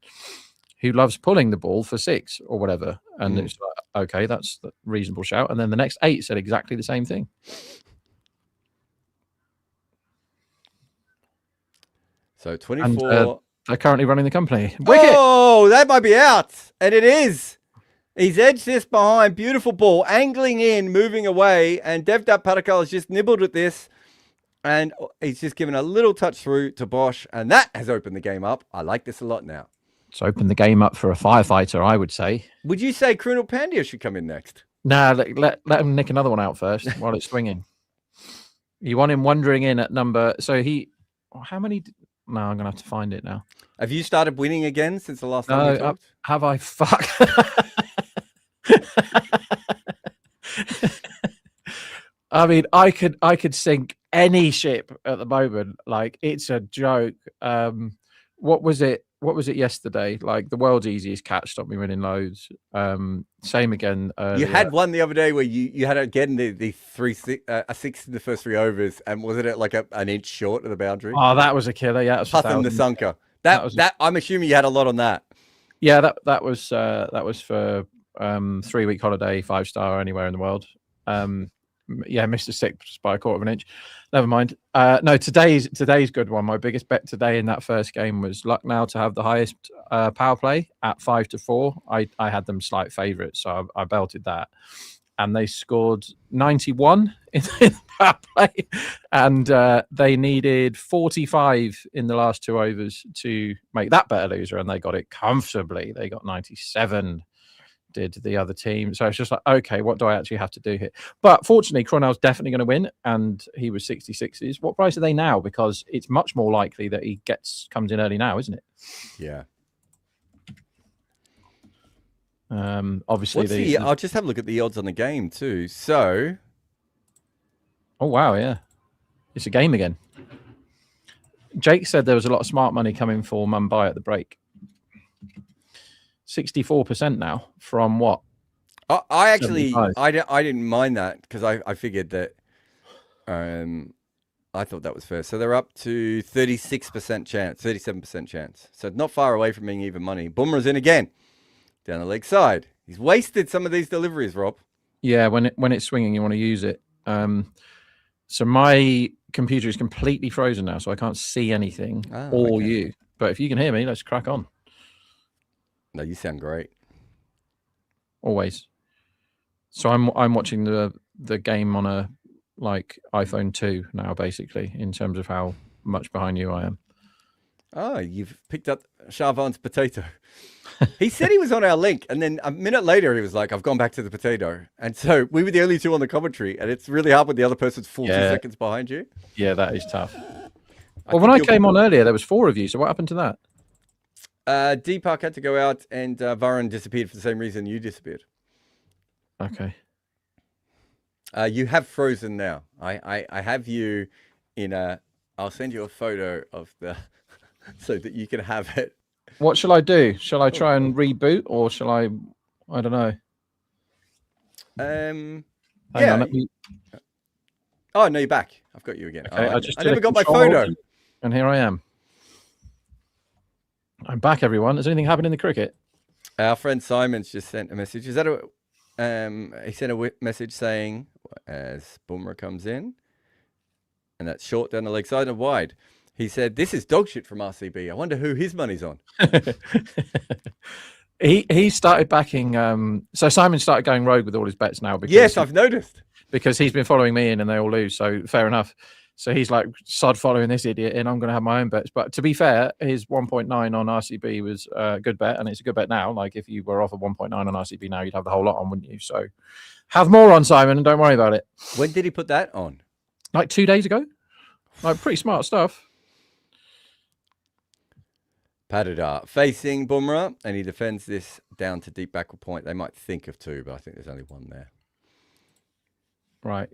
who loves pulling the ball for 6 or whatever. And it's like, okay, that's a reasonable shout. And then the next 8 said exactly the same thing. So 24. And, they're currently running the company. Wicket! Oh, that might be out. And it is. He's edged this behind. Beautiful ball. Angling in, moving away. And Devdutt Padikal has just nibbled at this. And he's just given a little touch through to Bosch. And that has opened the game up. I like this a lot now. It's opened the game up for a firefighter, I would say. Would you say Krunal Pandya should come in next? Nah, let him nick another one out first while it's swinging. You want him wandering in at number... So he... How many... No, I'm going to have to find it now. Have you started winning again since the last time we talked? Have I? Fuck. I mean, I could sink any ship at the moment. Like, it's a joke. What was it yesterday? Like, the world's easiest catch stopped me winning loads. Same again. You had one the other day where you had again a 6 in the first 3 overs, and wasn't it like an inch short of the boundary? Oh, that was a killer. Yeah, Puffing the sunker. That I'm assuming you had a lot on that. Yeah, that was for 3-week holiday, 5-star anywhere in the world. Yeah, missed a 6 by a quarter of an inch. Never mind. No, today's good one. My biggest bet today in that first game was Lucknow to have the highest power play at 5-4. I had them slight favourites, so I belted that, and they scored 91 in the power play, and they needed 45 in the last 2 overs to make that better loser, and they got it comfortably. They got 97. Did the other team. So it's just like, okay, what do I actually have to do here? But fortunately, Cronell's definitely going to win, and he was 66s. What price are they now? Because it's much more likely that he comes in early now, isn't it? Yeah. Obviously, I'll just have a look at the odds on the game too. So, oh wow, yeah, it's a game again. Jake said there was a lot of smart money coming for Mumbai at the break. 64% now from what? I actually, I didn't mind that because I figured that I thought that was fair. So they're up to 36% chance, 37% chance. So not far away from being even money. Bumrah's in again, down the leg side. He's wasted some of these deliveries, Rob. Yeah, when it's swinging, you want to use it. So my computer is completely frozen now, so I can't see anything or you. But if you can hear me, let's crack on. No, you sound great. Always. So I'm watching the game on a iPhone 2 now, basically, in terms of how much behind you I am. Oh, you've picked up Sharvan's potato. He said he was on our link, and then a minute later he was like, I've gone back to the potato. And so we were the only two on the commentary, and it's really hard when the other person's 2 seconds behind you. Yeah, that is tough. Well, when I came on earlier, there was 4 of you, so what happened to that? Deepak had to go out, and Varun disappeared for the same reason you disappeared. Okay. You have frozen now. I have you in a... I'll send you a photo of the... so that you can have it. What shall I do? Shall I try and reboot, or shall I don't know. Hang on, let me... Oh, no, you're back. I've got you again. Okay, I just never got my photo. And here I am. I'm back, everyone. Has anything happened in the cricket? Our friend Simon's just sent a message. Is that he sent a message saying, as Bumrah comes in, and that's short down the leg side and wide. He said, this is dog shit from RCB. I wonder who his money's on. He started backing. So Simon started going rogue with all his bets now. Because yes, I've noticed. Because he's been following me in and they all lose. So fair enough. So he's like, sod following this idiot in. I'm going to have my own bets. But to be fair, his 1.9 on RCB was a good bet. And it's a good bet now. Like if you were off a 1.9 on RCB now, you'd have the whole lot on, wouldn't you? So have more on, Simon, and don't worry about it. When did he put that on? Like 2 days ago. Like pretty smart stuff. Padadar facing Bumrah, and he defends this down to deep backward point. They might think of 2, but I think there's only 1 there. Right,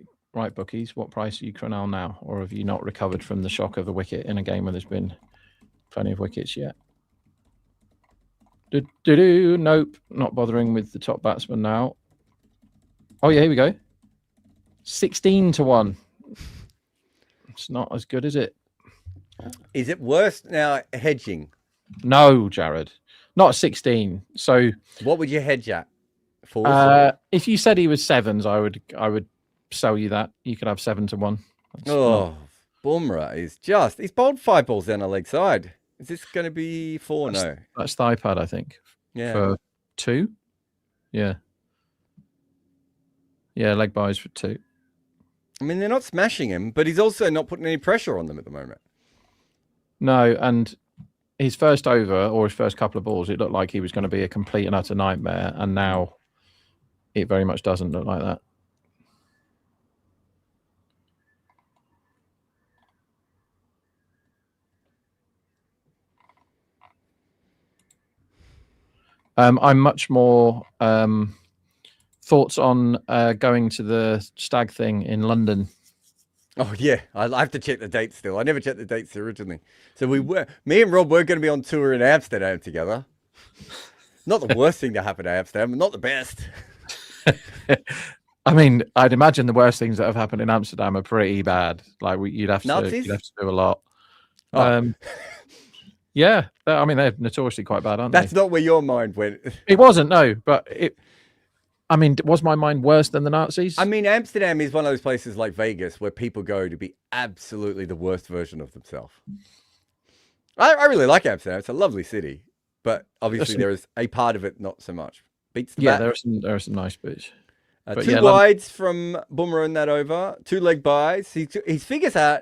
bookies. What price are you Cronal now? Or have you not recovered from the shock of the wicket in a game where there's been plenty of wickets yet? Nope, not bothering with the top batsman now. Oh, yeah, here we go. 16-1. It's not as good, is it? Is it worse now hedging? No, Jared, not 16. So what would you hedge at? If you said he was 7s, I would sell you that. You could have 7-1. Bumrah is he's bowled 5 balls down the leg side. Is this going to be 4? No, that's thigh pad, I think. Yeah, for 2. Yeah, leg byes for 2. I mean, they're not smashing him, but he's also not putting any pressure on them at the moment. No, and his first over or his first couple of balls, it looked like he was going to be a complete and utter nightmare, and now it very much doesn't look like that. I'm much more thoughts on going to the stag thing in London. Oh yeah, I have to check the dates still. I never checked the dates originally. So me and Rob were going to be on tour in Amsterdam together. Not the worst thing to happen to Amsterdam, not the best. I mean, I'd imagine the worst things that have happened in Amsterdam are pretty bad. Like you'd have to do a lot. Oh. Yeah, I mean they're notoriously quite bad, aren't they? That's not where your mind went. It wasn't, no, but I mean, was my mind worse than the Nazis? I mean, Amsterdam is one of those places like Vegas where people go to be absolutely the worst version of themselves. I really like Amsterdam. It's a lovely city, but obviously there is a part of it not so much. Beats the bat. there are some nice bits. 2 wides from Bumrah in that over. 2 leg byes. His figures are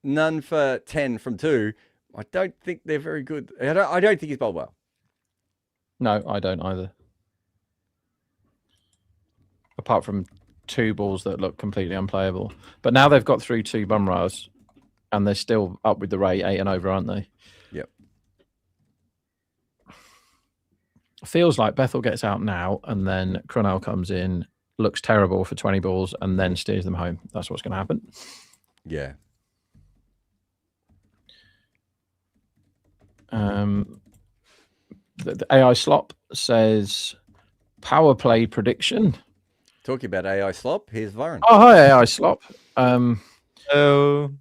none for 10 from 2. I don't think they're very good. I don't think he's bowled well. No, I don't either. Apart from 2 balls that look completely unplayable. But now they've got through 2 Bumrahs, and they're still up with the rate 8 and over, aren't they? Yep. Feels like Bethl gets out now, and then Cronal comes in, looks terrible for 20 balls, and then steers them home. That's what's going to happen. Yeah. The AI Slop says power play prediction. Talking about AI Slop, here's Varun. Oh, hi, AI Slop. Oh,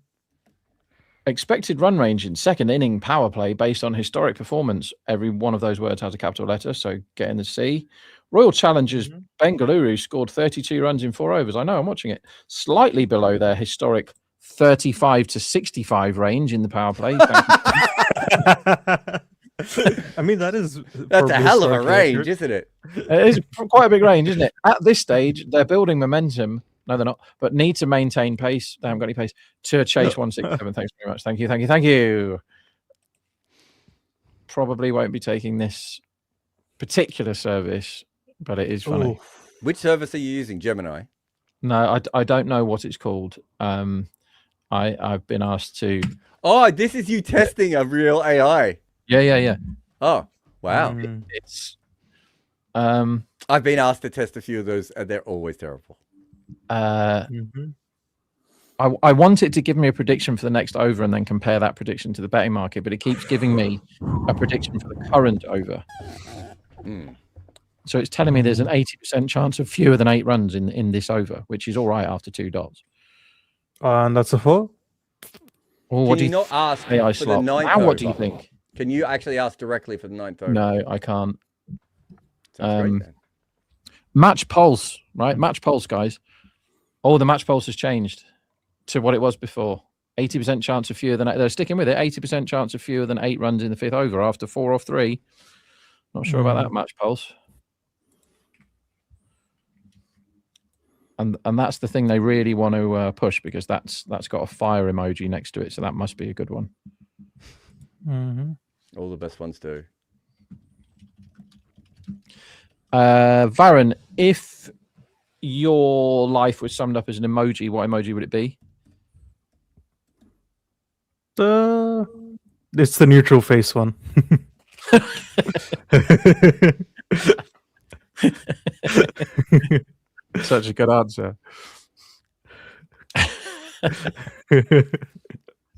Expected run range in second inning power play based on historic performance. Every one of those words has a capital letter, so get in the C. Royal Challengers Bengaluru scored 32 runs in 4 overs. I know, I'm watching it. Slightly below their historic 35 to 65 range in the power play. I mean, that's a hell of a range, isn't it? It is quite a big range, isn't it? At this stage, they're building momentum. No, they're not, but need to maintain pace. They haven't got any pace to chase 167. Thanks very much. Thank you. Thank you. Thank you. Probably won't be taking this particular service, but it is funny. Ooh. Which service are you using, Gemini? No, I don't know what it's called. I've been asked to. Oh, this is you testing a real AI. Yeah. Oh, wow. It's. I've been asked to test a few of those, and they're always terrible. I want it to give me a prediction for the next over and then compare that prediction to the betting market, but it keeps giving me a prediction for the current over. So it's telling me there's an 80% chance of fewer than 8 runs in this over, which is all right after 2 dots. And that's a 4. Well, Can you not ask for AI the slot? ninth Now, what do you over? think? Can you actually ask directly for the 9th over? No, I can't. Sounds great, then. Match pulse, right? Match pulse, guys. Oh, the match pulse has changed to what it was before. 80% chance of fewer than 8. They're sticking with it. 80% chance of fewer than 8 runs in the 5th over after 4 off 3. Not sure about that match pulse. And that's the thing they really want to push, because that's got a fire emoji next to it, so that must be a good one. All the best ones do. Varun, if your life was summed up as an emoji, what emoji would it be? It's the neutral face one. Such a good answer.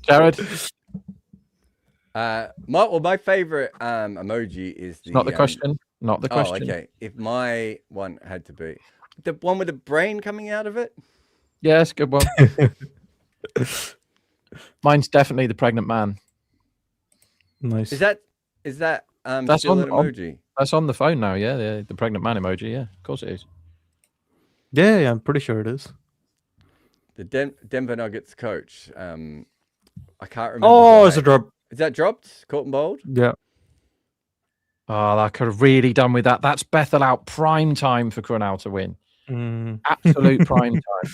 Jared? My favorite emoji is the. Not the question. Not the question. Oh, okay. If my one had to be the one with the brain coming out of it. Yeah, that's a good one. Mine's definitely the pregnant man. Nice. Is that That's still on an emoji? That's on the phone now. Yeah, the pregnant man emoji. Yeah, of course it is. Yeah, I'm pretty sure it is. The Denver Nuggets coach. I can't remember. Oh, it's a drop. Is that dropped? Caught and bowled? Yeah. Oh, I could have really done with that. That's Bethl out prime time for Crunal to win. Absolute prime time.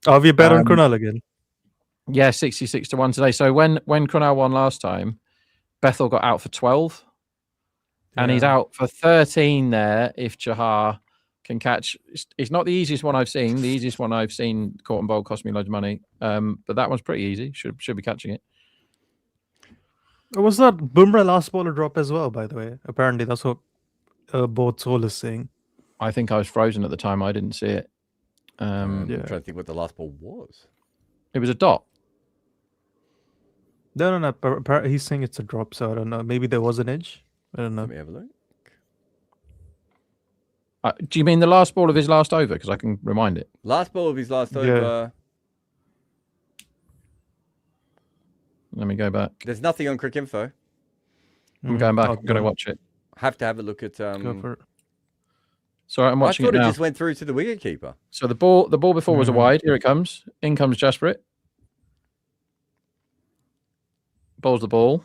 Oh, have you bet on Crunal again? Yeah, 66 to 1 today. So when Crunal won last time, Bethl got out for 12. And he's out for 13 there if Chahar can catch. It's not the easiest one I've seen. The easiest one I've seen, caught and bowled, cost me loads of money. But that one's pretty easy. Should be catching it. Was that Bumrah last bowler drop as well, by the way? Apparently, that's what both Soul is saying. I think I was frozen at the time. I didn't see it. I'm trying to think what the last ball was. It was a dot. No. He's saying it's a drop, so I don't know. Maybe there was an edge. I don't know. Let me have a look. Do you mean the last ball of his last over? Because I can remind it. Last ball of his last over. Let me go back. There's nothing on Crick Info. I'm going back. I'm going to watch it. Have to have a look at. Go for it. Sorry, I'm watching it now. I thought it just went through to the wicketkeeper. So the ball before was a wide. Here it comes. In comes Jasperit. Bowls the ball.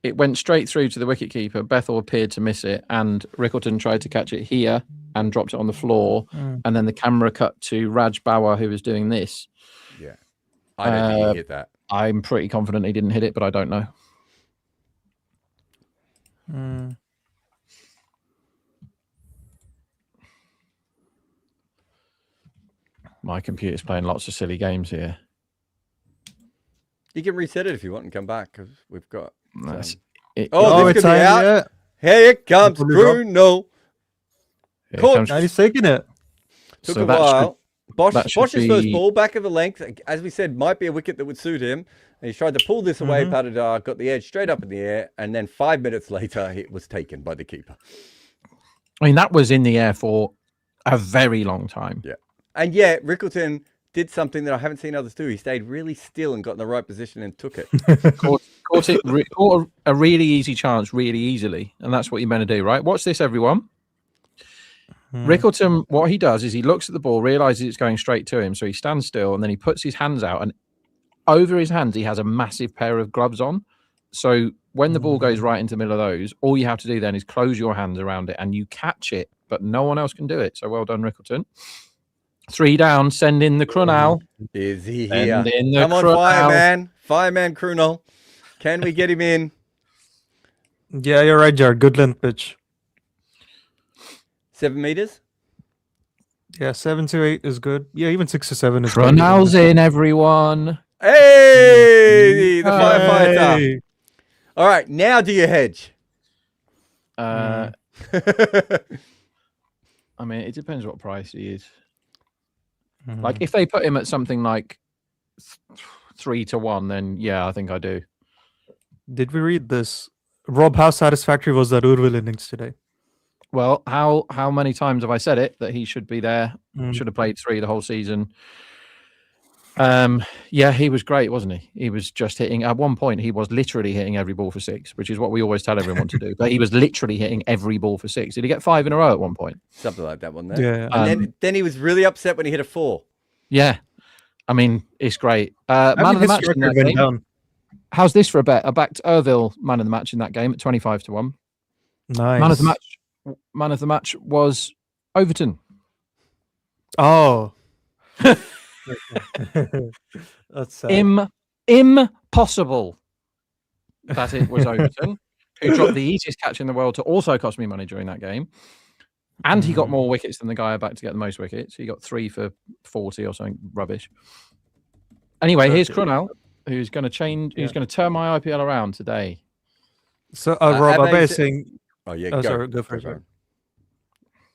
It went straight through to the wicketkeeper. Bethl appeared to miss it, and Rickleton tried to catch it here and dropped it on the floor. And then the camera cut to Raj Bauer, who was doing this. Yeah, I don't think he hit that. I'm pretty confident he didn't hit it, but I don't know. My computer's playing lots of silly games here. You can reset it if you want and come back, because we've got. This this it's could be out. Yeah. Here it comes, Bruno. Coach. Now he's taking it. Took So a that while. that should Bosch's first be- ball, back of the length, as we said, might be a wicket that would suit him. And he tried to pull this away, Patadar, got the edge straight up in the air, and then 5 minutes later, it was taken by the keeper. I mean, that was in the air for a very long time. Yeah. And yet, Rickleton did something that I haven't seen others do. He stayed really still and got in the right position and took it. caught a really easy chance really easily. And that's what you're meant to do, right? Watch this, everyone. Rickleton, what he does is he looks at the ball, realizes it's going straight to him. So he stands still and then he puts his hands out. And over his hands, he has a massive pair of gloves on. So when the ball goes right into the middle of those, all you have to do then is close your hands around it and you catch it, but no one else can do it. So well done, Rickleton. 3 down, send in the Krunal. Is he here? Come on, Fireman. Fireman Krunal. Can we get him in? Yeah, you're right, Jared. Good length pitch. 7 meters? Yeah, 7 to 8 is good. Yeah, even 6 to 7 is Krunal's in, everyone. Hey, the firefighter. Hey. All right, now do you hedge? I mean, it depends what price he is. Like if they put him at something like 3 to 1, then yeah, I think I do. Did we read this? Rob, how satisfactory was that Urvil innings today? Well, how many times have I said it that he should be there? Should have played 3 the whole season. Yeah, he was great, wasn't he? He was just hitting. At one point, he was literally hitting every ball for 6, which is what we always tell everyone to do. But he was literally hitting every ball for 6. Did he get 5 in a row at one point? Something like that, wasn't there? Yeah. And then he was really upset when he hit a 4. Yeah, I mean, it's great. Man of the match in that game. Down. How's this for a bet? I backed Urvil man of the match in that game at 25 to 1. Nice. Man of the match was Overton. Oh. That's sad. Impossible that it was Overton, who dropped the easiest catch in the world to also cost me money during that game. And he got more wickets than the guy I backed to get the most wickets. He got 3 for 40 or something rubbish. Anyway, here's Krunal, who's going to change. Who's going to turn my IPL around today. So, Rob, I'm saying. Oh yeah, go for it.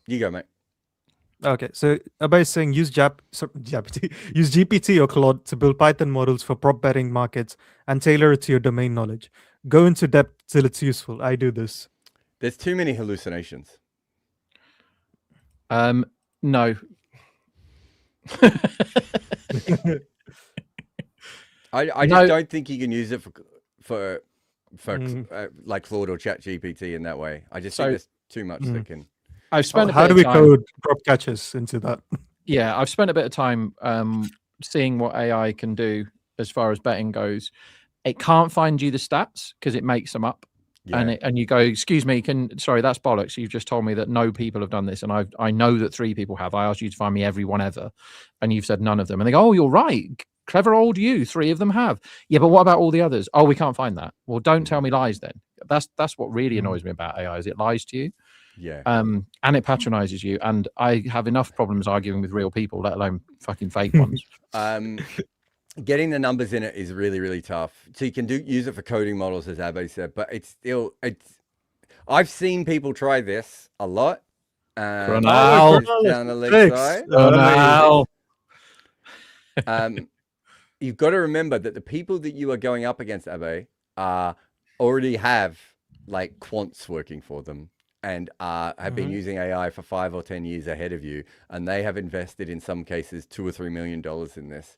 You go, mate. Okay, so Abhay is saying use use GPT or Claude to build Python models for prop betting markets and tailor it to your domain knowledge. Go into depth till it's useful. I do this. There's too many hallucinations. No. I just don't think you can use it for like Claude or Chat GPT in that way. I just think there's too much that can. I've spent. How do we code prop catches into that? Yeah, I've spent a bit of time seeing what AI can do as far as betting goes. It can't find you the stats because it makes them up, and you go, "Excuse me, sorry, that's bollocks. You've just told me that no people have done this, and I know that 3 people have. I asked you to find me every one ever, and you've said none of them." And they go, "Oh, you're right. Clever old you. 3 of them have. Yeah, but what about all the others? Oh, we can't find that. Well, don't tell me lies then. That's what really annoys me about AI is it lies to you. Yeah. And it patronizes you. And I have enough problems arguing with real people, let alone fucking fake ones. Getting the numbers in it is really, really tough. So you can use it for coding models, as Abhay said, but I've seen people try this a lot. Down the leg side. You've got to remember that the people that you are going up against, Abhay, already have like quants working for them and have been using AI for 5 or 10 years ahead of you, and they have invested in some cases $2 or $3 million in this.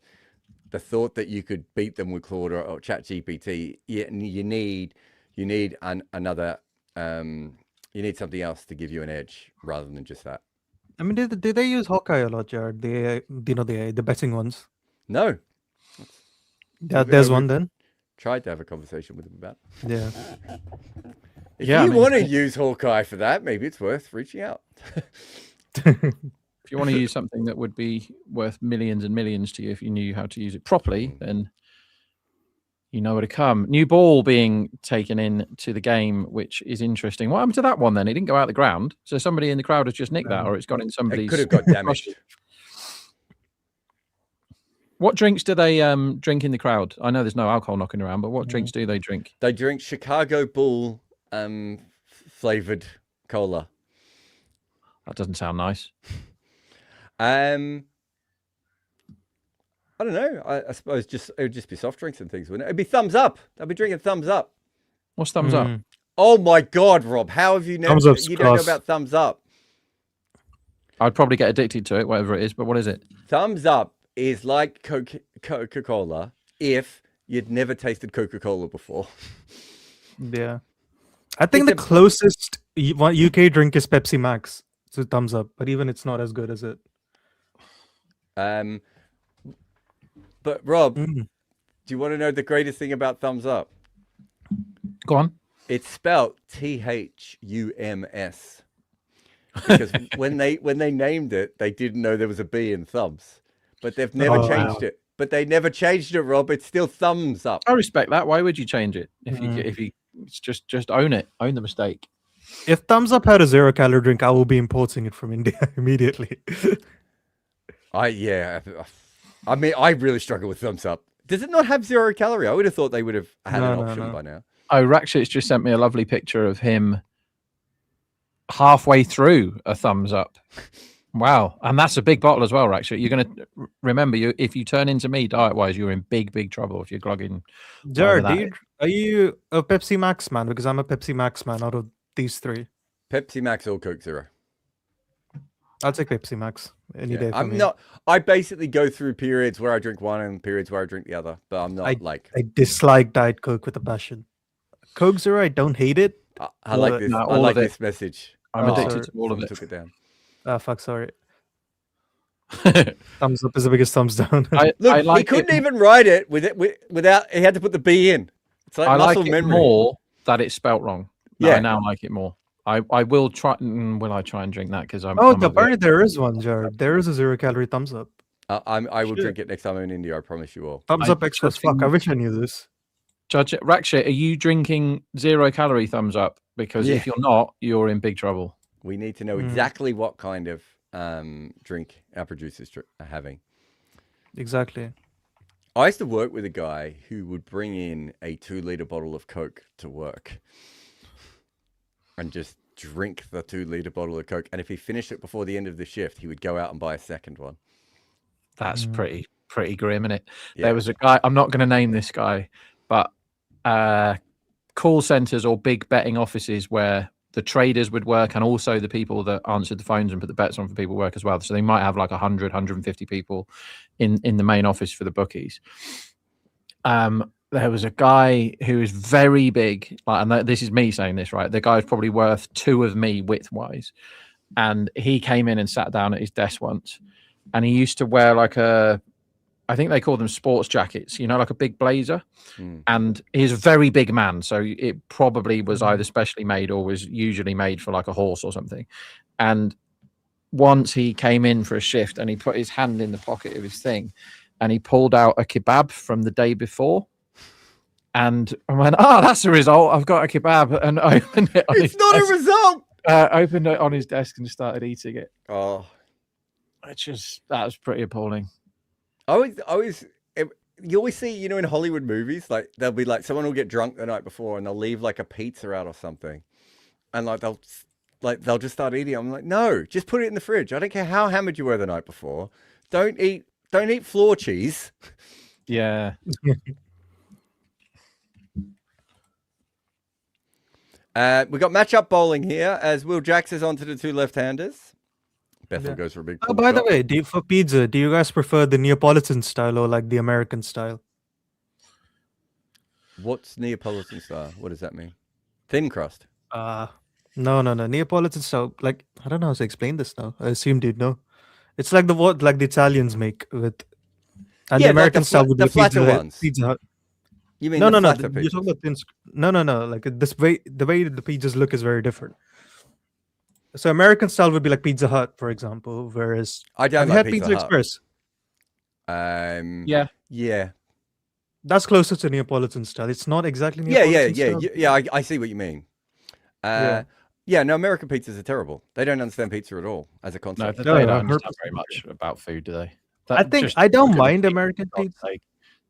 The thought that you could beat them with Claude or Chat GPT, you need another you need something else to give you an edge rather than just that. I mean, did they use Hawkeye a lot, Jared? The betting ones. No. Yeah, there's one then. Tried to have a conversation with him about. Yeah. If you want to use Hawkeye for that, maybe it's worth reaching out. If you want to use something that would be worth millions and millions to you, if you knew how to use it properly, then you know where to come. New ball being taken in to the game, which is interesting. What happened to that one then? It didn't go out the ground. So somebody in the crowd has just nicked that, or it's gone in somebody's... It could have got damaged. What drinks do they drink in the crowd? I know there's no alcohol knocking around, but what drinks do they drink? They drink Chicago Bull flavored cola. That doesn't sound nice. I don't know. I suppose it would just be soft drinks and things, wouldn't it? It'd be Thumbs Up. They'll be drinking Thumbs Up. What's Thumbs Up? Oh my God, Rob! How have you never? You don't know about Thumbs Up? I'd probably get addicted to it, whatever it is. But what is it? Thumbs up is like Coca-Cola if you'd never tasted Coca-Cola before. Yeah. I think It's the closest UK drink is Pepsi Max to thumbs up, but even it's not as good as it. But Rob, do you want to know the greatest thing about thumbs up? Go on. It's spelled THUMS. Because when they named it, they didn't know there was a B in thumbs. But they've never changed it. But they never changed it, Rob. It's still thumbs up. I respect that. Why would you change it? If you it's just own it. Own the mistake. If thumbs up had a 0-calorie drink, I will be importing it from India immediately. I mean, I really struggle with thumbs up. Does it not have 0 calorie? I would have thought they would have had an option by now. Oh, Rakshit's just sent me a lovely picture of him halfway through a thumbs up. Wow. And that's a big bottle as well, Rakshit. You're going to remember, if you turn into me diet-wise, you're in big trouble if you're glugging. Jared, are you a Pepsi Max man? Because I'm a Pepsi Max man out of these three. Pepsi Max or Coke Zero? I'll take Pepsi Max any day. I'm not. I basically go through periods where I drink one and periods where I drink the other, but I'm not I dislike Diet Coke with a passion. Coke Zero, I don't hate it. I like this. I like this message. I'm addicted to all of it. Took it down. Fuck, sorry. Thumbs up is the biggest thumbs down. Look, he couldn't even write it without. He had to put the B in. It's like muscle memory. More that it's spelt wrong. Yeah, I now like it more. I will try. Will I try and drink that? Because I'm. Apparently there is one, Jared. There is a 0-calorie thumbs up. I will drink it next time I'm in India. I promise you all. Thumbs up extra. Fuck, I wish I knew this. Judge Rakshit, are you drinking 0-calorie thumbs up? Because if you're not, you're in big trouble. We need to know exactly what kind of drink our producers are having. Exactly. I used to work with a guy who would bring in a 2-liter bottle of Coke to work and just drink the 2-liter bottle of Coke. And if he finished it before the end of the shift, he would go out and buy a second one. That's pretty grim, isn't it? Yeah. There was a guy, I'm not going to name this guy, but call centers or big betting offices where the traders would work and also the people that answered the phones and put the bets on for people work as well. So they might have like 100, 150 people in the main office for the bookies. There was a guy who is very big, and this is me saying this, right? The guy's probably worth 2 of me width-wise. And he came in and sat down at his desk once, and he used to wear like I think they call them sports jackets, like a big blazer. And he's a very big man. So it probably was either specially made or was usually made for like a horse or something. And once he came in for a shift and he put his hand in the pocket of his thing and he pulled out a kebab from the day before. And I went, that's a result. I've got a kebab, and opened it. It's not a result. Opened it on his desk and started eating it. Oh, that was pretty appalling. You always see, in Hollywood movies, like there'll be like someone will get drunk the night before and they'll leave like a pizza out or something, and they'll just start eating. I'm like, no, just put it in the fridge. I don't care how hammered you were the night before. Don't eat floor cheese. Yeah. We got matchup bowling here as Will Jacks is onto the 2 left-handers. Bethl goes for a big. By the way, for pizza, do you guys prefer the Neapolitan style or like the American style? What's Neapolitan style? What does that mean? Thin crust. No. Neapolitan style, like, I don't know how to explain this now. I assumed you'd know. It's like the Italians make with, and the American style would be the flatter ones. Pizza Hut. You mean no? You're talking about thin. No. Like the way the pizzas look is very different. So American style would be like Pizza Hut, for example. Whereas have you had Pizza Hut. Express? Yeah. That's closer to Neapolitan style. It's not exactly Neapolitan style. Yeah. I see what you mean. No, American pizzas are terrible. They don't understand pizza at all as a concept. No, they don't understand very much about food, do they? I don't mind American pizza.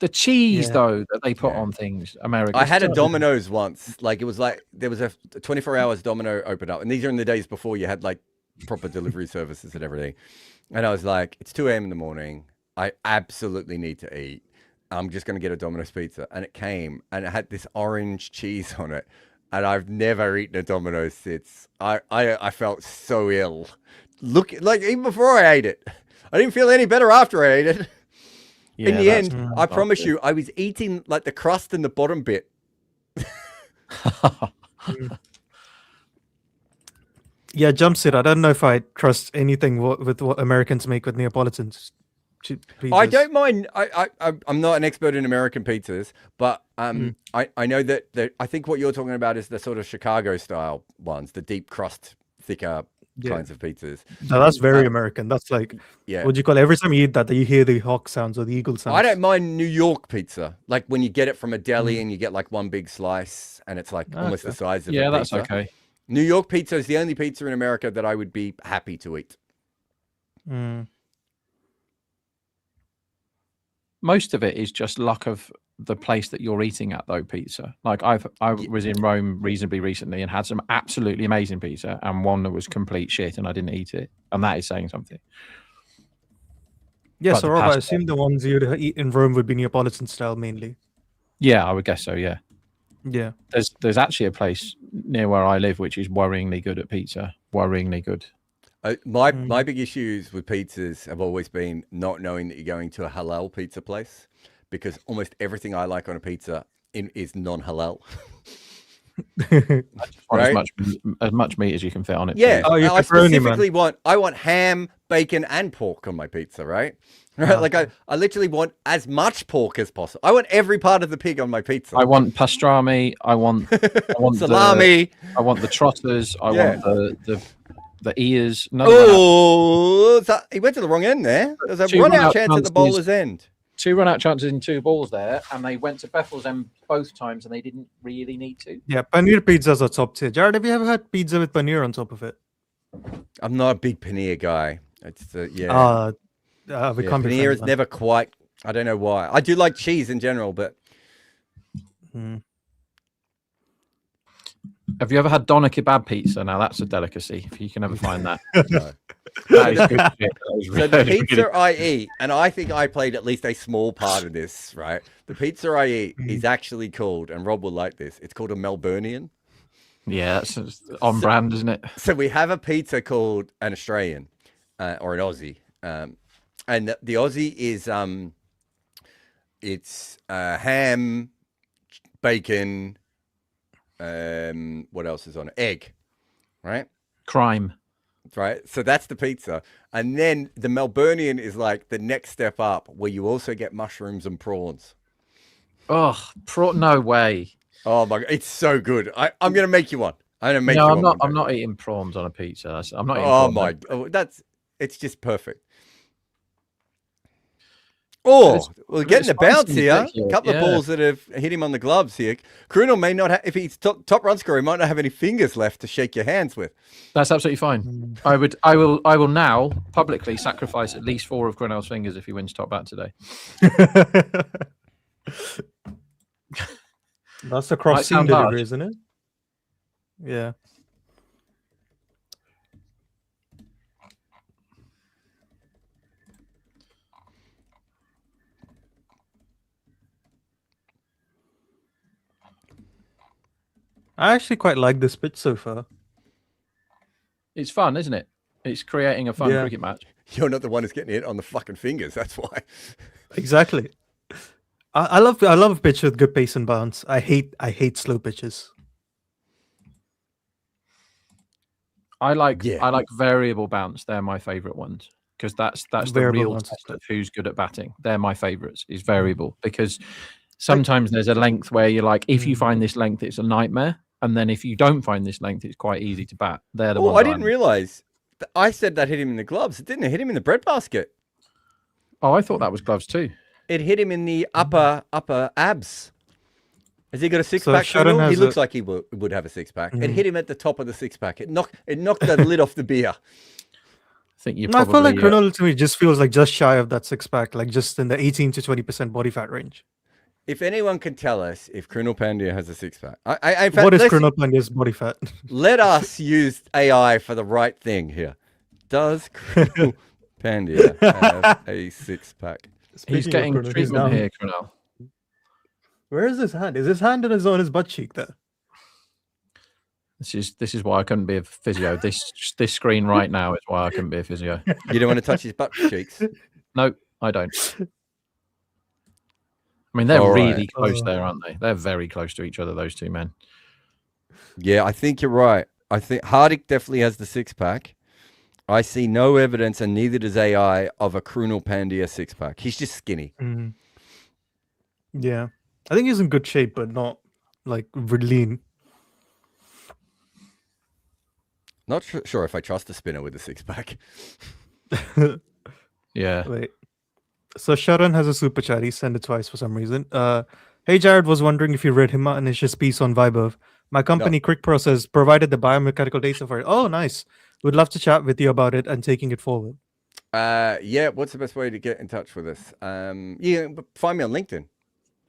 The cheese, though, that they put on things, American. I had a Domino's once. Like, it was like, there was a 24 hours Domino opened up. And these are in the days before you had, like, proper delivery services and everything. And I was like, it's 2 a.m. in the morning. I absolutely need to eat. I'm just going to get a Domino's pizza. And it came, and it had this orange cheese on it. And I've never eaten a Domino's since. I felt so ill look like even before I ate it. I didn't feel any better after I ate it. In the end, I promise you, I was eating like the crust and the bottom bit. Yeah, Jumpsuit. I don't know if I trust anything with what Americans make with Neapolitans. I don't mind. I'm not an expert in American pizzas, but I know that I think what you're talking about is the sort of Chicago style ones, the deep crust, thicker kinds of pizzas. No, that's very American. That's like, what do you call it? Every time you eat that, you hear the hawk sounds or the eagle sounds. I don't mind New York pizza, like when you get it from a deli and you get like one big slice and it's like almost the size of a pizza. That's okay. New York pizza is the only pizza in America that I would be happy to eat. Most of it is just luck of the place that you're eating at, though. Pizza, like I was in Rome reasonably recently and had some absolutely amazing pizza, and one that was complete shit, and I didn't eat it, and that is saying something. Yeah, so Rob, I assume the ones you'd eat in Rome would be Neapolitan style mainly. Yeah, I would guess so. Yeah. Yeah. There's actually a place near where I live which is worryingly good at pizza. Worryingly good. My big issues with pizzas have always been not knowing that you're going to a halal pizza place, because almost everything I like on a pizza is non-halal. Right? As much meat as you can fit on it. Yeah, I specifically want ham, bacon, and pork on my pizza, right? Right, like I literally want as much pork as possible. I want every part of the pig on my pizza. I want pastrami. I want salami. I want the trotters. I want the ears. He went to the wrong end there. There's a run-out chance at the bowler's end. 2 run-out chances in 2 balls there, and they went to Bethel's end both times, and they didn't really need to. Yeah, paneer pizzas are top tier. Jared, have you ever had pizza with paneer on top of it? I'm not a big paneer guy. It's paneer is never quite. I don't know why. I do like cheese in general, but. Have you ever had doner kebab pizza? Now that's a delicacy. If you can ever find that. That is good shit. So the pizza I eat, and I think I played at least a small part of this, right? The pizza I eat is actually called, and Rob will like this, it's called a Melburnian. Yeah, that's on brand, isn't it? So we have a pizza called an Australian or an Aussie. And the Aussie is it's ham, bacon, what else is on it? Egg, right? Crime. Right. So that's the pizza. And then the Melburnian is like the next step up, where you also get mushrooms and prawns. Oh, no way. Oh my God, it's so good. I'm gonna make you one. I'm not eating prawns on a pizza. I'm not eating it's just perfect. Oh, we're getting the bounce here. A couple of balls that have hit him on the gloves here. Krunel may not have, if he's top run scorer, he might not have any fingers left to shake your hands with. That's absolutely fine. I will now publicly sacrifice at least 4 of Grunel's fingers if he wins top bat today. That's a cross seam delivery, isn't it? Yeah. I actually quite like this pitch so far. It's fun, isn't it? It's creating a fun cricket match. You're not the one who's getting hit on the fucking fingers. That's why. Exactly. I love a pitch with good pace and bounce. I hate slow pitches. I like variable bounce. They're my favorite ones, because that's the real test of who's good at batting. They're my favorites. Is variable, because sometimes there's a length where you're like, if you find this length, it's a nightmare. And then if you don't find this length, it's quite easy to bat. They're the ones. I didn't realize. I said that hit him in the gloves. It didn't. It hit him in the breadbasket. Oh, I thought that was gloves too. It hit him in the upper abs. Has he got a six-pack? He looks like he would have a six-pack. It hit him at the top of the six-pack. It knocked the lid off the beer. I think I feel like Krunel to me just feels like just shy of that six-pack, like just in the 18 to 20% body fat range. If anyone can tell us if Krunel Pandya has a six-pack. What is Krunel Pandya's body fat? Let us use AI for the right thing here. Does Krunel Pandya have a six-pack? He's getting treatment here, Krunel. Where is his hand? Is his hand on his butt cheek there? This is why I couldn't be a physio. This screen right now is why I couldn't be a physio. You don't want to touch his butt cheeks. No, I don't. I mean, they're All really right. close there, aren't they? They're very close to each other, those two men. Yeah, I think you're right. I think Hardik definitely has the six-pack. I see no evidence, and neither does AI, of a Krunal Pandya six-pack. He's just skinny. Mhm. Yeah, I think he's in good shape, but not like lean. Not sure if I trust a spinner with a six-pack. Yeah. Wait. So Sharon has a super chat. He sent it twice for some reason. Hey Jared, was wondering if you read Himanish's piece on Vibov. My company, Quick Process, provided the biomechanical data for it. Oh, nice. Would love to chat with you about it and taking it forward. Yeah, what's the best way to get in touch with us? Yeah, find me on LinkedIn.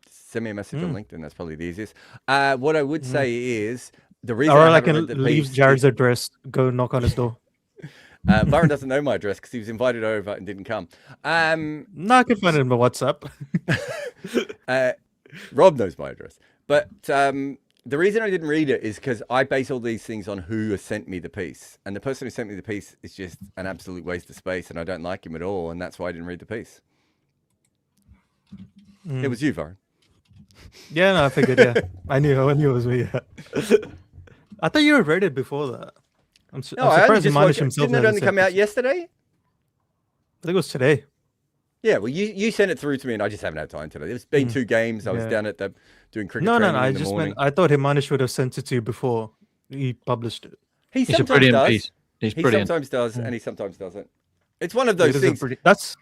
Send me a message on LinkedIn. That's probably the easiest. What I would say is the reason Or I I haven't can read the leave piece Jared's address. Go knock on his door. Byron doesn't know my address because he was invited over and didn't come. No, I can find it in my WhatsApp. Rob knows my address. But the reason I didn't read it is because I base all these things on who has sent me the piece. And the person who sent me the piece is just an absolute waste of space, and I don't like him at all. And that's why I didn't read the piece. It was you, Byron. Yeah, no, I figured, yeah. I knew it was me, yeah. I thought you had read it before that. I'm surprised Manish himself didn't it only come out yesterday? I think it was today. Yeah, well, you sent it through to me, and I just haven't had time today. There's been 2 games. I was down at doing cricket training I in the just morning. meant I thought Himanish would have sent it to you before he published it. He It's a brilliant sometimes does. piece. He's He brilliant. sometimes does, and he sometimes doesn't. It's one of those things. That's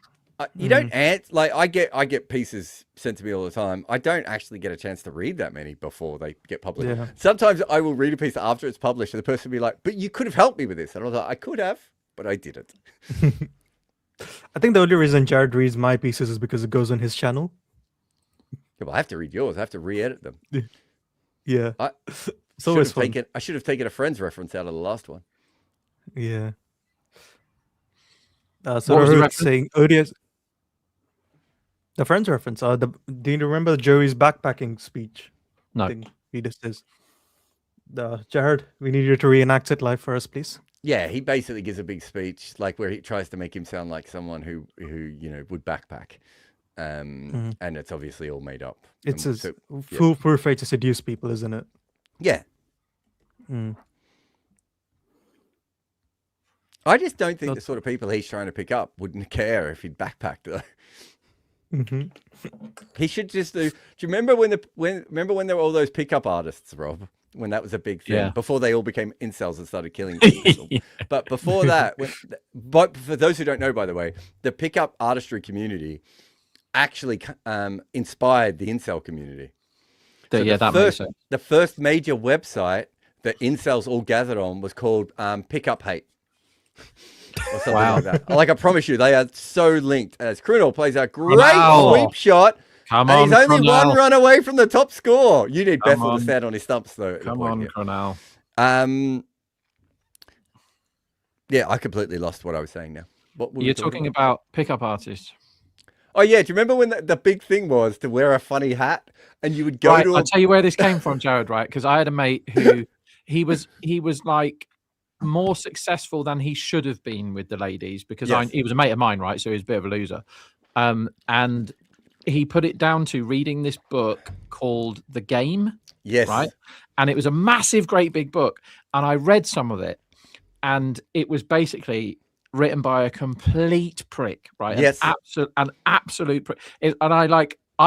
You don't like I get pieces sent to me all the time. I don't actually get a chance to read that many before they get published. Yeah. Sometimes I will read a piece after it's published, and the person will be like, "But you could have helped me with this," and I was like, "I could have, but I didn't." I think the only reason Jared reads my pieces is because it goes on his channel. Yeah, well, I have to read yours. I have to re-edit them. Yeah. I It's always fun. I should have taken a Friends reference out of the last one. Yeah. So What was I the heard reference? saying ODS. The Friends reference. Do you remember Joey's backpacking speech? No. Thing he just says. Jared, we need you to reenact it live for us, please. Yeah, he basically gives a big speech, like where he tries to make him sound like someone who would backpack, and it's obviously all made up. It's a So, foolproof way to seduce people, isn't it? yeah. Mm. I just don't think Not- the sort of people he's trying to pick up wouldn't care if he'd backpacked though. Mhm. He should just do. Do you remember when there were all those pickup artists, Rob? When that was a big thing, Yeah. before they all became incels and started killing people. But before that, but for those who don't know, by the way, the pickup artistry community actually inspired the incel community. So That makes sense. the first major website that incels all gathered on was called Pickup Hate. Or something like that. Like I promise you, they are so linked. As Krunal plays a great Wow. sweep shot. Come And on, he's only Krunal. one run away from the top score. You need Come Bethl on. to stand on his stumps, though. at the Come point on, here. Cronal. Yeah, I completely lost what I was saying now. What were we You're talking about pickup artists. Oh, yeah. Do you remember when the big thing was to wear a funny hat and you would go Right, to I'll tell you where this came from, Jared, right? Because I had a mate who he was like more successful than he should have been with the ladies because Yes. he was a mate of mine, right? So he was a bit of a loser. And he put it down to reading this book called The Game. Yes. Right. And it was a massive, great big book. And I read some of it. And it was basically written by a complete prick, right? Yes. An absolute prick. And I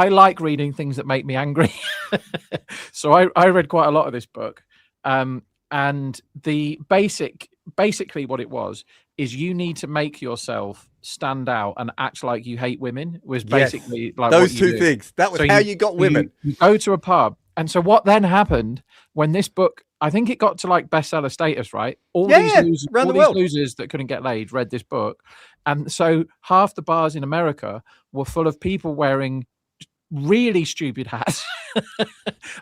like reading things that make me angry. So I read quite a lot of this book. And the basically what it was is you need to make yourself stand out and act like you hate women was basically like those what you two do. things. That was So how you got women. You go to a pub. And so what then happened when this book, I think it got to like bestseller status, right? All these losers that couldn't get laid read this book. And so half the bars in America were full of people wearing really stupid hats.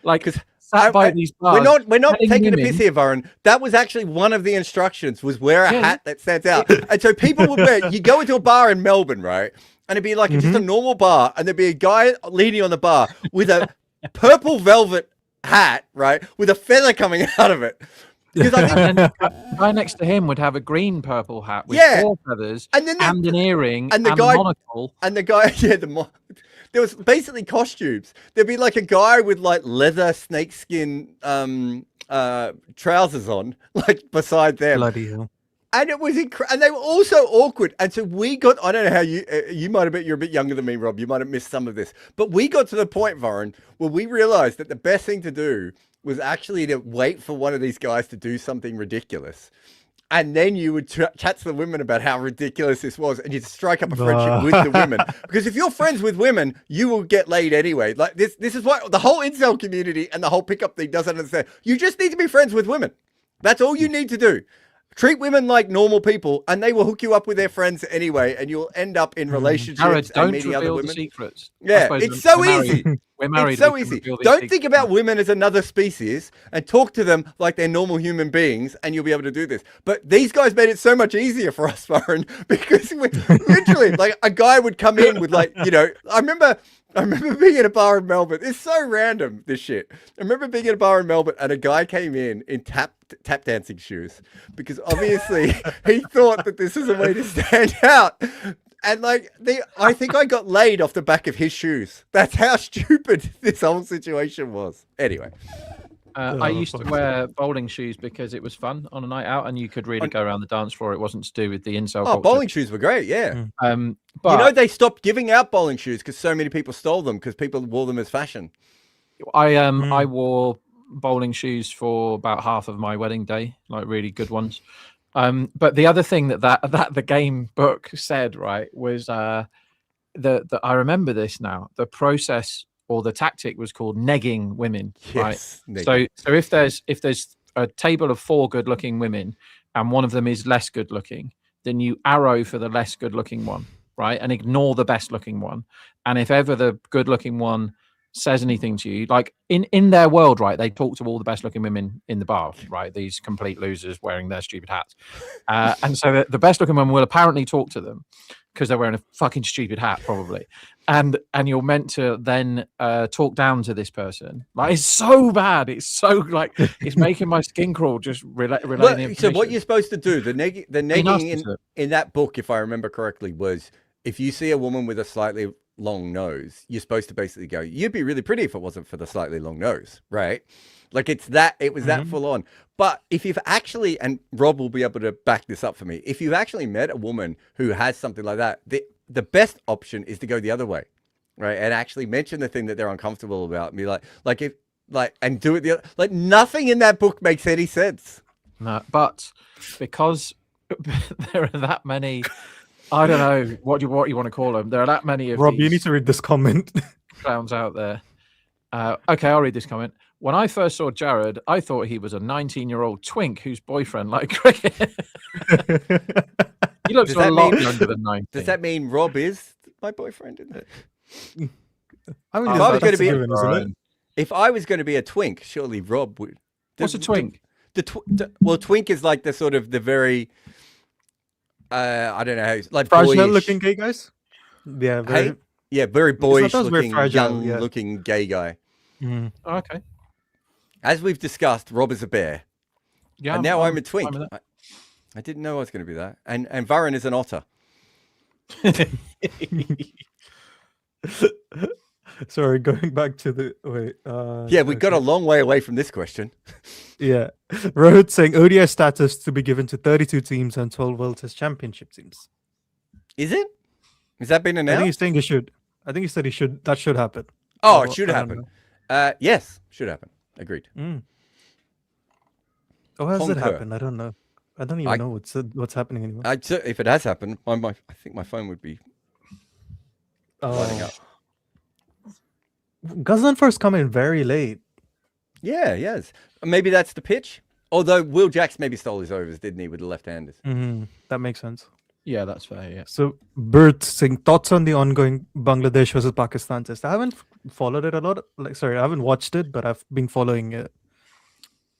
Like sat by these bars. We're not telling taking a women- piss here, Varun. That was actually one of the instructions was wear a hat that stands out. And so people would wear, you go into a bar in Melbourne, right? And it'd be like just a normal bar. And there'd be a guy leaning on the bar with a purple velvet hat, right? With a feather coming out of it. Because I think And then the guy next to him would have a green purple hat with Yeah. 4 feathers And then and an earring and the a guy- monocle. And the guy, there was basically costumes. There'd be like a guy with like leather snakeskin trousers on, like beside them. Bloody hell. And it was and they were also awkward. And so we got, I don't know how you might have been, you're a bit younger than me, Rob. You might have missed some of this. But we got to the point, Varun, where we realized that the best thing to do was actually to wait for one of these guys to do something ridiculous. And then you would chat to the women about how ridiculous this was, and you'd strike up a friendship with the women. Because if you're friends with women, you will get laid anyway. Like this is what the whole incel community and the whole pickup thing doesn't understand. You just need to be friends with women. That's all you need to do. Treat women like normal people, and they will hook you up with their friends anyway, and you'll end up in relationships Jared, and don't meeting other reveal the women. secrets. I Yeah, suppose it's so we're married. easy. We're married. It's so we can easy. reveal these Don't think secrets. about women as another species and talk to them like they're normal human beings, and you'll be able to do this. But these guys made it so much easier for us, Varun, because we literally, like, a guy would come in with, like, you know, I remember being in a bar in Melbourne. It's so random, this shit. I remember being in a bar in Melbourne, and a guy came in tap dancing shoes, because obviously he thought that this was a way to stand out. And like, I think I got laid off the back of his shoes. That's how stupid this whole situation was. Anyway. I used to wear bowling shoes because it was fun on a night out, and you could really go around the dance floor. It wasn't to do with the incel culture. Bowling shoes were great, yeah. But you know, they stopped giving out bowling shoes because so many people stole them because people wore them as fashion. I wore bowling shoes for about half of my wedding day, like really good ones. But the other thing that the game book said, right, was that I remember this now. The process or the tactic was called negging women, right? Negging. So if there's a table of 4 good-looking women and one of them is less good-looking, then you arrow for the less good-looking one, right, and ignore the best-looking one. And if ever the good-looking one says anything to you, like in their world, right, they talk to all the best looking women in the bar, right, these complete losers wearing their stupid hats, and so the best looking women will apparently talk to them because they're wearing a fucking stupid hat probably, and you're meant to then talk down to this person. Like, it's so bad, it's so, like, it's making my skin crawl just relating. So what you're supposed to do, the negging in that book, if I remember correctly, was if you see a woman with a slightly long nose, you're supposed to basically go, you'd be really pretty if it wasn't for the slightly long nose, right? Like, it was that full on. But if you've actually, and Rob will be able to back this up for me, if you've actually met a woman who has something like that, the best option is to go the other way, right? And actually mention the thing that they're uncomfortable about, and be and do it like nothing in that book makes any sense. No, but because there are that many, I don't know what you want to call them. There are that many of Rob, these you need to read this comment. clowns out there. Okay, I'll read this comment. When I first saw Jared, I thought he was a 19-year-old twink whose boyfriend liked cricket. He looks a lot younger than 19. Does that mean Rob is my boyfriend? Isn't it? I mean, If I was going to be, isn't it? if I was going to be a twink, surely Rob would. What's a twink? Well, twink is like the sort of the very, I don't know how, like Fragile boyish looking gay guys. Yeah, very, very boyish those very looking, fragile, young looking gay guy. Mm. Oh, okay. As we've discussed, Rob is a bear. Yeah, And now I'm a twink. fine with I didn't know I was going to be that. And Varun is an otter. Sorry, going back to the Yeah, we got a long way away from this question. Yeah, Rohit saying ODI status to be given to 32 teams and 12 World Test Championship teams. Is it? Has that been I think announced? he's saying it should. I think he said he should. That should happen. Oh, Or- it should I don't happen. know. Yes, should happen. Agreed. Mm. Oh, has it Concur. happened? I don't know. I don't even know what's happening anymore. If it has happened, I think my phone would be lighting up. Ghazan first come in very late. Yeah, yes. Maybe that's the pitch. Although Will Jacks maybe stole his overs, didn't he, with the left-handers? That makes sense. Yeah, that's fair. Yeah. So, Bert saying thoughts on the ongoing Bangladesh versus Pakistan test. I haven't followed it a lot. I haven't watched it, but I've been following it.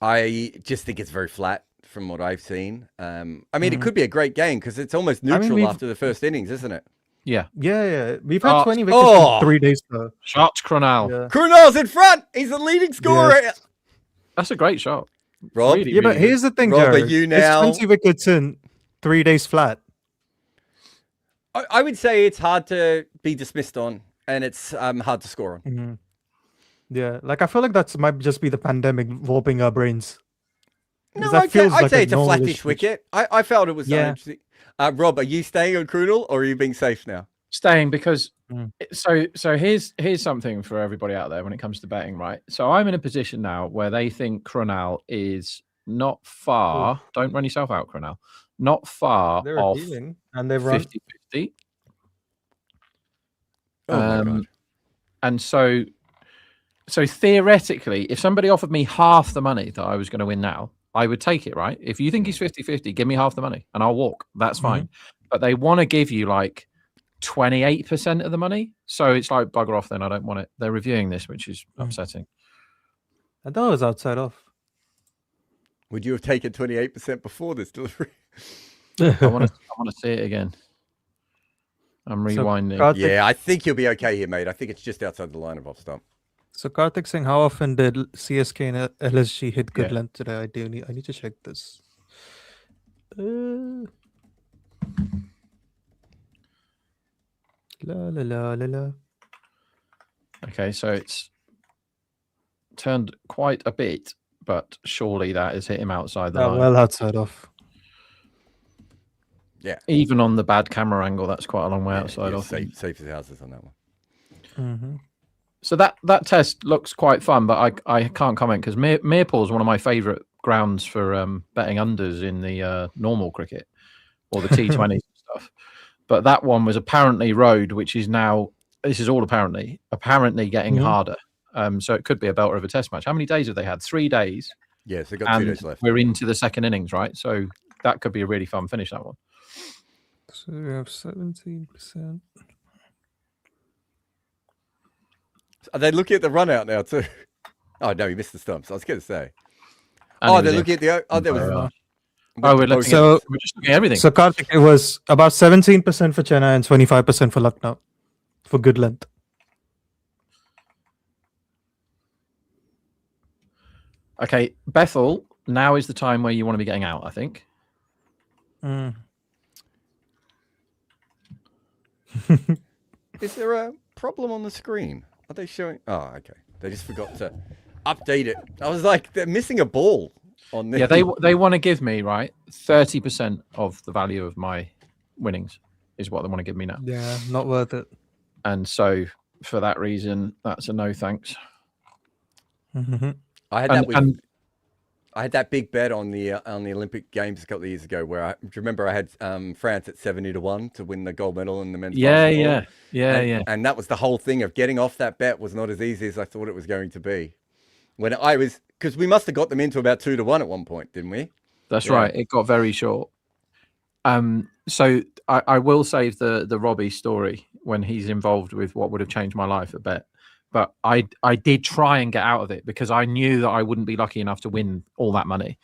I just think it's very flat from what I've seen. I mean, it could be a great game because it's almost neutral after the first innings, isn't it? Yeah. Yeah. We've had 20 wickets in 3 days now. Shot Krunal. Yeah. Krunal's in front. He's the leading scorer. Yes. That's a great shot. Rob? really, Yeah, but really good. here's the thing, Rob, are Jared. you It's now- 20 wickets in 3 days flat. I would say it's hard to be dismissed on, and it's hard to score on. Mhm. Yeah, like I feel like that might just be the pandemic warping our brains. No, Because that I'd feels say like it's a normal-ish flattish pitch. wicket. I felt it was Yeah. interesting. Rob, are you staying on Krunal or are you being safe now? Staying because Mm. so here's something for everybody out there when it comes to betting, right? So I'm in a position now where they think Krunal is not far. Don't run yourself out, Krunal. Not far They're off appealing and they've run. 50-50. Oh my God. And so theoretically, if somebody offered me half the money that I was going to win now, I would take it, right? If you think he's 50-50, give me half the money and I'll walk. That's fine. But they want to give you like 28% of the money. So it's like, bugger off then. I don't want it. They're reviewing this, which is upsetting. I thought it was outside off. Would you have taken 28% before this delivery? I want to see it again. I'm So, rewinding. Karthik, Yeah, I think you'll be okay here, mate. I think it's just outside the line of off stump. so Karthik saying, how often did CSK and LSG hit good Yeah. length today? I need to check this. La la la la la. Okay, so it's turned quite a bit, but surely that has hit him outside the line. Well outside off. Yeah. Even on the bad camera angle, that's quite a long way outside off. Safe as houses on that one. So that test looks quite fun, but I can't comment because Mirpool is one of my favourite grounds for betting unders in the normal cricket or the T20s and stuff. But that one was apparently road, which is now, this is all apparently getting harder. So it could be a belter of a test match. How many days have they had? 3 days. Yes, they've got 2 And days left. we're into the second innings, right? So that could be a really fun finish, that one. So we have 17%. Are they looking at the run out now too? Oh no, he missed the stumps. I was going to say. And Oh, it they're was looking at the. Oh, there was. we're looking So- we're just looking at everything. So Karthik, it was about 17% for Chennai and 25% for Lucknow for good length. Okay, Bethl, now is the time where you want to be getting out, I think. Is there a problem on the screen? Are they showing? Oh, okay. They just forgot to update it. I was like, they're missing a ball on this. Yeah, they want to give me, right, 30% of the value of my winnings is what they want to give me now. Yeah, not worth it. And so for that reason, that's a no thanks. I had And- that with. and- I had that big bet on the Olympic Games a couple of years ago, where do you remember I had France at 70-1 to win the gold medal in the men's basketball? Yeah. And that was the whole thing of getting off that bet was not as easy as I thought it was going to be. When I was, because we must have got them into about 2-1 at one point, didn't we? That's Yeah. right. It got very short. So I will save the Robbie story when he's involved with what would have changed my life a bit. But I did try and get out of it because I knew that I wouldn't be lucky enough to win all that money.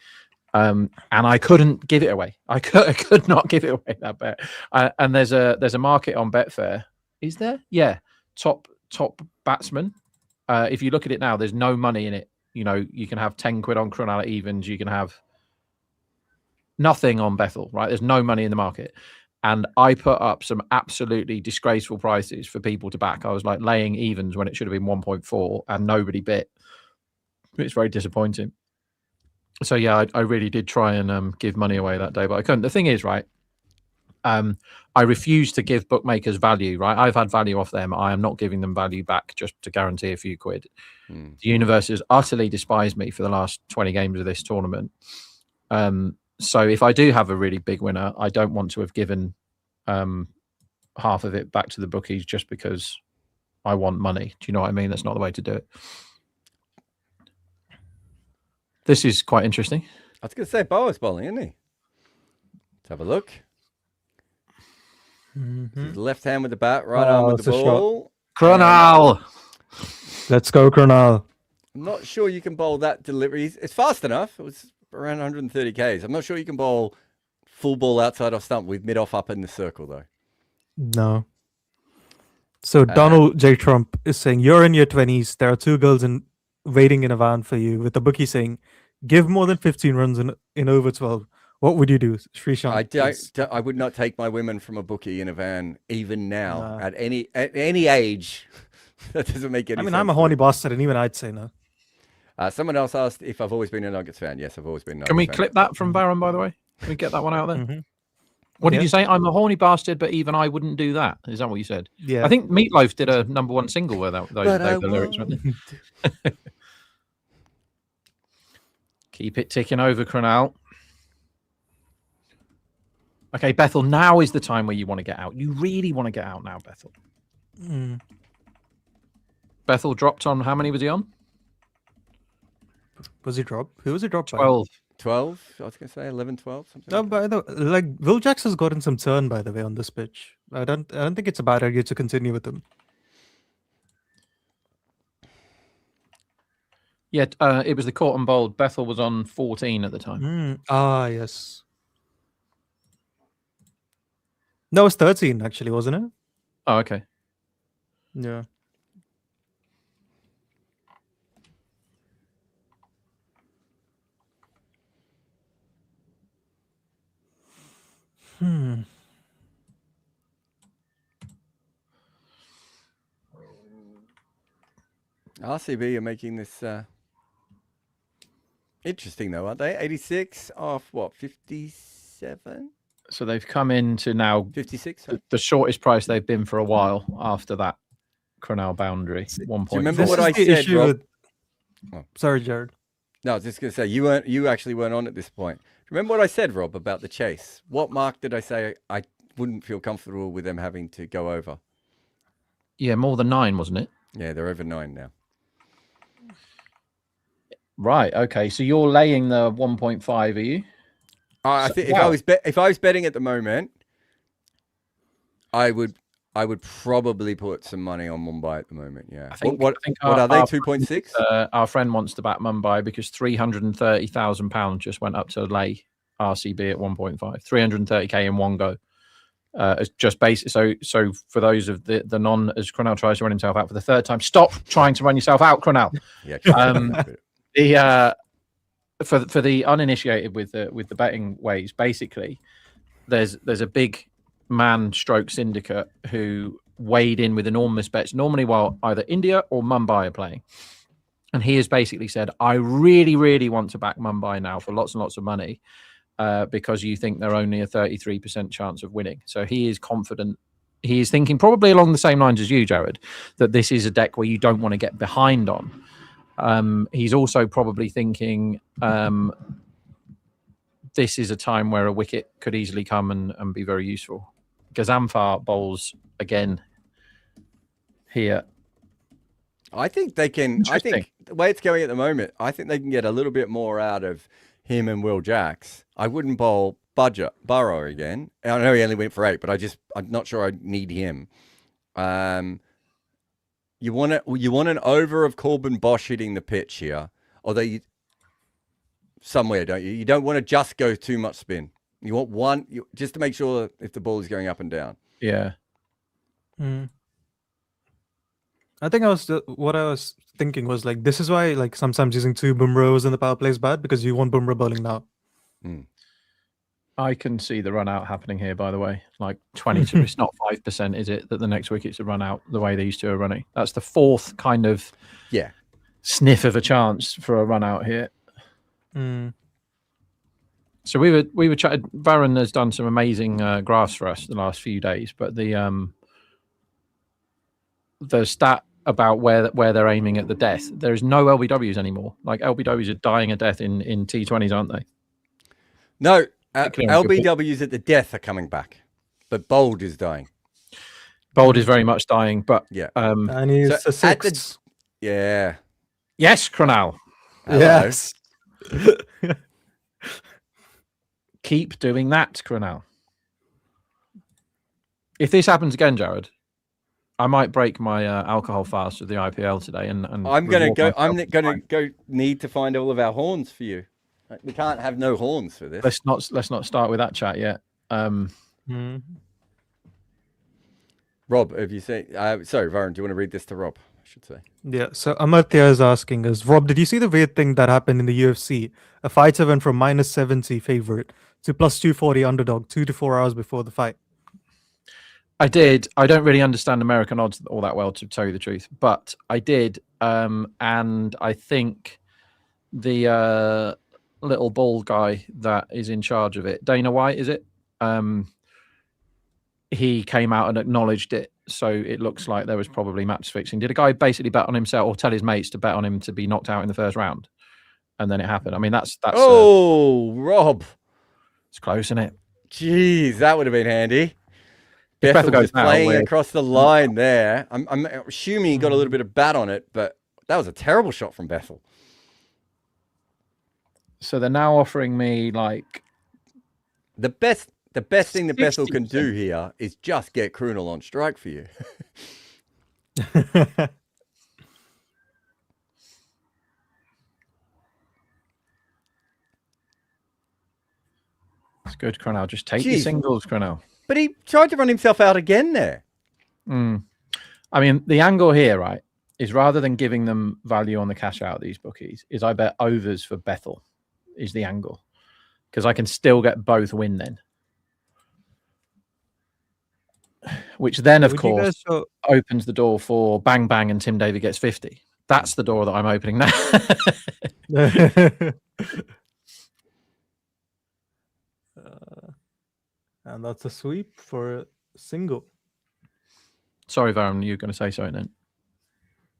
And I couldn't give it away. I could not give it away, that bet. And there's a market on Betfair. Is there? Yeah. Top batsman. If you look at it now, there's no money in it. You know, you can have 10 quid on Krunal at evens. You can have nothing on Bethl, right? There's no money in the market. And I put up some absolutely disgraceful prices for people to back. I was like laying evens when it should have been 1.4 and nobody bit. It's very disappointing. So yeah, I really did try and give money away that day, but I couldn't. The thing is, right, I refuse to give bookmakers value, right? I've had value off them. I am not giving them value back just to guarantee a few quid. The universe has utterly despised me for the last 20 games of this tournament. So if I do have a really big winner, I don't want to have given half of it back to the bookies just because I want money. Do you know what I mean? That's not the way to do it. This is quite interesting. I was going to say Boa's bowling, isn't he? Let's have a look. His left hand with the bat, right arm with it's the a shot. ball. Krunal! Let's go, Krunal. I'm not sure you can bowl that delivery. It's fast enough. It was around 130 Ks. I'm not sure you can bowl full ball outside off stump with mid off up in the circle though. No. So Donald J. Trump is saying, you're in your 20s. There are 2 girls waiting in a van for you, with the bookie saying, Give more than 15 runs in over 12. What would you do, Srishant? I would not take my women from a bookie in a van, even now, Nah. at any age. That doesn't make any sense. I'm a horny bastard, and even I'd say no. Someone else asked if I've always been a Nuggets fan. Yes, I've always been a Nuggets Can we fan. clip that from Baron, by the way? Can we get that one out there? Mm-hmm. What did you say? I'm a horny bastard, but even I wouldn't do that. Is that what you said? Yeah. I think Meatloaf did a #1 single where those were the lyrics, weren't they? Keep it ticking over, Cronal. Okay, Bethl, now is the time where you want to get out. You really want to get out now, Bethl. Mm. Bethl dropped on, how many was he on? Was he dropped? Who was he dropped by? 12. 12, I was going to say 11, 12, something No, like by the like Will Jacks has gotten some turn, by the way, on this pitch. I don't think it's a bad idea to continue with him. Yeah, it was the court and bowled. Bethl was on 14 at the time. Ah, yes. No, it was 13, actually, wasn't it? Oh, okay. Yeah. RCB are making this interesting, though, aren't they? 86 off, what, 57? So they've come into now 56? the shortest price they've been for a while after that Cronal boundary. 1 Do you remember This what is I the said, issue Rob? with- Oh. Sorry, Jared. No, I was just going to say, you actually weren't on at this point. Remember what I said, Rob, about the chase? What mark did I say I wouldn't feel comfortable with them having to go over? Yeah, more than 9, wasn't it? Yeah, they're over 9 now. Right. Okay. So you're laying the 1.5, are you? I think if I was betting at the moment, I would probably put some money on Mumbai at the moment. Yeah. I think, What are they? 2.6? Our friend wants to back Mumbai because £330,000 just went up to lay RCB at 1.5. 330k in one go. It's just basic. So for those of the non, as Cronal tries to run himself out for the third time, stop trying to run yourself out, Cronal. Yeah. For the uninitiated with the betting ways, basically, there's a big man stroke syndicate who weighed in with enormous bets, normally while either India or Mumbai are playing. And he has basically said, I really, really want to back Mumbai now for lots and lots of money because you think they're only a 33% chance of winning. So he is confident. He is thinking probably along the same lines as you, Jared, that this is a deck where you don't want to get behind on. He's also probably thinking this is a time where a wicket could easily come and be very useful. Gazamfar bowls again here. I think they can. I think the way it's going at the moment, I think they can get a little bit more out of him and Will Jacks. I wouldn't bowl Bumrah again. I know he only went for 8, but I'm not sure I need him. You want an over of Corbin Bosch hitting the pitch here, although somewhere, don't you? You don't want to just go too much spin. You want one just to make sure if the ball is going up and down. Yeah. I think what I was thinking was like, this is why like sometimes using 2 Bumrahs in the power play is bad, because you want Bumrah bowling now. I can see the run out happening here, by the way. Like 22, it's not 5%, is it? That the next wicket's a run out the way these two are running. That's the 4th kind of sniff of a chance for a run out here. So we were chatting. Varun has done some amazing graphs for us the last few days, but the stat about where they're aiming at the death, there is no LBWs anymore. Like LBWs are dying a death in T20s, aren't they? No, LBWs at the death are coming back, but Bold is dying. Bold is very much dying, but and he's a 6. Yes, Cronal. Yes. Keep doing that, Cronal. If this happens again, Jared, I might break my alcohol fast with the IPL today, and I'm gonna go. I'm gonna go. Need to find all of our horns for you. We can't have no horns for this. Let's not start with that chat yet. Rob, have you seen? Sorry, Varun, do you want to read this to Rob? should say. Yeah, so Amartya is asking us, Rob, did you see the weird thing that happened in the UFC? A fighter went from -70 favorite to +240 underdog 2 to 4 hours before the fight. I did. I don't really understand American odds all that well, to tell you the truth, but I did. And I think the little bald guy that is in charge of it, Dana White, is it? He came out and acknowledged it. So it looks like there was probably match fixing. Did a guy basically bet on himself or tell his mates to bet on him to be knocked out in the first round? And then it happened. I mean, that's Rob. It's close, isn't it? Jeez, that would have been handy. Bethl Bethl goes was now, playing where- across the line there. I'm assuming he got a little bit of bat on it, but that was a terrible shot from Bethl. So they're now offering me like The best thing that Bethl can 60%. do here is just get Krunel on strike for you. it's good, Cronell. Just take your Jeez. singles, Cronell. But he tried to run himself out again there. I mean, the angle here, right, is rather than giving them value on the cash out, these bookies, is I bet overs for Bethl is the angle. Because I can still get both win then. Which then, of Would you course, guys opens the door for bang bang and Tim Davey gets 50. That's the door that I'm opening now. And that's a sweep for a single. Sorry, Varun, you're going to say something then.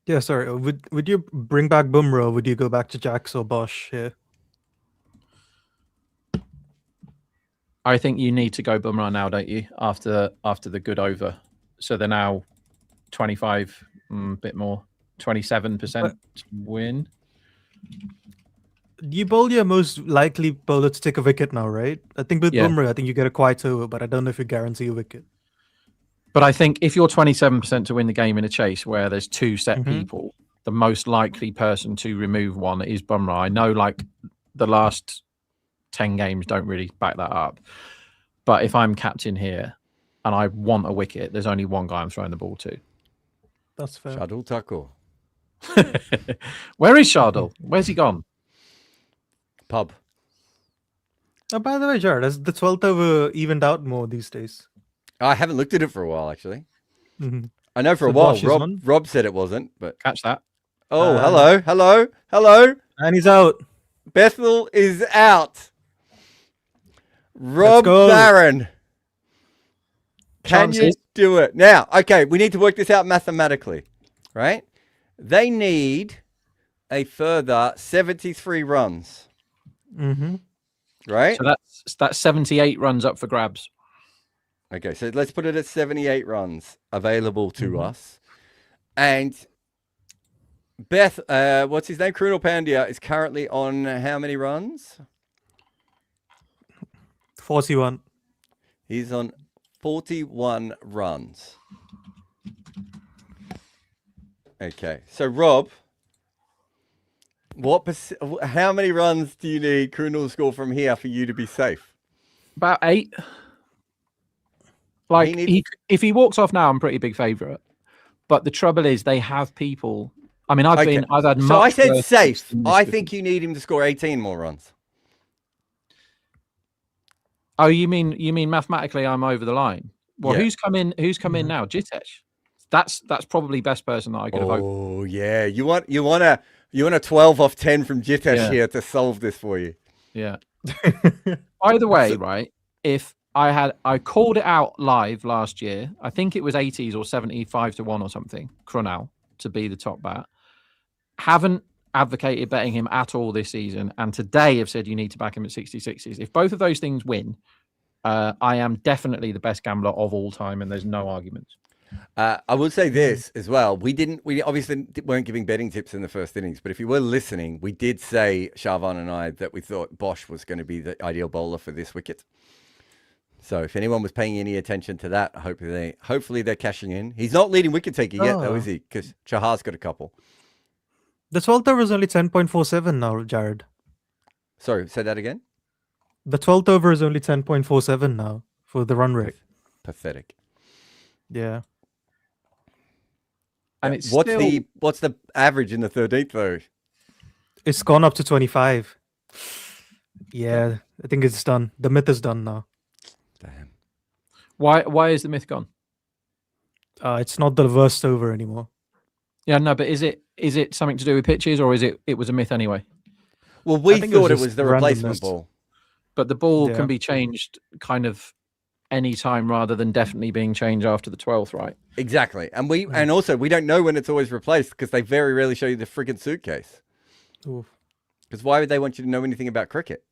Yeah, sorry. Would you bring back Bumrah or would you go back to Jax or Bosch here? I think you need to go Bumrah now, don't you? After the good over. So they're now 25, bit more, 27% win. You bowl your most likely bowler to take a wicket now, right? I think with Yeah. Bumrah, I think you get a quiet over, but I don't know if you guarantee a wicket. But I think if you're 27% to win the game in a chase where there's two set Mhm. people, the most likely person to remove one is Bumrah. I know like the last 10 games don't really back that up. But if I'm captain here and I want a wicket, there's only one guy I'm throwing the ball to. That's fair. Shardul Thakur. Where is Shardul? Where's he gone? Pub. Oh, by the way, Jared, has the 12th over evened out more these days? I haven't looked at it for a while, actually. Mhm. I know for a So while Bosch is on? Rob said it wasn't, but Catch that. oh, hello. And he's out. Bethl is out. Rob go. Barron. Can you Chances. do it? Now, okay, we need to work this out mathematically, right? They need a further 73 runs, Mm-hmm. right? So that's 78 runs up for grabs. Okay, so let's put it at 78 runs available to us. And what's his name? Krunal Pandya is currently on how many runs? 41. He's on 41 runs. Okay, so Rob, how many runs do you need Krunal to score from here for you to be safe? About 8. Like, He needs- if he walks off now, I'm pretty big favourite. But the trouble is, they have people. I mean, I've Okay, had. So I much said worse safe. than this I before. think you need him to score 18 more runs. Oh, you mean mathematically, I'm over the line. Well, Yeah. who's come in now? Jitesh. That's probably best person that I could have voted. Oh yeah, you want a 12 off 10 from Jitesh Yeah. here to solve this for you. Yeah. Either way, right? If I called it out live last year, I think it was 80s or 75-1 or something. Krunal to be the top bat. Haven't advocated betting him at all this season, and today have said you need to back him at 66s. If both of those things win, I am definitely the best gambler of all time, and there's no argument. I will say this as well. We obviously weren't giving betting tips in the first innings, but if you were listening, we did say, Sharvan and I, that we thought Bosch was going to be the ideal bowler for this wicket. So if anyone was paying any attention to that, hopefully they're cashing in. He's not leading wicket taker yet, though, is he? Because Chahar's got a couple. The 12th over is only 10.47 now, Jared. Sorry, say that again. The 12th over is only 10.47 now for. for the run rate. Pathetic. Yeah. And it's what's still... the average in the 13th though? It's gone up to 25. Yeah, I think it's done. The myth is done now. Damn. Why is the myth gone? It's not the worst over anymore. Yeah, no, but is it something to do with pitches, or it was a myth anyway? Well, we think thought it just was the replacement randomness. ball. But the ball Yeah. can be changed kind of any time rather than definitely being changed after the 12th, right? Exactly. And also we don't know when it's always replaced because they very rarely show you the friggin' suitcase. Oof. Because why would they want you to know anything about cricket?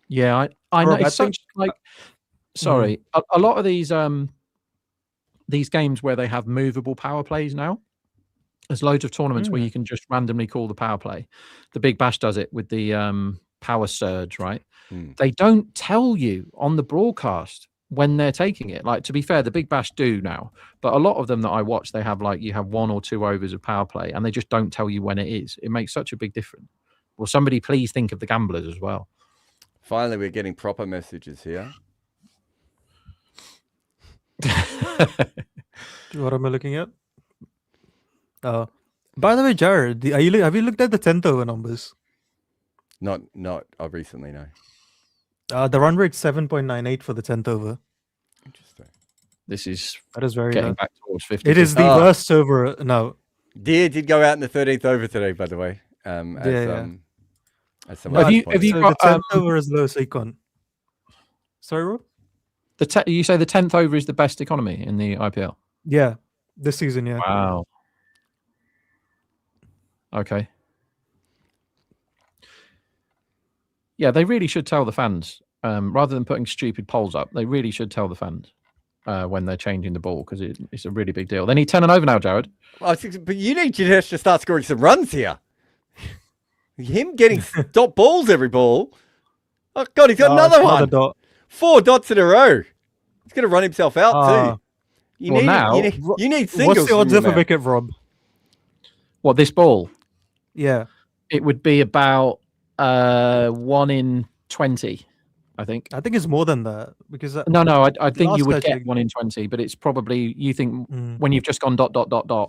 Yeah, I know. Rob, I It's such think- like, sorry, a lot of these games where they have movable power plays now. There's loads of tournaments where you can just randomly call the power play. The Big Bash does it with the power surge, right? They don't tell you on the broadcast when they're taking it. Like, to be fair, the Big Bash do now, but a lot of them that I watch, they have like, you have 1 or 2 overs of power play and they just don't tell you when it is. It makes such a big difference. Will somebody please think of the gamblers as well? Finally, we're getting proper messages here. What am I looking at? By the way, Jared, have you looked at the 10th over numbers? Not recently, no. The run rate's 7.98 for the 10th over. Interesting. This is That is very getting low. back towards 50. It is the worst over now. Deer did go out in the 13th over today, by the way. As someone Have you pointed out. got, the 10th over is low, so you can't. Sorry, Rob? you say the 10th over is the best economy in the IPL? Yeah, this season, yeah. Wow. Okay. Yeah, they really should tell the fans, rather than putting stupid polls up, they really should tell the fans when they're changing the ball, because it's a really big deal. They need 10 and over now, Jared. But you need Jadesh to start scoring some runs here. Him getting dot balls every ball. Oh, God, he's got another one. Dot. 4 dots in a row. He's going to run himself out, too. You need singles. What's the odds from of your a man. wicket, Rob? What, this ball? Yeah. It would be about 1 in 20, I think. I think it's more than that because No, I think you last would I get checked- 1 in 20, but it's probably, you think when you've just gone ...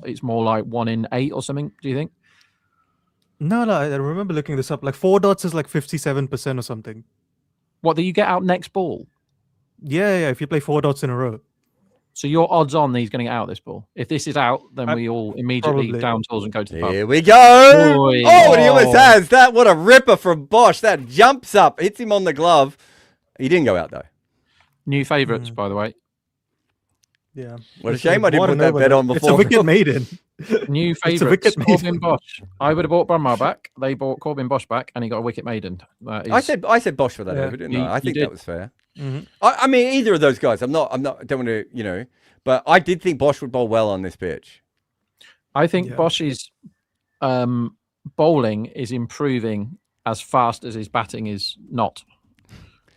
it's more like 1 in 8 or something, do you think? No, I remember looking this up. Like 4 dots is like 57% or something. What, do you get out next ball? Yeah, if you play 4 dots in a row. So your odds on he's going to get out this ball. If this is out, then we all immediately probably. down tools and go to the pub. Here we go. Boy. Oh, and he almost has that. What a ripper from Bosch. That jumps up, hits him on the glove. He didn't go out, though. New favourites, by the way. Yeah. What a shame I didn't put that bet on before. It's a wicket maiden. New a favourites, wicket Corbin maiden. Bosch. I would have bought Bumrah back. They bought Corbin Bosch back, and he got a wicket maiden. That is... I said Bosch for that Yeah. over, didn't You- I? I you think did. that was fair. Mhm. I mean, either of those guys. I don't want to, but I did think Bosch would bowl well on this pitch. I think Yeah. Bosch's bowling is improving as fast as his batting is not.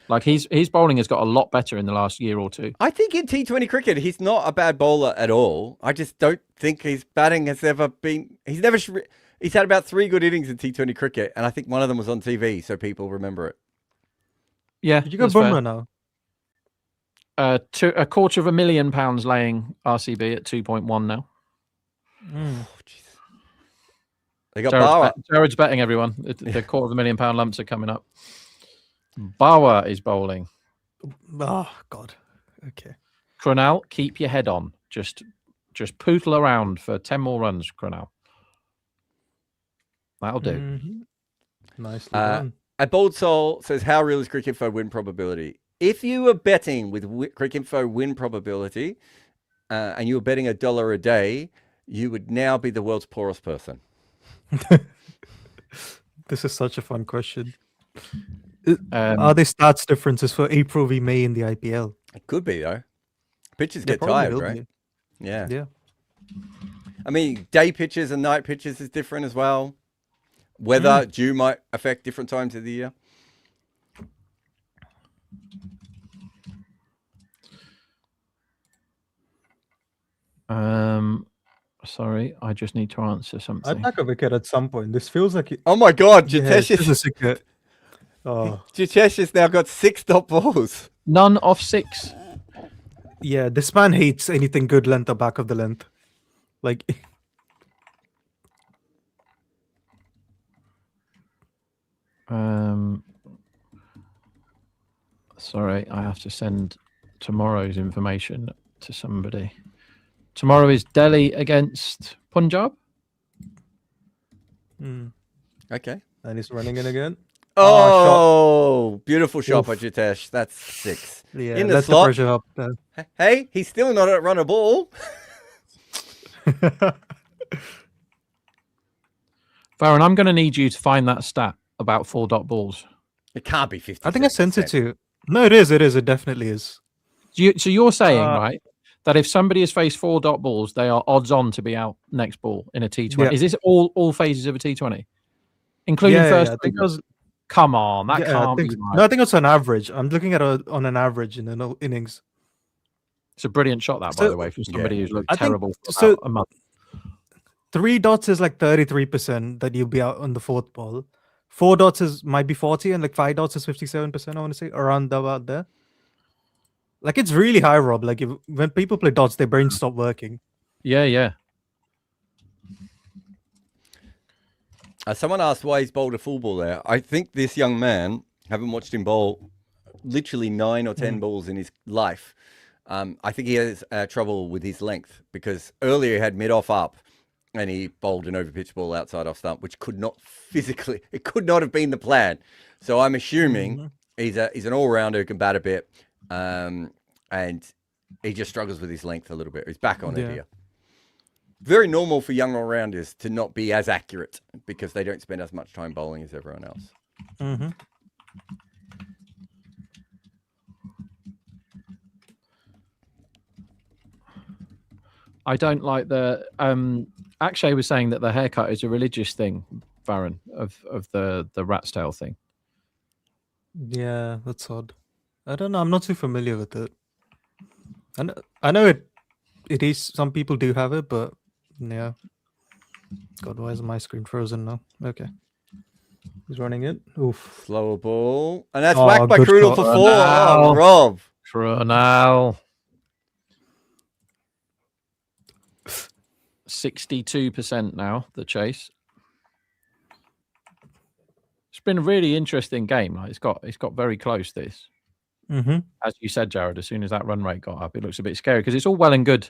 Like his bowling has got a lot better in the last year or two. I think in T20 cricket, he's not a bad bowler at all. I just don't think his batting has ever been. He's had about 3 good innings in T20 cricket, and I think one of them was on TV, so people remember it. Yeah, Did you go that's fair. Bumrah now? £250,000 laying RCB at 2.1 now. Mm. Oh, Jesus. They got Bauer. Jared's betting everyone. The £250,000 lumps are coming up. Bauer is bowling. Oh, God. Okay. Crunal, keep your head on. Just pootle around for 10 more runs, Crunal. That'll do. Mhm. Nicely done. A Bold Soul says, how real is Cricinfo win probability? If you were betting with Cricinfo win probability and you were betting $1 a day, you would now be the world's poorest person. This is such a fun question. Um, Are there stats differences for April v May in the IPL? It could be, though. Pitches There get probably tired, will right? be. Yeah. Yeah. I mean, day pitches and night pitches is different as well. Weather, dew might affect different times of the year. Sorry, I just need to answer I'd something. like a wicket at some point. This feels like Oh my God, yeah, Jitesh this is a is, wicket. Oh, Jitesh has now got 6 dot balls. None off 6. yeah. This man hates anything good length or back of the length. Like, Sorry, I have to send tomorrow's information to somebody. Tomorrow is Delhi against Punjab. Okay. And he's running in again. Oh, beautiful shot by Jitesh. That's 6. Yeah, in the that's slot. the pressure up there. Hey, he's still not at run a ball. Farron, I'm going to need you to find that stat about 4-dot balls. It can't be 50. I think I sent it to you. No, it is. It is. It definitely is. So you're saying, right, that if somebody has faced 4-dot balls, they are odds on to be out next ball in a T20. Yeah. Is this all phases of a T20, including first? I think it was. Come on, that can't be so. right. No, I think it's on average. I'm looking at on an average in an innings. It's a brilliant shot, that, by the way, from somebody who's looked terrible for about a month. 3 dots is like 33% that you'll be out on the 4th ball. 4 dots might be 40, and like 5 dots is 57%. I want to say around about there. Like it's really high, Rob. Like when people play dots, their brains stop working. Yeah. Someone asked why he's bowled a full ball there. I think this young man, haven't watched him bowl literally 9 or 10 balls in his life. I think he has trouble with his length because earlier he had mid-off up and he bowled an overpitch ball outside off stump, which could not have been the plan. So I'm assuming he's an all-rounder who can bat a bit, and he just struggles with his length a little bit. He's back on it here. Very normal for young all-rounders to not be as accurate because they don't spend as much time bowling as everyone else. I don't like the Akshay was saying that the haircut is a religious thing, Baron, of the rat's tail thing. Yeah, that's odd. I don't know. I'm not too familiar with it. I know it is. Some people do have it, but yeah. God, why is my screen frozen now? Okay. He's running it. Oof. Slower ball. And that's whacked by Krunal for 4. Oh, Rob. Krunal. 62% now, the chase. It's been a really interesting game. Like it's got very close, this. As you said, Jared, as soon as that run rate got up, it looks a bit scary because it's all well and good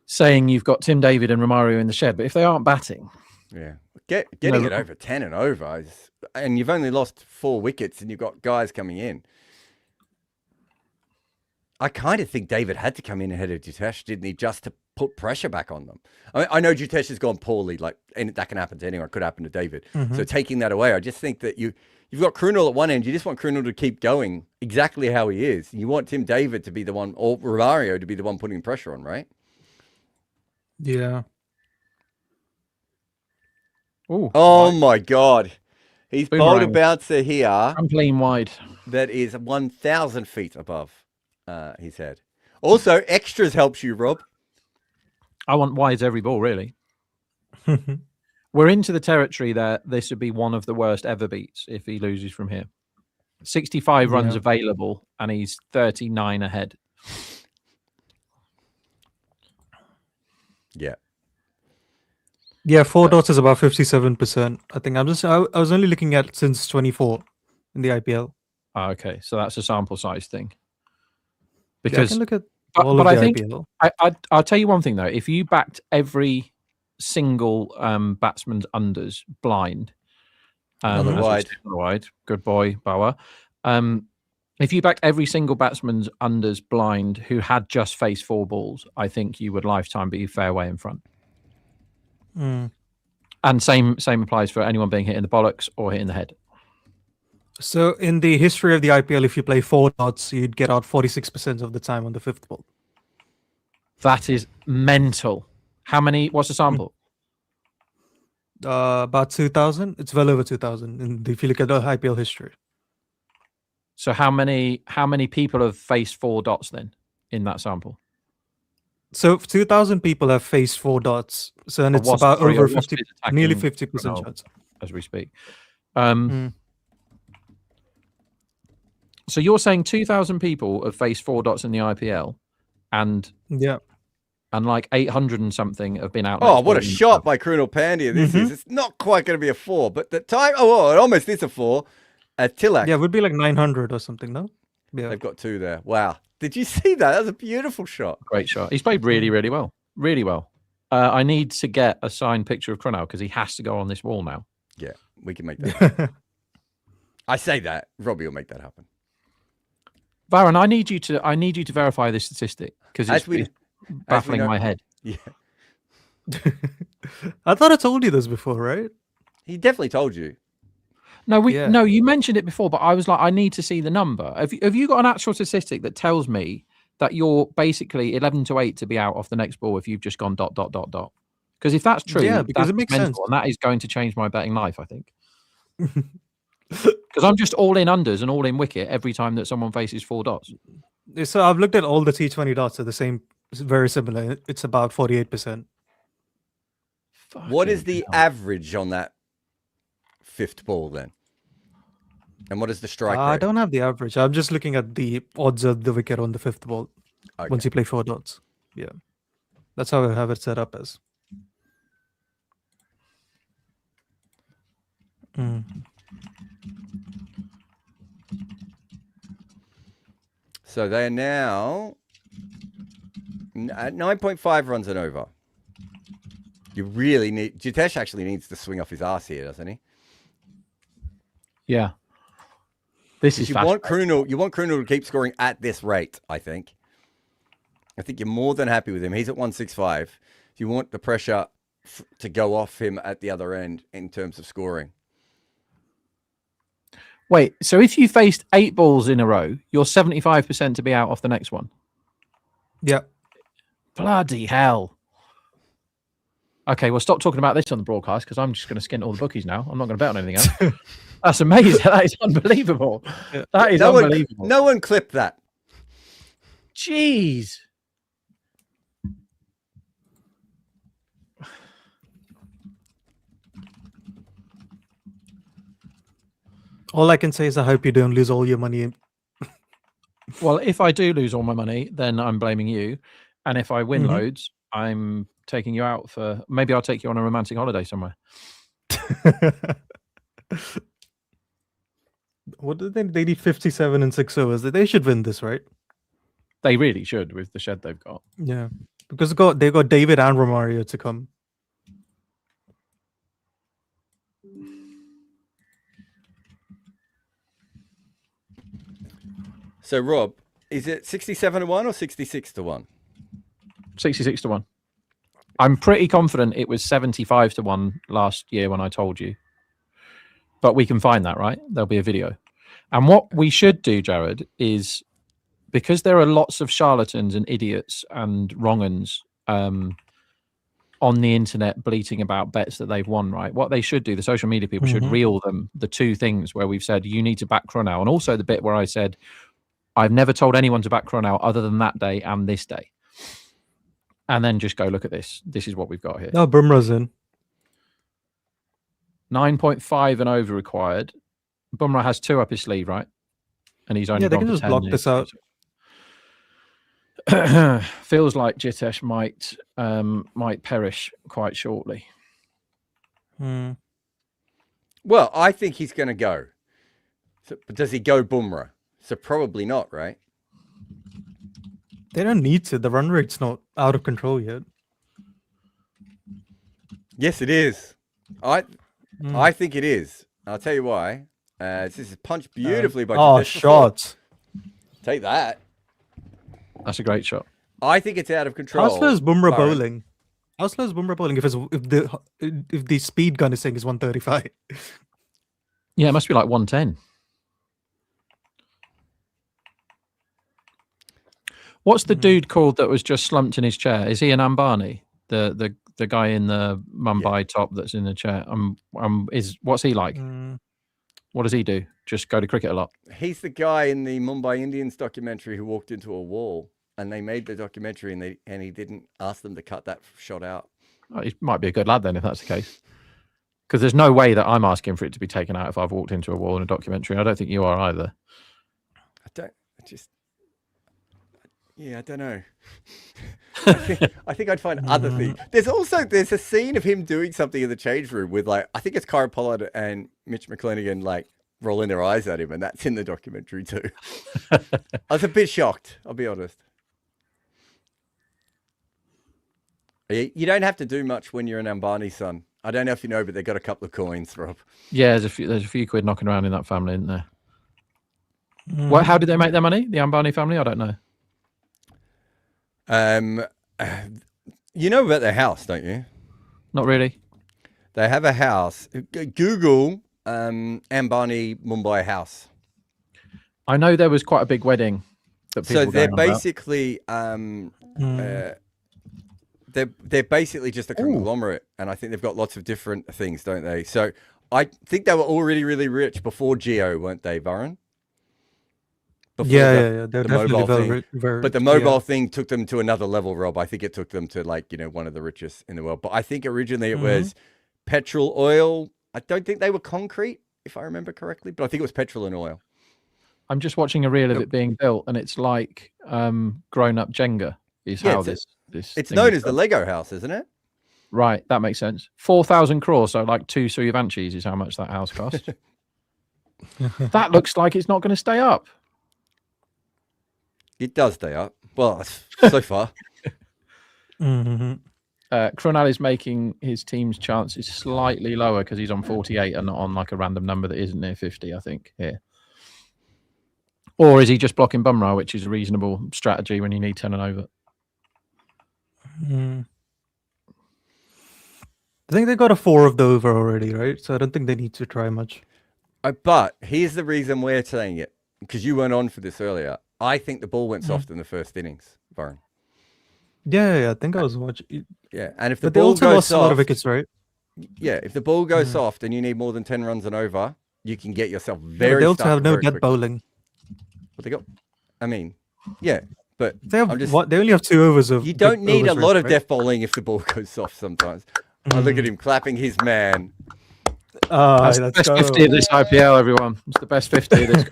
saying you've got Tim David and Romario in the shed, but if they aren't batting, getting it over 10 and over, and you've only lost 4 wickets, and you've got guys coming in. I kind of think David had to come in ahead of Jitesh, didn't he, just to put pressure back on them. I know Jitesh has gone poorly, and that can happen to anyone. It could happen to David. So taking that away, I just think that you've got Krunal at one end. You just want Krunal to keep going exactly how he is. You want Tim David to be the one, or Romario to be the one putting pressure on, right? Yeah. Ooh, oh my God. He's bowled a Boomerang. bouncer here trampoline wide. that is 1,000 feet above his head. Also, extras helps you, Rob. I want wides every ball, really. We're into the territory that this would be one of the worst ever beats if he loses from here. 65 runs available, and he's 39 ahead. Yeah. Yeah, 4 dots is about 57%. I think I was only looking at since 24 in the IPL. Oh, okay, so that's a sample size thing. I Because can look at but all of I the think IPL. I'll tell you one thing though. If you backed every single batsman's unders blind, Another wide. wide, good boy, Bower. If you backed every single batsman's unders blind who had just faced 4 balls, I think you would lifetime be fairway in front. And same applies for anyone being hit in the bollocks or hit in the head. So in the history of the IPL, if you play 4 dots, you'd get out 46% of the time on the 5th ball. That is mental. How many? What's the sample? About 2,000. It's well over 2,000 if you look at the IPL history. So how many people have faced 4 dots then in that sample? So 2,000 people have faced 4 dots. So and it's about over 50, nearly 50% chance as we speak. So you're saying 2,000 people have faced 4 dots in the IPL, and and like 800 and something have been out. Oh, what a shot by Krunal Pandya this is. It's not quite going to be a 4, but the time, it almost is a 4. Tilak. Yeah, it would be like 900 or something, no? Yeah. They've got 2 there. Wow. Did you see that? That was a beautiful shot. Great shot. He's played really, really well. Really well. I need to get a signed picture of Krunal because he has to go on this wall now. Yeah, we can make that happen. I say that. Robbie will make that happen. Varun, I need you to verify this statistic because it's baffling my head. Yeah. I thought I told you this before, right? He definitely told you. No, you mentioned it before, but I was like, I need to see the number. Have you got an actual statistic that tells me that you're basically 11 to 8 to be out off the next ball if you've just gone ... Because if that's true, because it makes sense, and that is going to change my betting life, I think. Because I'm just all in unders and all in wicket every time that someone faces 4 dots. So I've looked at all the T20 dots are the same, very similar. It's about 48%. What is the average on that 5th ball then? And what is the strike rate? I don't have the average. I'm just looking at the odds of the wicket on the 5th ball once you play 4 dots. Yeah. That's how I have it set up as. So they are now at 9.5 runs and over. You really need... Jitesh actually needs to swing off his arse here, doesn't he? Yeah. This is you want Krunal to keep scoring at this rate, I think. I think you're more than happy with him. He's at 165. You want the pressure to go off him at the other end in terms of scoring. Wait, so if you faced 8 balls in a row, you're 75% to be out off the next one? Yeah. Bloody hell. Okay, well, stop talking about this on the broadcast because I'm just going to skin all the bookies now. I'm not going to bet on anything else. That's amazing. That is unbelievable. That is unbelievable. No one clipped that. Jeez. All I can say is I hope you don't lose all your money. Well, if I do lose all my money, then I'm blaming you. And if I win loads, I'm taking you out for... Maybe I'll take you on a romantic holiday somewhere. What did they need 57 and 6 overs. They should win this, right? They really should with the shed they've got. Yeah. Because they got David and Romario to come. So, Rob, is it 67-1 or 66-1? 66-1. I'm pretty confident it was 75-1 last year when I told you. But we can find that, right? There'll be a video. And what we should do, Jared, is because there are lots of charlatans and idiots and wrong-uns on the internet bleating about bets that they've won, right? What they should do, the social media people should reel them the 2 things where we've said you need to back Krunal, and also the bit where I said I've never told anyone to back Krunal other than that day and this day. And then just go look at this. This is what we've got here. No, Bumrah's in. 9.5 and over required. Bumrah has 2 up his sleeve, right? And he's only they can just block this out. Feels like Jitesh might perish quite shortly. Well, I think he's going to go. So, but does he go Bumrah? So probably not, right? They don't need to. The run rate's not out of control yet. Yes, it is. I think it is. I'll tell you why. This is punched beautifully by Jitesh. Shots. Take that. That's a great shot. I think it's out of control. How slow is Bumrah bowling? How slow is Bumrah bowling if the speed gun is saying is 135? Yeah, it must be like 110. What's the dude called that was just slumped in his chair? Is he an Ambani? The guy in the Mumbai top that's in the chair. What's he like? What does he do? Just go to cricket a lot? He's the guy in the Mumbai Indians documentary who walked into a wall, and they made the documentary, and he didn't ask them to cut that shot out. Oh, he might be a good lad then, if that's the case. Because there's no way that I'm asking for it to be taken out if I've walked into a wall in a documentary. I don't think you are either. I don't know. I think I'd find other things. There's a scene of him doing something in the change room with like I think it's Kyle Pollard and Mitch McClenaghan like rolling their eyes at him, and that's in the documentary too. I was a bit shocked, I'll be honest. You don't have to do much when you're an Ambani son. I don't know if you know, but they got a couple of coins, Rob. Yeah, there's a few quid knocking around in that family, isn't there? What? How did they make their money? The Ambani family? I don't know. You know about their house, don't you? Not really. They have a house. Google Ambani Mumbai house. I know there was quite a big wedding. That people So they're going on about. basically they're basically just a conglomerate, and I think they've got lots of different things, don't they? So I think they were already really rich before Geo, weren't they, Varun? Before They're the definitely mobile thing. very But the rich, mobile thing took them to another level, Rob. I think it took them to like, one of the richest in the world. But I think originally it was petrol, oil. I don't think they were concrete, if I remember correctly, but I think it was petrol and oil. I'm just watching a reel of it being built, and it's like grown-up Jenga. Is how this it's thing known is as the built. Lego house, isn't it? Right, that makes sense. 4,000 crores, so like 2 Suyvanchis is how much that house cost. That looks like it's not going to stay up. It does stay up. Well, so far. Krunal is making his team's chances slightly lower because he's on 48 and not on like a random number that isn't near 50, I think, here. Or is he just blocking Bumrah, which is a reasonable strategy when you need 10 and over? I think they got a 4 of the over already, right? So I don't think they need to try much. But here's the reason we're saying it, because you weren't on for this earlier. I think the ball went soft in the first innings, Varun. Yeah, I think I was watching. Yeah, and if the But they ball also goes lost a lot of soft, wickets, right? yeah, if the ball goes soft and you need more than 10 runs and over, you can get yourself Yeah, but very they also stuck have no very dead quickly. bowling. But they got, I mean, yeah, but They have I'm just, They only have 2 overs of. you don't good need a overs, lot of right? death bowling if the ball goes soft sometimes. I look at him clapping his man. That's the Let's best go. 50 of this IPL, everyone. It's the best 50 of this.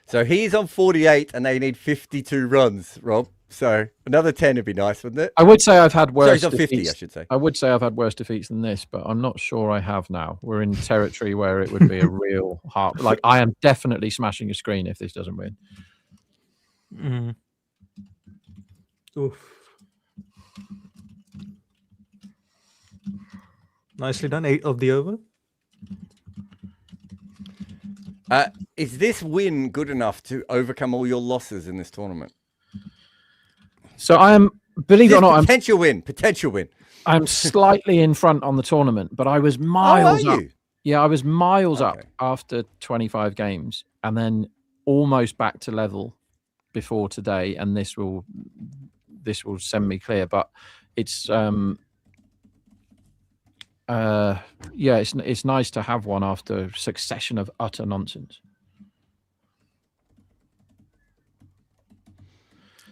So he's on 48 and they need 52 runs, Rob. So another 10 would be nice, wouldn't it? I would say I've had So worse he's on 50, defeats. I should say. I would say I've had worse defeats than this, but I'm not sure I have now. We're in territory where it would be a real heart. Like, I am definitely smashing a screen if this doesn't win. Oof. Nicely done. 8 of the over. Is this win good enough to overcome all your losses in this tournament? So I am, believe it or not, Potential win. I'm slightly in front on the tournament, but I was miles are up. you? Yeah, I was miles up Okay. after 25 games and then almost back to level before today, and this will send me clear. But it's it's nice to have one after a succession of utter nonsense.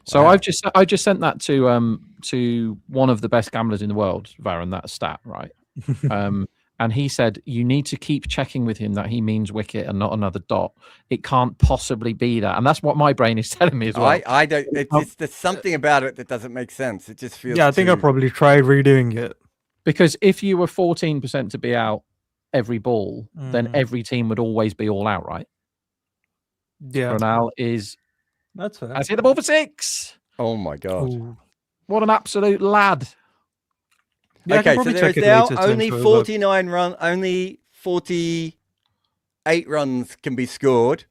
So Wow. I just sent that to one of the best gamblers in the world, Varun, that stat, right? And he said you need to keep checking with him that he means wicket and not another dot. It can't possibly be that, and that's what my brain is telling me as well. I don't. There's something about it that doesn't make sense. It just feels. Yeah, I think I'll probably try redoing it. Because if you were 14% to be out every ball, then every team would always be all out, right? Yeah, Ronald is. that's fair. Has hit the ball for 6. Oh my god. Ooh. What an absolute lad! Yeah, I can Okay, so probably there is check it now later to only ensure, 49 run, only 48 runs can be scored,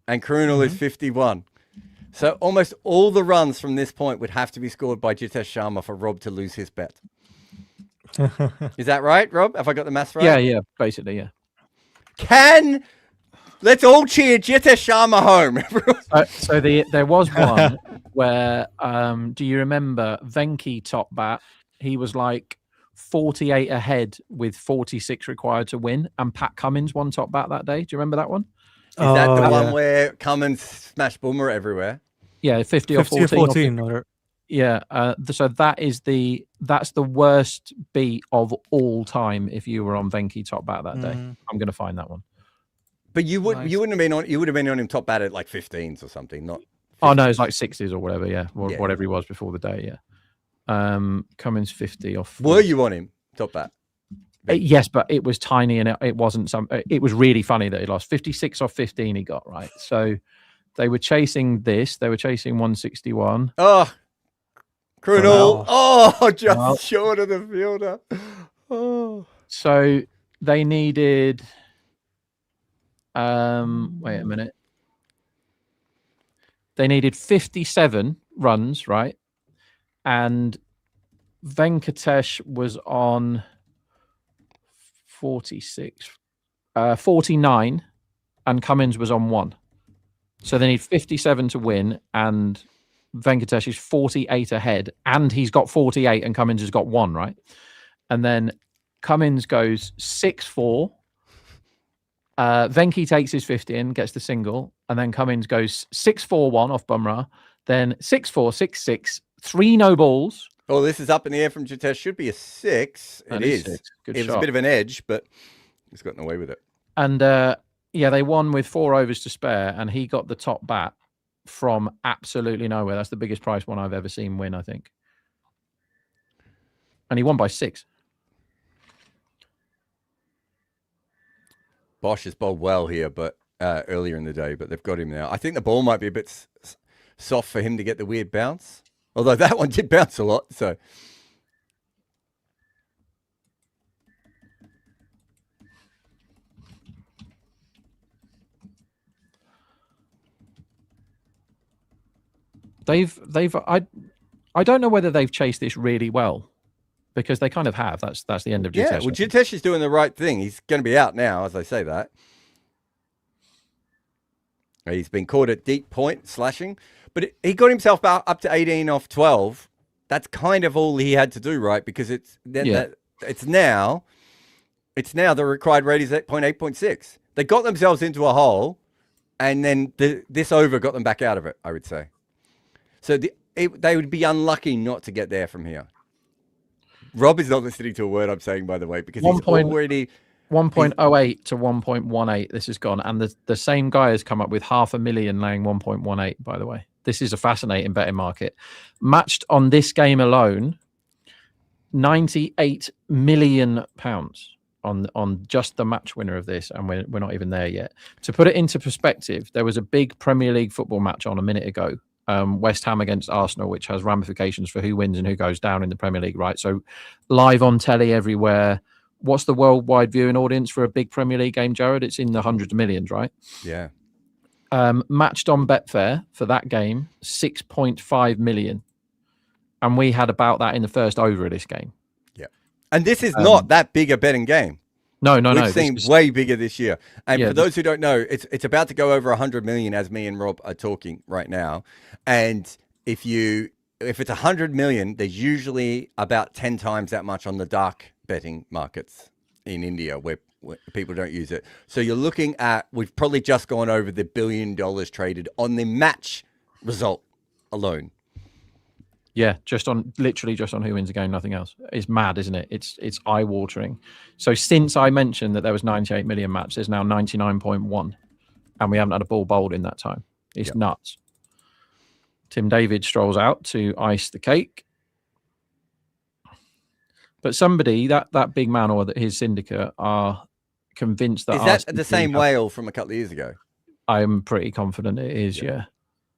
and Krunal is 51. So almost all the runs from this point would have to be scored by Jitesh Sharma for Rob to lose his bet. Is that right, Rob? Have I got the maths right? Yeah, basically, yeah. Let's all cheer Jitesh Sharma home. So there was one where, do you remember Venki top bat? He was like 48 ahead with 46 required to win, and Pat Cummins won top bat that day. Do you remember that one? Is that the yeah. one where Cummins smashed Bumrah everywhere? Yeah, 50 or 50 14. or 14. Yeah, so that's the worst beat of all time if you were on Venki top bat that day. I'm going to find that one. But you Nice. wouldn't have been on. You would have been on him top bat at like 15s or something, not. Oh no, it's like 60s or whatever. Yeah, Yeah. whatever he was before the day. Yeah. Cummins 50 off. Were you on him top bat? Yes, but it was tiny and it wasn't some. It was really funny that he lost 56 off 15. He got right. So they were chasing this. They were chasing 161. Oh, Krunal. Oh, just Well. short of the fielder. Oh. So they needed. Wait a minute. They needed 57 runs, right? And Venkatesh was on 49, and Cummins was on 1. So they need 57 to win, and Venkatesh is 48 ahead, and he's got 48, and Cummins has got 1, right? And then Cummins goes 6-4. Venki takes his 50 and gets the single, and then Cummins goes 6-4-1 off Bumrah, then 6-4, 6-6, 3 no balls. Oh, this is up in the air from Jitesh. Should be a 6. That It is is. 6. Good It was shot. a bit of an edge, but he's gotten away with it. And yeah, they won with 4 overs to spare, and he got the top bat from absolutely nowhere. That's the biggest price one I've ever seen win, I think. And he won by 6. Bosch has bowled well here, but earlier in the day, but they've got him now. I think the ball might be a bit soft for him to get the weird bounce. Although that one did bounce a lot, so. I don't know whether they've chased this really well, because they kind of have. That's the end of Jitesh. Yeah, well, Jitesh is doing the right thing. He's going to be out now, as I say that. He's been caught at deep point, slashing. But he got himself up to 18 off 12. That's kind of all he had to do, right? Because it's now the required rate is 8.6. They got themselves into a hole, and then this over got them back out of it, I would say. So they would be unlucky not to get there from here. Rob is not listening to a word I'm saying, by the way, because he's already 1.08 to 1.18. This has gone, and the same guy has come up with £500,000 laying 1.18. By the way, this is a fascinating betting market. Matched on this game alone, £98 million on just the match winner of this, and we're not even there yet. To put it into perspective, there was a big Premier League football match on a minute ago. West Ham against Arsenal, which has ramifications for who wins and who goes down in the Premier League, right? So live on telly everywhere. What's the worldwide viewing audience for a big Premier League game, Jared? It's in the hundreds of millions, right? Yeah. Matched on Betfair for that game, 6.5 million. And we had about that in the first over of this game. Yeah. And this is not that big a betting game. No. We've seen way bigger this year. And Yeah, for those who don't know, it's about to go over 100 million as me and Rob are talking right now. And if it's 100 million, there's usually about 10 times that much on the dark betting markets in India where people don't use it. So you're looking at, we've probably just gone over the $1 billion traded on the match result alone. Yeah, literally just on who wins the game, nothing else. It's mad, isn't it? It's eye-watering. So since I mentioned that there was 98 million match, there's now 99.1, and we haven't had a ball bowled in that time. It's nuts. Tim David strolls out to ice the cake. But somebody, that big man or his syndicate are convinced that... Is that the same whale from a couple of years ago? I'm pretty confident it is, yeah.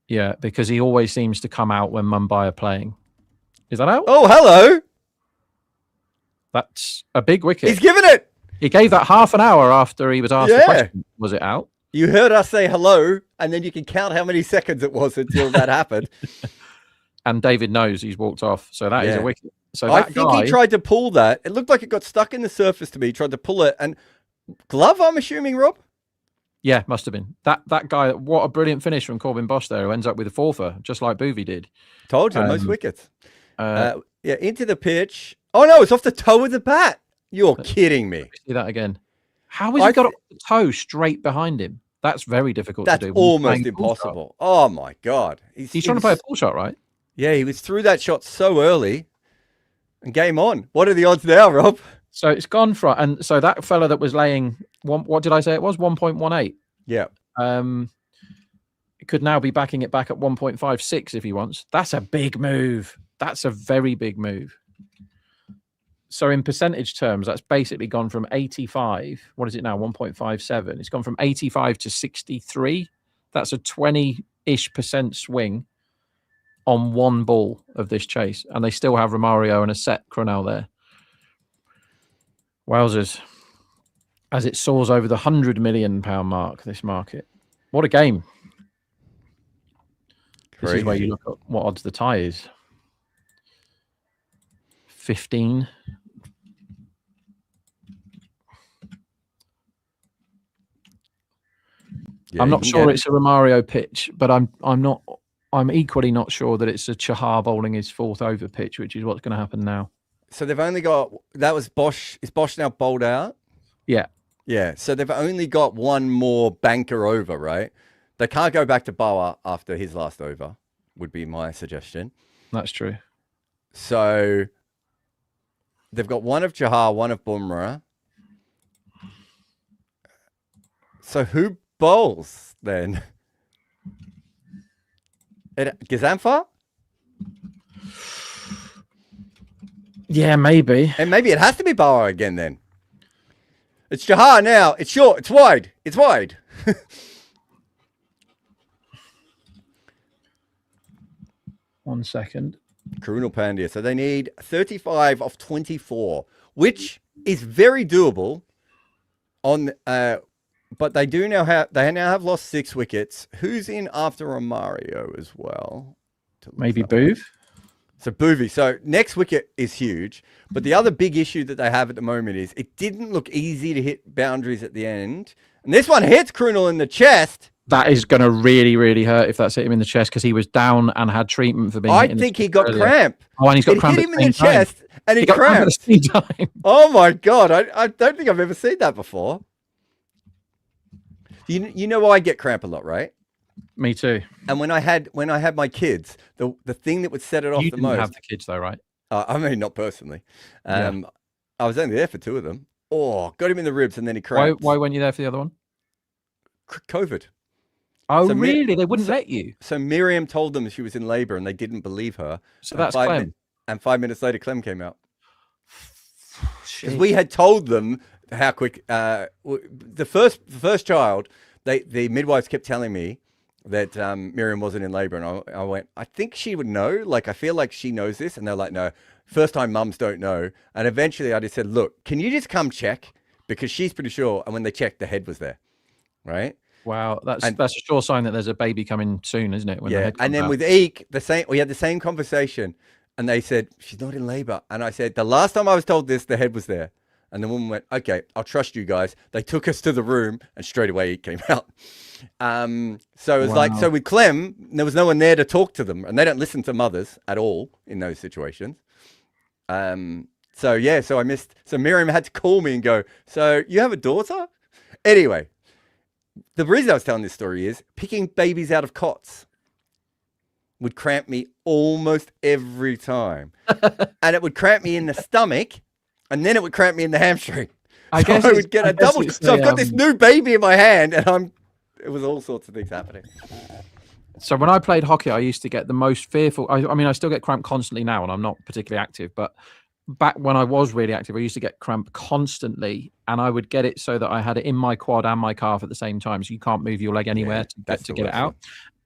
Yeah, because he always seems to come out when Mumbai are playing. Is that out? Oh, hello. That's a big wicket. He's given it. He gave that half an hour after he was asked the question. Was it out? You heard us say hello, and then you can count how many seconds it was until that happened. And David knows he's walked off, so that is a wicket. So I think he tried to pull that. It looked like it got stuck in the surface to me. He tried to pull it, and glove, I'm assuming, Rob? Yeah, must have been. That guy, what a brilliant finish from Corbin Bosch there, who ends up with a fourfer, just like Boovie did. Told you, most wickets. Into the pitch. Oh, no, it's off the toe of the bat. You're kidding me. See that again. How has he got the toe straight behind him? That's very difficult to do. That's almost impossible. Oh, my God. He's trying to play a pull shot, right? Yeah, he was through that shot so early. And game on. What are the odds now, Rob? So it's gone from, and so that fella that was laying, what did I say it was? 1.18. Yeah. It could now be backing it back at 1.56 if he wants. That's a big move. That's a very big move. So in percentage terms, that's basically gone from 85. What is it now? 1.57. It's gone from 85 to 63. That's a 20-ish% swing on one ball of this chase. And they still have Romario and a set Cronel there. Wowzers. As it soars over the £100 million mark, this market. What a game. This is where you look at what odds the tie is. 15. Yeah, I'm not sure it's a Romario pitch, but I'm equally not sure that it's a Chahar bowling his fourth over pitch, which is what's going to happen now. So they've only got, that was Bosch. Is Bosch now bowled out? Yeah. Yeah. So they've only got one more banker over, right? They can't go back to Boa after his last over, would be my suggestion. That's true. So they've got one of Chahar, one of Bumrah. So who bowls then? Gazanfa? Yeah, maybe. And maybe it has to be Boa again then. It's Chahar now. It's short. It's wide. It's wide. 1 second. Karunal Pandya. So they need 35 of 24, which is very doable. But they now have lost 6 wickets. Who's in after Romario as well? Maybe Boov. So Boovie. So next wicket is huge. But the other big issue that they have at the moment is it didn't look easy to hit boundaries at the end. And this one hits Karunal in the chest. That is going to really, really hurt if that's hit him in the chest because he was down and had treatment for being. I think he got cramp. Oh, and he's got cramp. Hit him in the chest and he cramped. At the same time. Oh my God. I don't think I've ever seen that before. You know I get cramp a lot, right? Me too. And when I had my kids, the thing that would set it off you the didn't most. Have the kids though, right? I mean, not personally. Yeah. I was only there for 2 of them. Oh, got him in the ribs and then he cramped. Why weren't you there for the other one? COVID. Oh, So really? They wouldn't let you. So Miriam told them she was in labor and they didn't believe her. So that's Clem. And 5 minutes later, Clem came out. Because we had told them how quick. The first child, the midwives kept telling me that Miriam wasn't in labor, and I went, I think she would know. Like, I feel like she knows this, and they're like, no. First time mums don't know. And eventually, I just said, look, can you just come check? Because she's pretty sure. And when they checked, the head was there, right? Wow, that's a sure sign that there's a baby coming soon, isn't it? When the head and then out. with Eek, we had the same conversation, and they said she's not in labor, and I said the last time I was told this, the head was there, and the woman went, okay, I'll trust you guys. They took us to the room, and straight away Eek came out. So it was like, so with Clem, there was no one there to talk to them, and they don't listen to mothers at all in those situations. So I missed. So Miriam had to call me and go, so you have a daughter? Anyway. The reason I was telling this story is picking babies out of cots would cramp me almost every time. And it would cramp me in the stomach, and then it would cramp me in the hamstring. I would get a double. So I've got this new baby in my hand, and it was all sorts of things happening. So when I played hockey, I used to get the most fearful. I mean, I still get cramp constantly now, and I'm not particularly active, but back when I was really active, I used to get cramp constantly, and I would get it so that I had it in my quad and my calf at the same time, so you can't move your leg anywhere to get it out.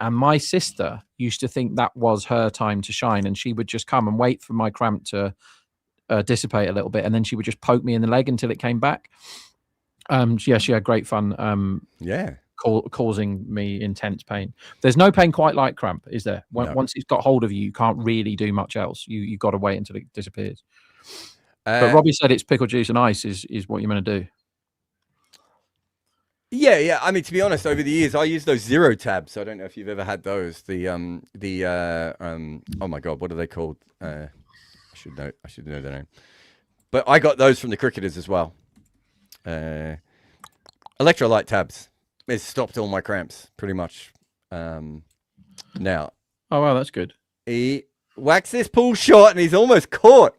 And my sister used to think that was her time to shine, and she would just come and wait for my cramp to dissipate a little bit, and then she would just poke me in the leg until it came back. She had great fun. Causing me intense pain. There's no pain quite like cramp, is there? Once it's got hold of you, you can't really do much else. You've got to wait until it disappears. But Robbie said it's pickle juice and ice is what you're going to do. Yeah. I mean, to be honest, over the years, I use those zero tabs. I don't know if you've ever had those. Oh my God, what are they called? I should know their name. But I got those from the cricketers as well. Electrolyte tabs. It's stopped all my cramps pretty much. Now. Oh wow, that's good. He whacks this pull shot and he's almost caught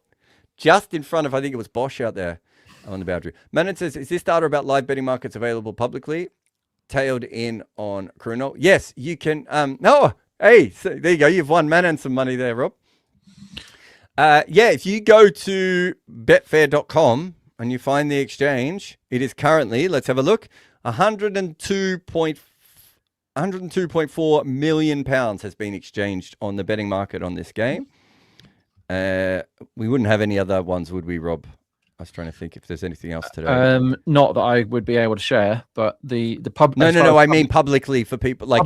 just in front of, I think it was Bosch out there on the boundary. Manon says, is this data about live betting markets available publicly? tailed in on Krunal. Yes, you can. No, hey, so there you go. You've won man and some money there, Rob. Yeah, if you go to betfair.com and you find the exchange, it is currently, let's have a look, 102.4 million pounds has been exchanged on the betting market on this game. We wouldn't have any other ones, would we, Rob? I was trying to think if there's anything else today. Not that I would be able to share, but the pub. No. I mean publicly for people like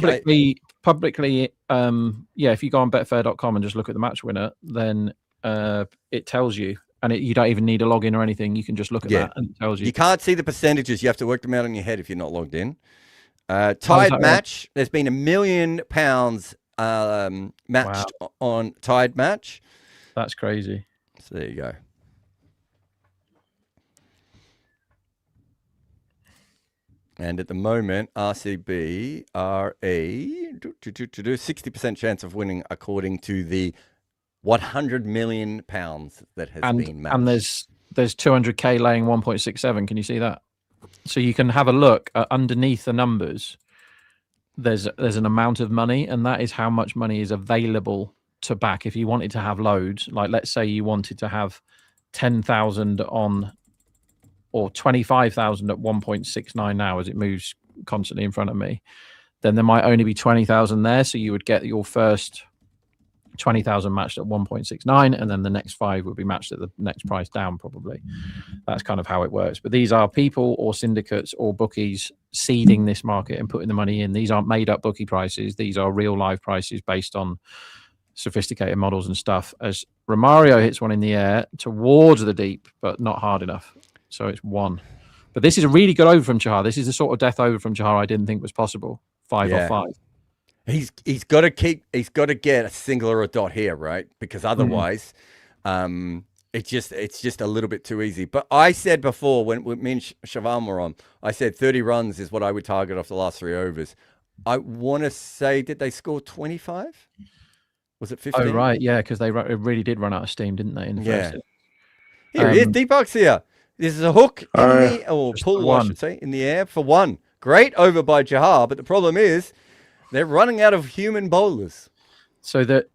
publicly. Yeah, if you go on betfair.com and just look at the match winner, then it tells you, and you don't even need a login or anything. You can just look at that and it tells you. You can't see the percentages. You have to work them out in your head if you're not logged in. Tied match. There's been £1 million matched on tied match. That's crazy. So there you go. And at the moment, RCB are a 60% chance of winning according to the £100 million that has been matched. And there's 200k laying 1.67. Can you see that? So you can have a look underneath the numbers. There's an amount of money, and that is how much money is available to back. If you wanted to have loads, like let's say you wanted to have 10,000 on, or 25,000 at 1.69 now as it moves constantly in front of me, then there might only be 20,000 there. So you would get your first 20,000 matched at 1.69, and then the next 5 would be matched at the next price down probably. That's kind of how it works. But these are people or syndicates or bookies seeding this market and putting the money in. These aren't made up bookie prices. These are real live prices based on sophisticated models and stuff. As Romario hits one in the air towards the deep, but not hard enough. So it's 1. But this is a really good over from Chahar. This is the sort of death over from Chahar I didn't think was possible. 5 or 5. He's got to get a single or a dot here, right? Because otherwise, it's just a little bit too easy. But I said before when me and Shavam were on, I said 30 runs is what I would target off the last 3 overs. I want to say, did they score 25? Was it 15? Oh right, yeah, because they really did run out of steam, didn't they? In the first here it is. Deepak's here. This is a hook or pull, I should say, in the air for 1. Great over by Chahar, but the problem is they're running out of human bowlers. So the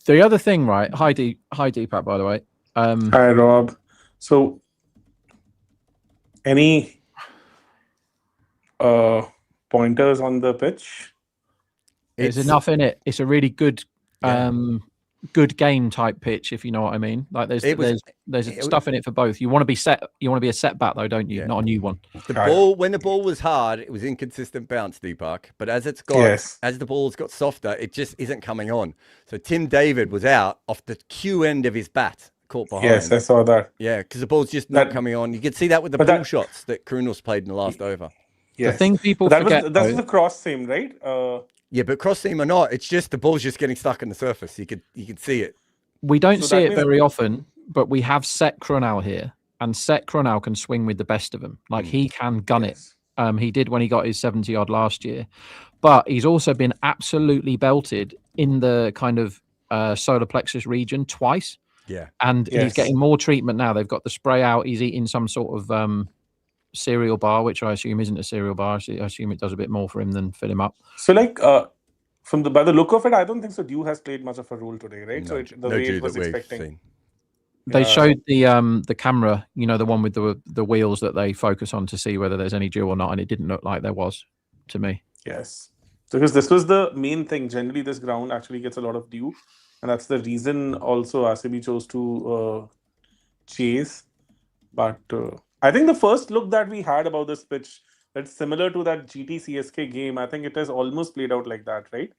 other thing, right? Hi Deepak, by the way. Hi Rob. So any pointers on the pitch? There's enough in it. It's a really good good game type pitch, if you know what I mean. Like there's stuff in it for both. You want to be set. You want to be a setback though, don't you? Not a new one. The ball, when the ball was hard, it was inconsistent bounce, Deepak. But as it's got, as the ball's got softer, it just isn't coming on. So Tim David was out off the Q end of his bat, caught behind. Yes, I saw that. Yeah, because the ball's just not coming on. You could see that with the pull shots that Krunal's played in the last over. Yes. The thing people forget. That was the cross seam, right? Yeah, but cross seam or not, it's just the ball's just getting stuck in the surface. You could see it. We don't see it very often, but we have Set Krunal here, and Set Krunal can swing with the best of them. Like he can gun it. He did when he got his 70 odd last year, but he's also been absolutely belted in the kind of solar plexus region twice. Yeah, and he's getting more treatment now. They've got the spray out. He's eating some sort of cereal bar, which I assume isn't a cereal bar. I assume it does a bit more for him than fill him up. So like by the look of it, I don't think so dew has played much of a role today, right? No, so the way it was expecting. They showed the camera, you know, the one with the wheels that they focus on to see whether there's any dew or not, and it didn't look like there was to me. Yes, because this was the main thing. Generally, this ground actually gets a lot of dew, and that's the reason also RCB chose to chase. But I think the first look that we had about this pitch, that's similar to that GT CSK game. I think it has almost played out like that, right?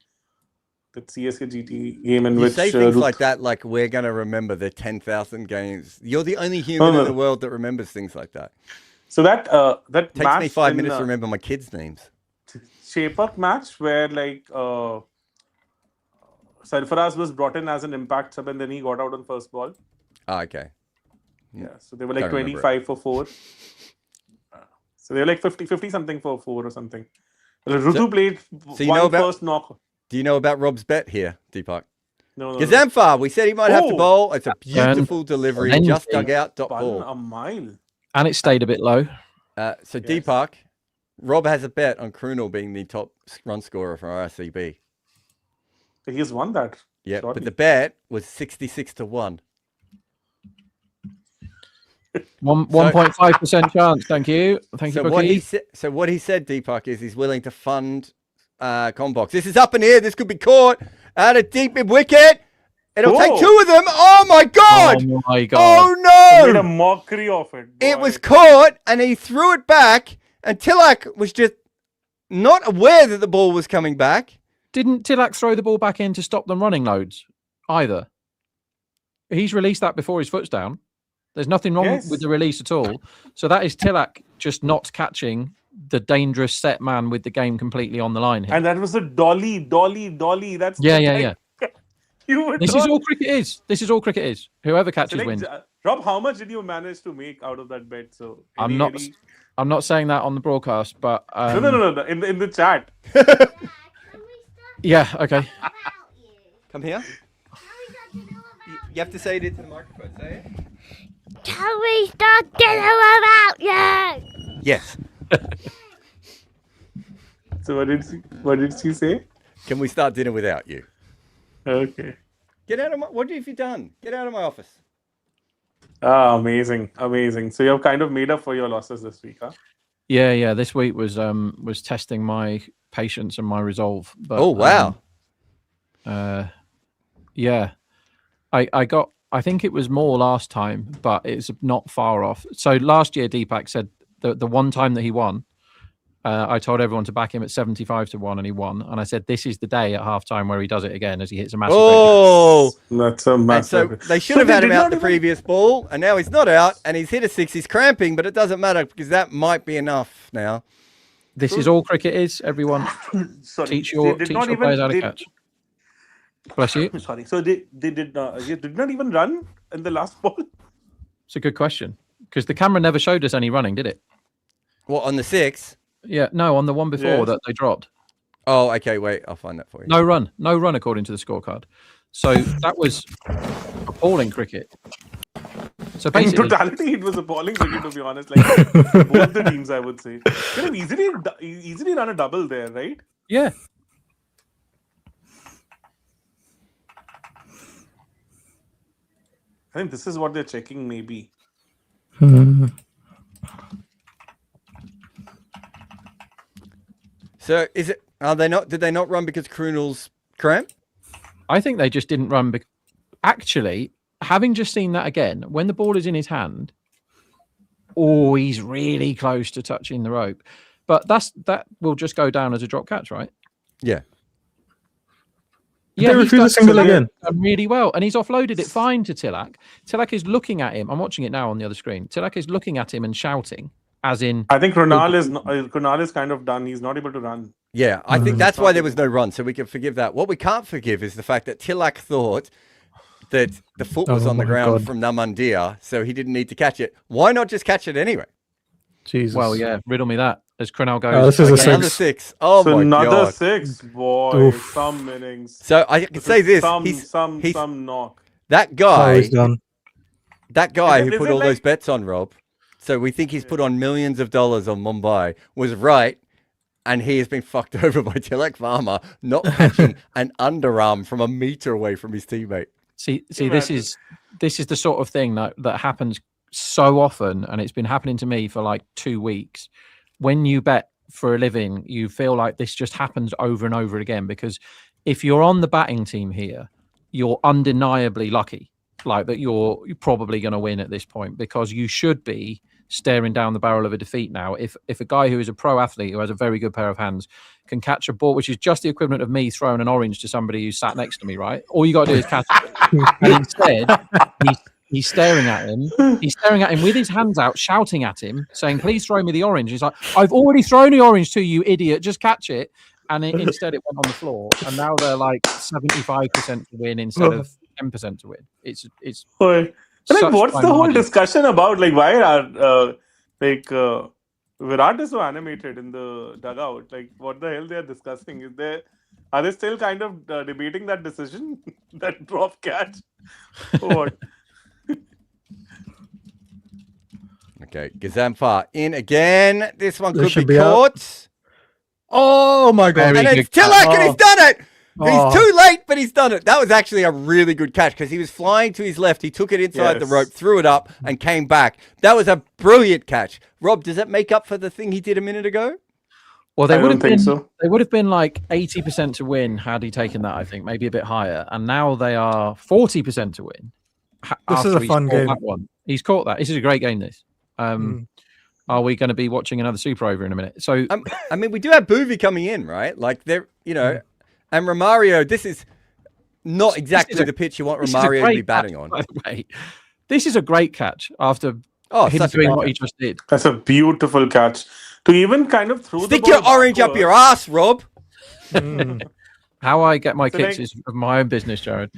The CSK GT game in which you say things like that, like we're going to remember the 10,000 games. You're the only human in the world that remembers things like that. So that takes me 5 minutes to remember my kids' names. Shape-up match where like Sarfaraz was brought in as an impact sub and then he got out on first ball. Oh, okay. Yeah, so they were like 25 for 4. So they were like 50 something for 4 or something. Rutu played first knock. Do you know about Rob's bet here, Deepak? No. Gazamfar, we said he might have to bowl. It's a beautiful delivery. Just dug out, dot ball. A mile. And it stayed a bit low. So Deepak, Rob has a bet on Krunel being the top run scorer for RCB. He's won that. Yeah, Sorry. but the bet was 66-1. 1.5% chance. Thank you. Thank you, Bookie. So what he said, Deepak, is he's willing to fund Combox. This is up in here. This could be caught out of deep mid wicket. It'll take two of them. Oh my god! Oh my god! Oh He made no! a mockery of it. It boy. was caught, and he threw it back, and Tilak was just not aware that the ball was coming back. Didn't Tilak throw the ball back in to stop them running loads either? He's released that before his foot's down. There's nothing wrong with the release at all. So that is Tilak just not catching the dangerous set man with the game completely on the line here. And that was a dolly. That's Yeah. This is all cricket is. This is all cricket is. Whoever catches wins. Rob, how much did you manage to make out of that bet? So I'm not saying that on the broadcast, but no. In the chat. Yeah. Okay. Come here. You have to say it into the microphone. Say it. Can we start dinner without you? Yes. So what did she say? Can we start dinner without you? Okay. Get out of my. What have you done? Get out of my office. Ah, amazing. So you've kind of made up for your losses this week, huh? Yeah. This week was testing my patience and my resolve. But, oh wow. Yeah. I think it was more last time, but it's not far off. So last year, Deepak said the one time that he won, I told everyone to back him at 75-1, and he won. And I said, this is the day at halftime where he does it again as he hits a massive. Oh, that's a massive. And so they should have had him out the previous ball, and now he's not out, and he's hit a 6. He's cramping, but it doesn't matter because that might be enough now. This is all cricket is, everyone. Sorry, teach your players how to catch. Bless you. Sorry. So they did not even run in the last ball? It's a good question. Because the camera never showed us any running, did it? What, on the 6? Yeah, no, on the one before that they dropped. Oh, okay, wait, I'll find that for you. No run according to the scorecard. So that was appalling cricket. So basically, in totality, it was appalling cricket, to be honest. Like both the teams, I would say, could have easily run a double there, right? Yeah. I think this is what they're checking, maybe. So is it? Are they not? Did they not run because Krunel's cramp? I think they just didn't run. Actually, having just seen that again, when the ball is in his hand, he's really close to touching the rope. But that will just go down as a drop catch, right? Yeah. Yeah, he's done single again really well, and he's offloaded it fine to Tilak. Tilak is looking at him. I'm watching it now on the other screen. Tilak is looking at him and shouting, as in. I think Krunal is kind of done. He's not able to run. Yeah, I think that's why there was no run, so we can forgive that. What we can't forgive is the fact that Tilak thought that the foot was on the ground from Namandir, so he didn't need to catch it. Why not just catch it anyway? Jesus. Well, yeah, riddle me that. As Krunal goes, this is another 6. Oh so my god, another 6, boy. Oof. Some innings. So I can say this: some knock. That guy, who put all like... those bets on Rob. So we think he's put on millions of dollars on Mumbai. Was right, and he has been fucked over by Tilak Varma not catching an underarm from a meter away from his teammate. See, this is the sort of thing that happens so often, and it's been happening to me for like 2 weeks. When you bet for a living, you feel like this just happens over and over again, because if you're on the batting team here, you're undeniably lucky, like that you're probably going to win at this point, because you should be staring down the barrel of a defeat now. If a guy who is a pro athlete who has a very good pair of hands can catch a ball, which is just the equivalent of me throwing an orange to somebody who sat next to me, right? All you got to do is catch it. And instead, he's staring at him. He's staring at him with his hands out, shouting at him, saying, "Please throw me the orange." He's like, "I've already thrown the orange to you, idiot. Just catch it." And instead it went on the floor. And now they're like 75% to win instead of 10% to win. It's like, what's the whole discussion about? Like, why are Virat is so animated in the dugout? Like, what the hell they are discussing? Are they still kind of debating that decision, that drop catch? Or what? Okay, Gazamfar in again. This one This could should be be out. caught. Oh my god! Very And good it's Tilak, and he's done it. Oh. He's too late, but he's done it. That was actually a really good catch because he was flying to his left. He took it inside the Yes. rope, threw it up, and came back. That was a brilliant catch. Rob, does that make up for the thing he did a minute ago? Well, they I would don't have been. think so. They would have been like 80% to win had he taken that. I think maybe a bit higher, and now they are 40% to win. This is after a he's fun caught game. That one. He's caught that. This is a great game. This. Are we going to be watching another Super Over in a minute? So I mean, we do have Boovie coming in, right? Like they're, and Romario. This is not exactly the pitch you want this is a Romario to great be batting catch, on. By the way, this is a great catch after him Such a doing great what he catch. just did. That's a beautiful catch. To even kind of throw Stick the your ball orange up your backwards. ass, Rob. How I get my So, kicks like- is of my own business, Jared.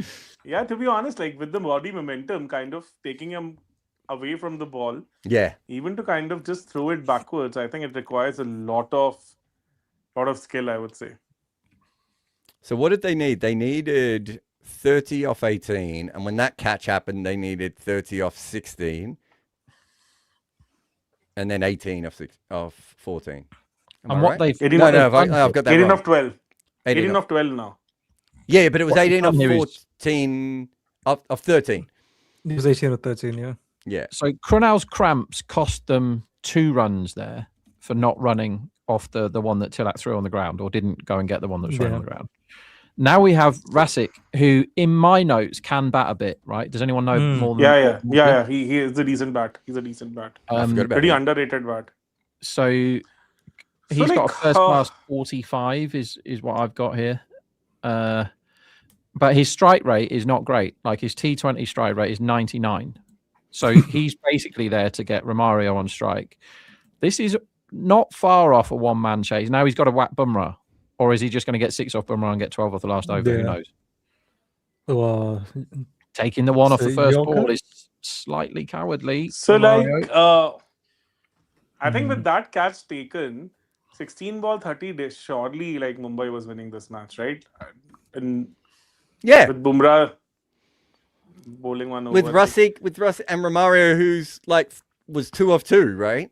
Yeah, to be honest, like with the body momentum, kind of taking him away from the ball, Yeah. even to kind of just throw it backwards, I think it requires a lot of skill, I would say. So what did they need? They needed 30 off 18, and when that catch happened, they needed 30 off 16, and then 18 off 14. Am And I what right? they've 18 No, of- no, I've got that 18 wrong. of 12. 18 18 off. of 12 now. Yeah, but it was What they've 18 off done here is- 14 of 13. It was 18 or 13, yeah. Yeah. So Crunell's cramps cost them 2 runs there for not running off the one that Tilak threw on the ground, or didn't go and get the one that was thrown on the ground. Now we have Rasic, who in my notes can bat a bit, right? Does anyone know more than Yeah. He is a decent bat. He's a decent bat. I forgot about Pretty him. underrated bat. So he's got a like, first class 45 is what I've got here. But his strike rate is not great. Like his T20 strike rate is 99. So he's basically there to get Romario on strike. This is not far off a one-man chase. Now he's got to whack Bumrah. Or is he just going to get 6 off Bumrah and get 12 off the last over? Who Yeah. knows? Well, Taking the one off the So first Yorker? ball is slightly cowardly. So Romario. I think with that catch taken, 16 ball 30 days, surely like Mumbai was winning this match, right? And Yeah. with Bumrah bowling one over. With Rasic and Romario, who's like was 2 off 2, right?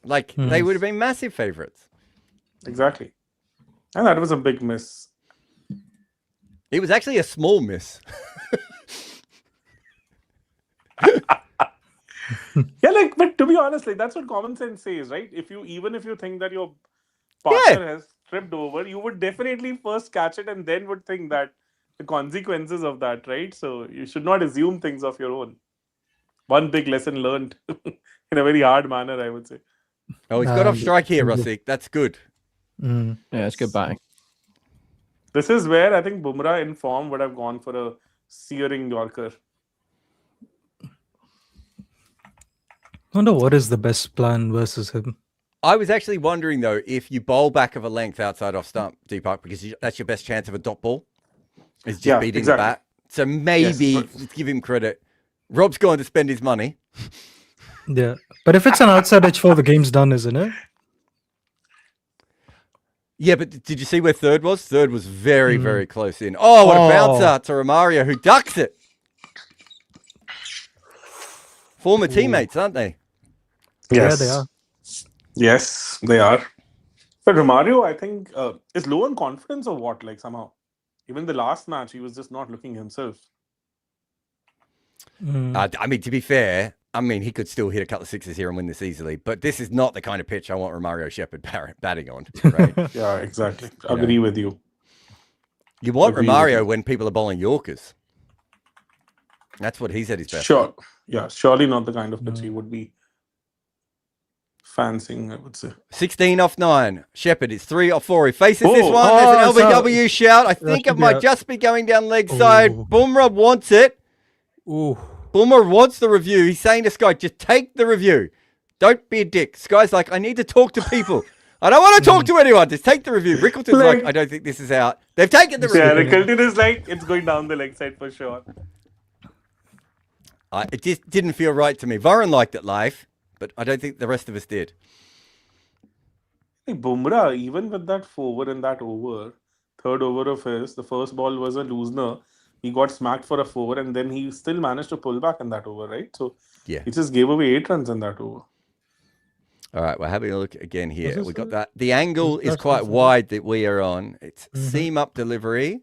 Like they would have been massive favorites. Exactly. And that was a big miss. It was actually a small miss. Yeah, like, but to be honest, like that's what common sense says, right? If you think that your partner has tripped over, you would definitely first catch it and then would think that the consequences of that, right? So you should not assume things of your own. One big lesson learned in a very hard manner, I would say. Oh, he's got off strike here, Rasic. That's good. Yeah, it's good batting. This is where I think Bumrah in form would have gone for a searing Yorker. I wonder what is the best plan versus him. I was actually wondering though if you bowl back of a length outside off stump deep up because that's your best chance of a dot ball. Is just beating the bat. So maybe let's give him credit. Rob's going to spend his money. Yeah. But if it's an outside edge 4, the game's done, isn't it? Yeah, but did you see where third was? Third was very, very close in. Oh, what a bouncer to Romario who ducks it. Former teammates, aren't they? Yes. Yeah, they are. Yes, they are. But Romario, I think, is low on confidence or what? Like somehow, even the last match, he was just not looking himself. I mean, to be fair, he could still hit a couple of sixes here and win this easily. But this is not the kind of pitch I want Romario Shepherd batting on, right? Yeah, exactly. Agree with you. You want Agree with Romario you. when people are bowling Yorkers. That's what he's at his best. Sure. Yeah, surely not the kind of pitch he would be fancying, I would say. 16 off 9. Shepherd is 3 off 4. He faces this Oh, one. There's an LBW shout. I think it should be might out. just be going down leg side. Oh. Bumrah wants it. Ooh. Bumrah wants the review. He's saying to Sky, just take the review. Don't be a dick. Sky's like, I need to talk to people. I don't want to talk to anyone. Just take the review. Rickleton's like, I don't think this is out. They've taken the Yeah, review. Rickleton is like, it's going down the leg side for sure. It just didn't feel right to me. Varun liked it live, but I don't think the rest of us did. Like Bumrah, even with that 4 in that over, third over of his, the first ball was a loosener. He got smacked for a 4 and then he still managed to pull back in that over, right? So Yeah. he just gave away 8 runs in that over. All right, we're having a look again here. this We got it? that. The angle is That's quite it. wide that we are on. It's Mhm. seam up delivery.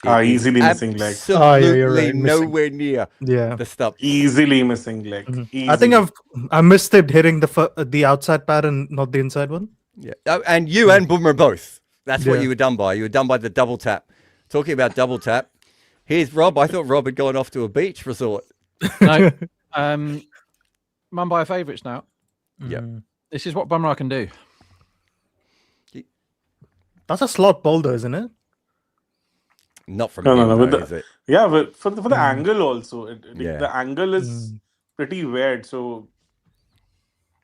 It is Easily missing leg. absolutely you're right, missing. nowhere near Yeah. the stumps. Easily missing leg. I think I missed it hitting the outside pad and not the inside one. Yeah, and you and Bumrah both. That's what Yeah. you were done by. You were done by the double tap. Talking about double tap, here's Rob. I thought Rob had gone off to a beach resort. No, Mumbai are favourites now. Yep. This is what Bumrah can do. That's a slot ball, though, isn't it? Not from No, him, with though, the- is it? Yeah, but for the angle also, Yeah. the angle is pretty weird. So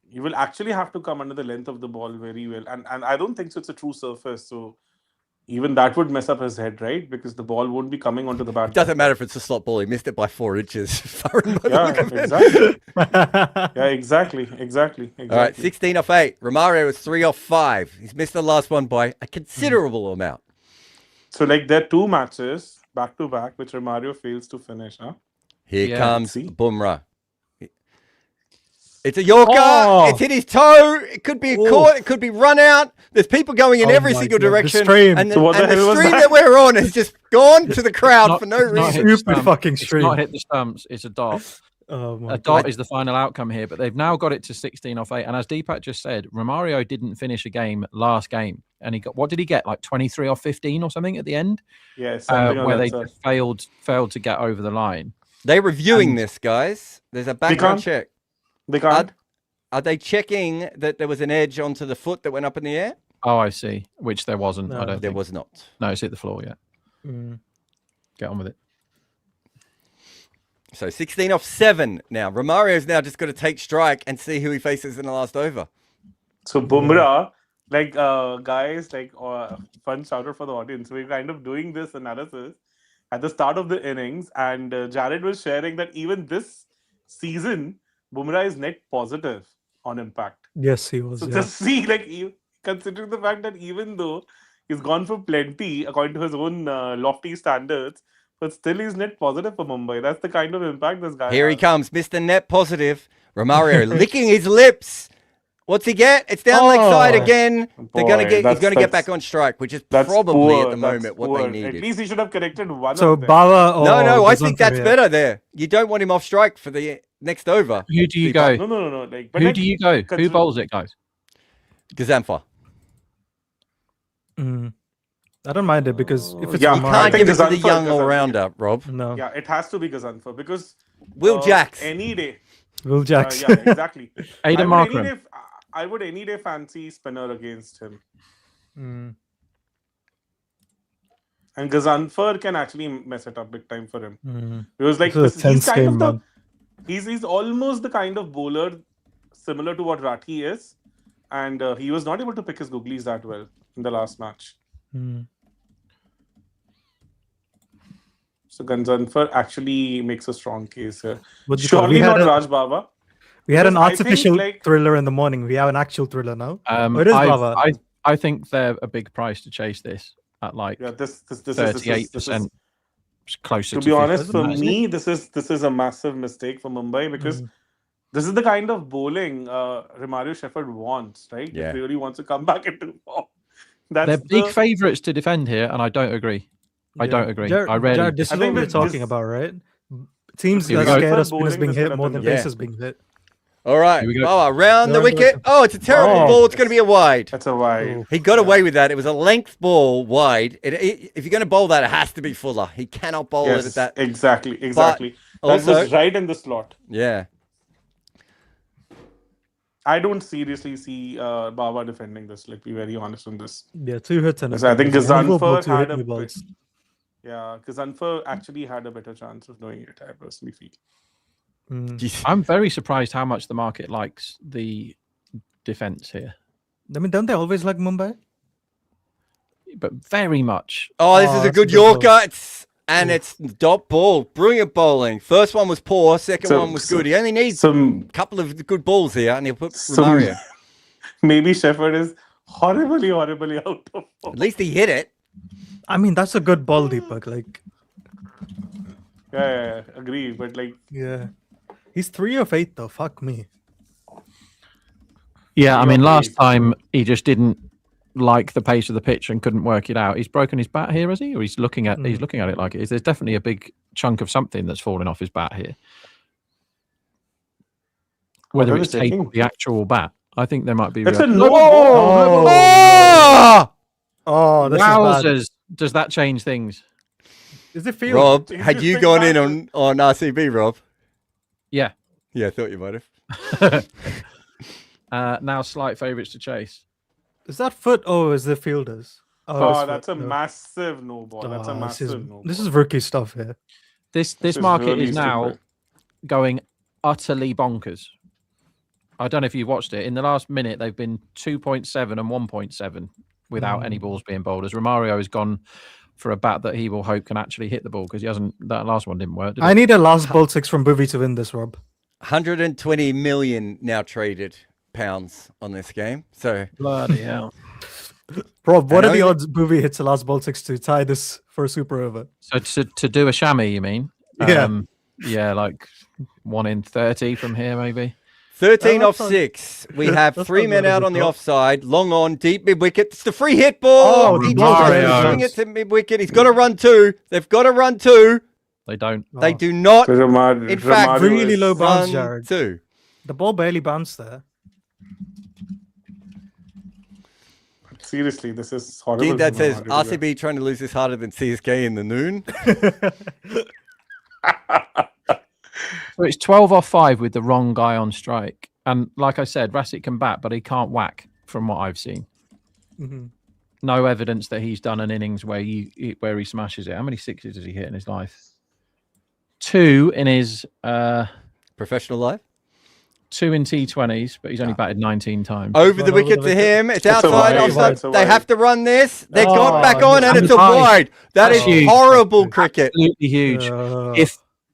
you will actually have to come under the length of the ball very well, and I don't think so. It's a true surface, so even that would mess up his head, right? Because the ball won't be coming onto the bat. It doesn't matter if it's a slot ball. He missed it by 4 inches. Yeah, exactly. Yeah, exactly. All right, 16 off 8. Romario is 3 off 5. He's missed the last one by a considerable amount. So like there are 2 matches back to back, which Romario fails to finish. Huh? Here Yeah. comes See? Bumrah. It's a Yorker. Oh! It's hit his toe. It could be a court. It could be run out. There's people going in Oh every my single God, the direction. stream. And the, So what the and the hell was stream that? that we're on has just gone to the crowd Not- for no it's not reason. hit the Stupid stump. fucking It's stream. not hit the stumps. It's a dot. Oh my A dot is the final outcome here, but they've now got it to 16 off 8. And as Deepak just said, Romario didn't finish a game last game, and he got, what did he get? Like 23 off 15 or something at the end, Yeah, something on where that they side. just failed to get over the line. They're reviewing And- this, guys. There's a background check. They can't. Are they checking that there was an edge onto the foot that went up in the air? Oh, I see. Which there wasn't. No, I don't There think. was not. No, it's hit the floor yet. Mm. Get on with it. So 16 off 7 now. Romario's now just got to take strike and see who he faces in the last over. So Bumrah, like guys, like fun shout out for the audience. We're kind of doing this analysis at the start of the innings, and Jared was sharing that even this season, Bumrah is net positive on impact. Yes, he was. So Yeah. just see, like, considering the fact that even though he's gone for plenty according to his own lofty standards, but still he's net positive for Mumbai. That's the kind of impact this guy Here he has. comes, Mr. Net Positive. Romario licking his lips. What's he get? It's down leg side Oh. again. They're Boy, gonna get. He's that's- gonna get that's- back on strike, which is That's probably poor, at the moment that's what poor. they At needed. least he should have corrected one So of them. Bava or No, I think Gazanfar, that's yeah. better there. You don't want him off strike for the next over. Who do you Deepak. go? No. Like, but Who like, do you go? Who consider- bowls it, guys? Gazanfar. Mm. I don't mind it because if it's Yeah, You Romario- can't think give it to the Gazanfar- young Gazanfar- all-rounder, Rob. no, Yeah, it has to be Gazanfar because Will Jacks. any day. Will Jacks. Yeah, exactly. Aidan Markram. I would any day fancy spinner against him. Mm. And Gazanfar can actually mess it up big time for him. Mm. Because like This is a he's tense kind game, of the man. he's almost the kind of bowler similar to what Rathi is, and he was not able to pick his googlies that well in the last match. Mm. So Gazanfar actually makes a strong case here. What do you call it? Surely not Raj Baba. We had an because I think, artificial like- thriller in the morning. We have an actual thriller now. It is Bava. I think they're a big price to chase this at like Yeah, this is 38%. Closer to to be 50 honest, than for that, isn't it? me, this is a massive mistake for Mumbai because Mm. this is the kind of bowling Romario Shepherd wants, right? Yeah. If he really wants to come back into form. That's They're big the- favourites to defend here, and I don't agree. I don't agree. I really Jared, this I is think what we're that talking this- about, right? Teams Here are we go. scared of Bowling spinners being this hit could more have than been- Yeah. bases being hit. All right, Here we go. Bauer, round the Round the wicket. wicket. Oh, it's a terrible Oh. ball. It's going to be a wide. That's a wide. He got away with that. It was a length ball wide. If you're going to bowl that, it has to be Fuller. He cannot bowl it Yes, at that. exactly. That also- was right in the slot. Yeah. I don't seriously see Baba defending this. Let's be very honest on this. Yeah, 2 hits and So I think Gazanfar had a hit bit- balls. Yeah, Gazanfar actually had a better chance of doing it, I personally feel. Mm. Jeez. I'm very surprised how much the market likes the defence here, I mean, don't they always like Mumbai? but very much. Oh, this is a that's good a good Yorker. It's dot ball. Brilliant bowling. First one was poor. Second So- one was good. He only needs a Some couple of good balls here, and he'll put Some- Romario. maybe Shepherd is horribly out of form. At least he hit it. I mean, that's a good ball, Deepak. Like, Yeah, agree. But like, yeah. He's 3 of 8, though. Fuck me. Yeah, I Three mean, of last these. time he just didn't like the pace of the pitch and couldn't work it out. He's broken his bat here, has he? Or he's looking at it like it is. There's definitely a big chunk of something that's fallen off his bat here. Whether What are it's they tape checking? or the actual bat, I think there might be. It's a real- no ball. Oh! Oh, this is bad. Wowzers! Does that change things? Is it field? Rob, He's had you just gone big in on RCB, Rob? Yeah. Yeah, I thought you might have. Now slight favourites to chase. Is that foot? Oh, is the fielders? Oh, it's that's foot. a No. massive no ball. That's a Oh, massive no this ball. is rookie stuff here. This is market really is now stupid. going utterly bonkers. I don't know if you watched it. In the last minute, they've been 2.7 and 1.7 without any balls being bowled. As Romario has gone for a bat that he will hope can actually hit the ball because he hasn't. That last one didn't work. Did I it? need a last ball 6 from Boovie to win this, Rob. 120 million now traded pounds on this game. So Bloody hell! Rob, what I are the know- odds Boovie hits a last ball 6 to tie this for a super over? So to do a chamois, you mean? Yeah. Yeah, like 1 in 30 from here, maybe. 13 Oh, off that's not- 6. We have that's 3 not men bad as out a on the thought. offside. Long on, deep mid wicket. It's the free hit ball. Oh, He Romario. just swing it to mid wicket. He's got to run 2. They've got to run 2. They don't. They Oh, do not In fact, really low bounce, run Jared. 2. The ball barely bounced there. Seriously, this is horrible. Dean Dad from says Romario to RCB trying to lose this harder than CSK in the noon. So it's 12 off 5 with the wrong guy on strike. And like I said, Rasic can bat, but he can't whack from what I've seen. Mhm. No evidence that he's done an innings where he smashes it. How many sixes has he hit in his life? 2 in his Professional life. 2 in T20s, but he's only batted 19 times. Over the Run over wicket the to wicket. him. It's It's a outside. wide, Offside. it's a They wide. have to run this. They Oh, got back on, and that's it's a high. wide. That That's is huge. horrible cricket. Absolutely huge. Uh,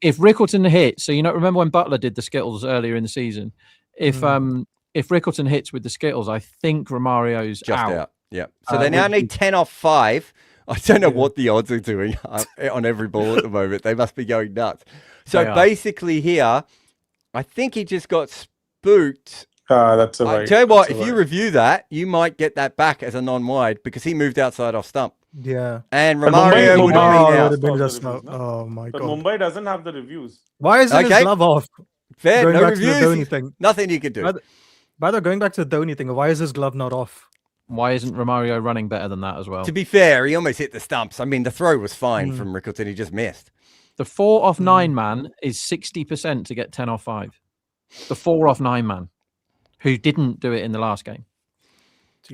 If Rickleton hits, so remember when Butler did the Skittles earlier in the season? If Rickleton hits with the Skittles, I think Romario's Just out. out. Yeah. So they now which need 10 off 5. I don't know what the odds are doing on every ball at the moment. They must be going nuts. They So are. basically here, I think he just got spooked. that's a I wide. tell you what, That's if a you wide. review that, you might get that back as a non-wide because he moved outside off stump. yeah. And But Romario Mumbai- would Mumbai- have Oh, been it out. would have been Also just the now. reviews, no? Oh my But god. Mumbai doesn't have the reviews. Why isn't Okay. his glove off? Fair, Going no back to the reviews. Dhoni thing. Nothing you could do. By the way, going back to the Dhoni thing, why is his glove not off? Why isn't Romario running better than that as well? To be fair, he almost hit the stumps. I mean, the throw was fine from Rickleton. He just missed. The 4 off 9 man is 60% to get 10 off 5. The 4 off 9 man, who didn't do it in the last game.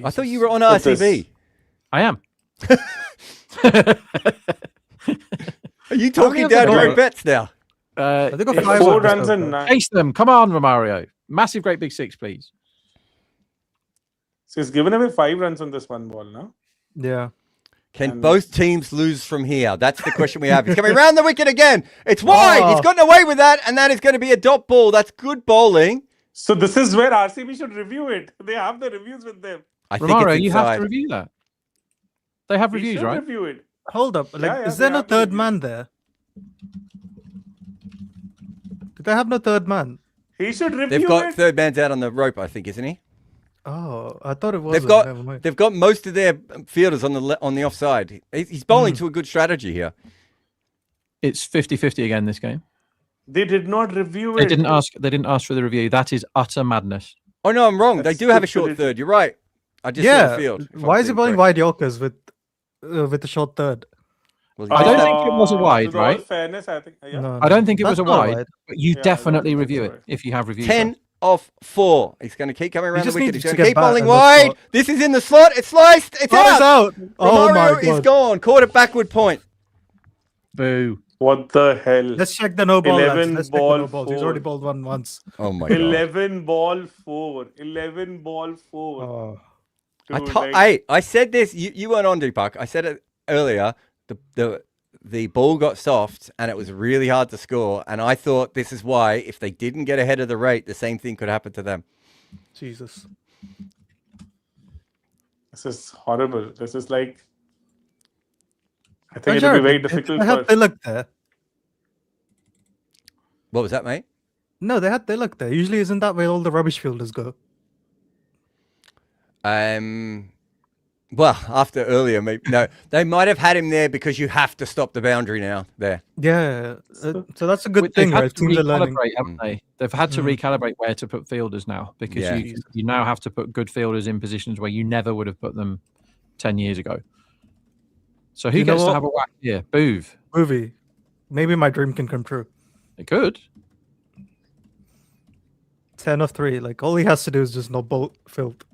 I thought you were on But this- RCB. I am. Are you How talking many of down them direct are- bets now? I think It's five 4 of this runs and over. 9. Chase them. Come on, Romario. Massive, great big 6, please. So he's given away 5 runs on this one ball now. Yeah. Can And- both teams lose from here? That's the question we have. He's coming round the wicket again. It's wide. He's Oh. gotten away with that, and that is going to be a dot ball. That's good bowling. So this is where RCB should review it. They have the reviews with them. I think Romario, it's you have inside. to review that. They have We reviews, should right? review it. Hold up. Like, Yeah, is they there no have the third reviews. man there? Did they have no third man? He should review They've got it. third man's out on the rope, I think, isn't he? Oh, I thought it was. They've got most of their fielders on the offside. He's bowling to a good strategy here. It's 50-50 again this game. They did not review They it. didn't ask for the review. That is utter madness. Oh no, I'm wrong. That's they do have a short stupidity. third. You're right. I just saw Yeah. the field. if Why I'm is he being bowling correct. wide Yorkers with the short third? Well, I he don't does that- think it was a wide, with all right? fairness, I think. Yeah. No, I don't think it was a that's not wide, but you Yeah, I don't definitely think review it's a it wide. if you have reviews. 10 off 4. He's going to keep coming around the just wicket. needs He's to going to get keep back bowling in the wide. slot. This is in the slot. It's sliced. It's Oh, it's out. out. Oh my Romario is god. gone. Caught it backward point. Boo. What the hell? Let's check the no ball. 11 Let's check the ball no balls. He's already four. bowled one once. Oh my god. 11 ball 4. 11 ball 4. Oh. Dude, I said this. You weren't on, Deepak. I said it earlier. The ball got soft and it was really hard to score. And I thought this is why if they didn't get ahead of the rate, the same thing could happen to them. Jesus. This is horrible. This is like. I Oh, think it'll be Jared, very they difficult had for. Tilak there. What was that, mate? No, they had Tilak there. Usually, isn't that where all the rubbish fielders go? Well, after earlier, maybe, no, they might have had him there because you have to stop the boundary now. There. Yeah, so that's a good thing, They've had right? to Teams are learning. recalibrate, haven't they? They've had to recalibrate where to put fielders now because Yeah. you now have to put good fielders in positions where you never would have put them 10 years ago. So who You know gets to what? have a whack here? Boov. Boovie, maybe my dream can come true. It could. 10 of 3. Like all he has to do is just not bolt filled.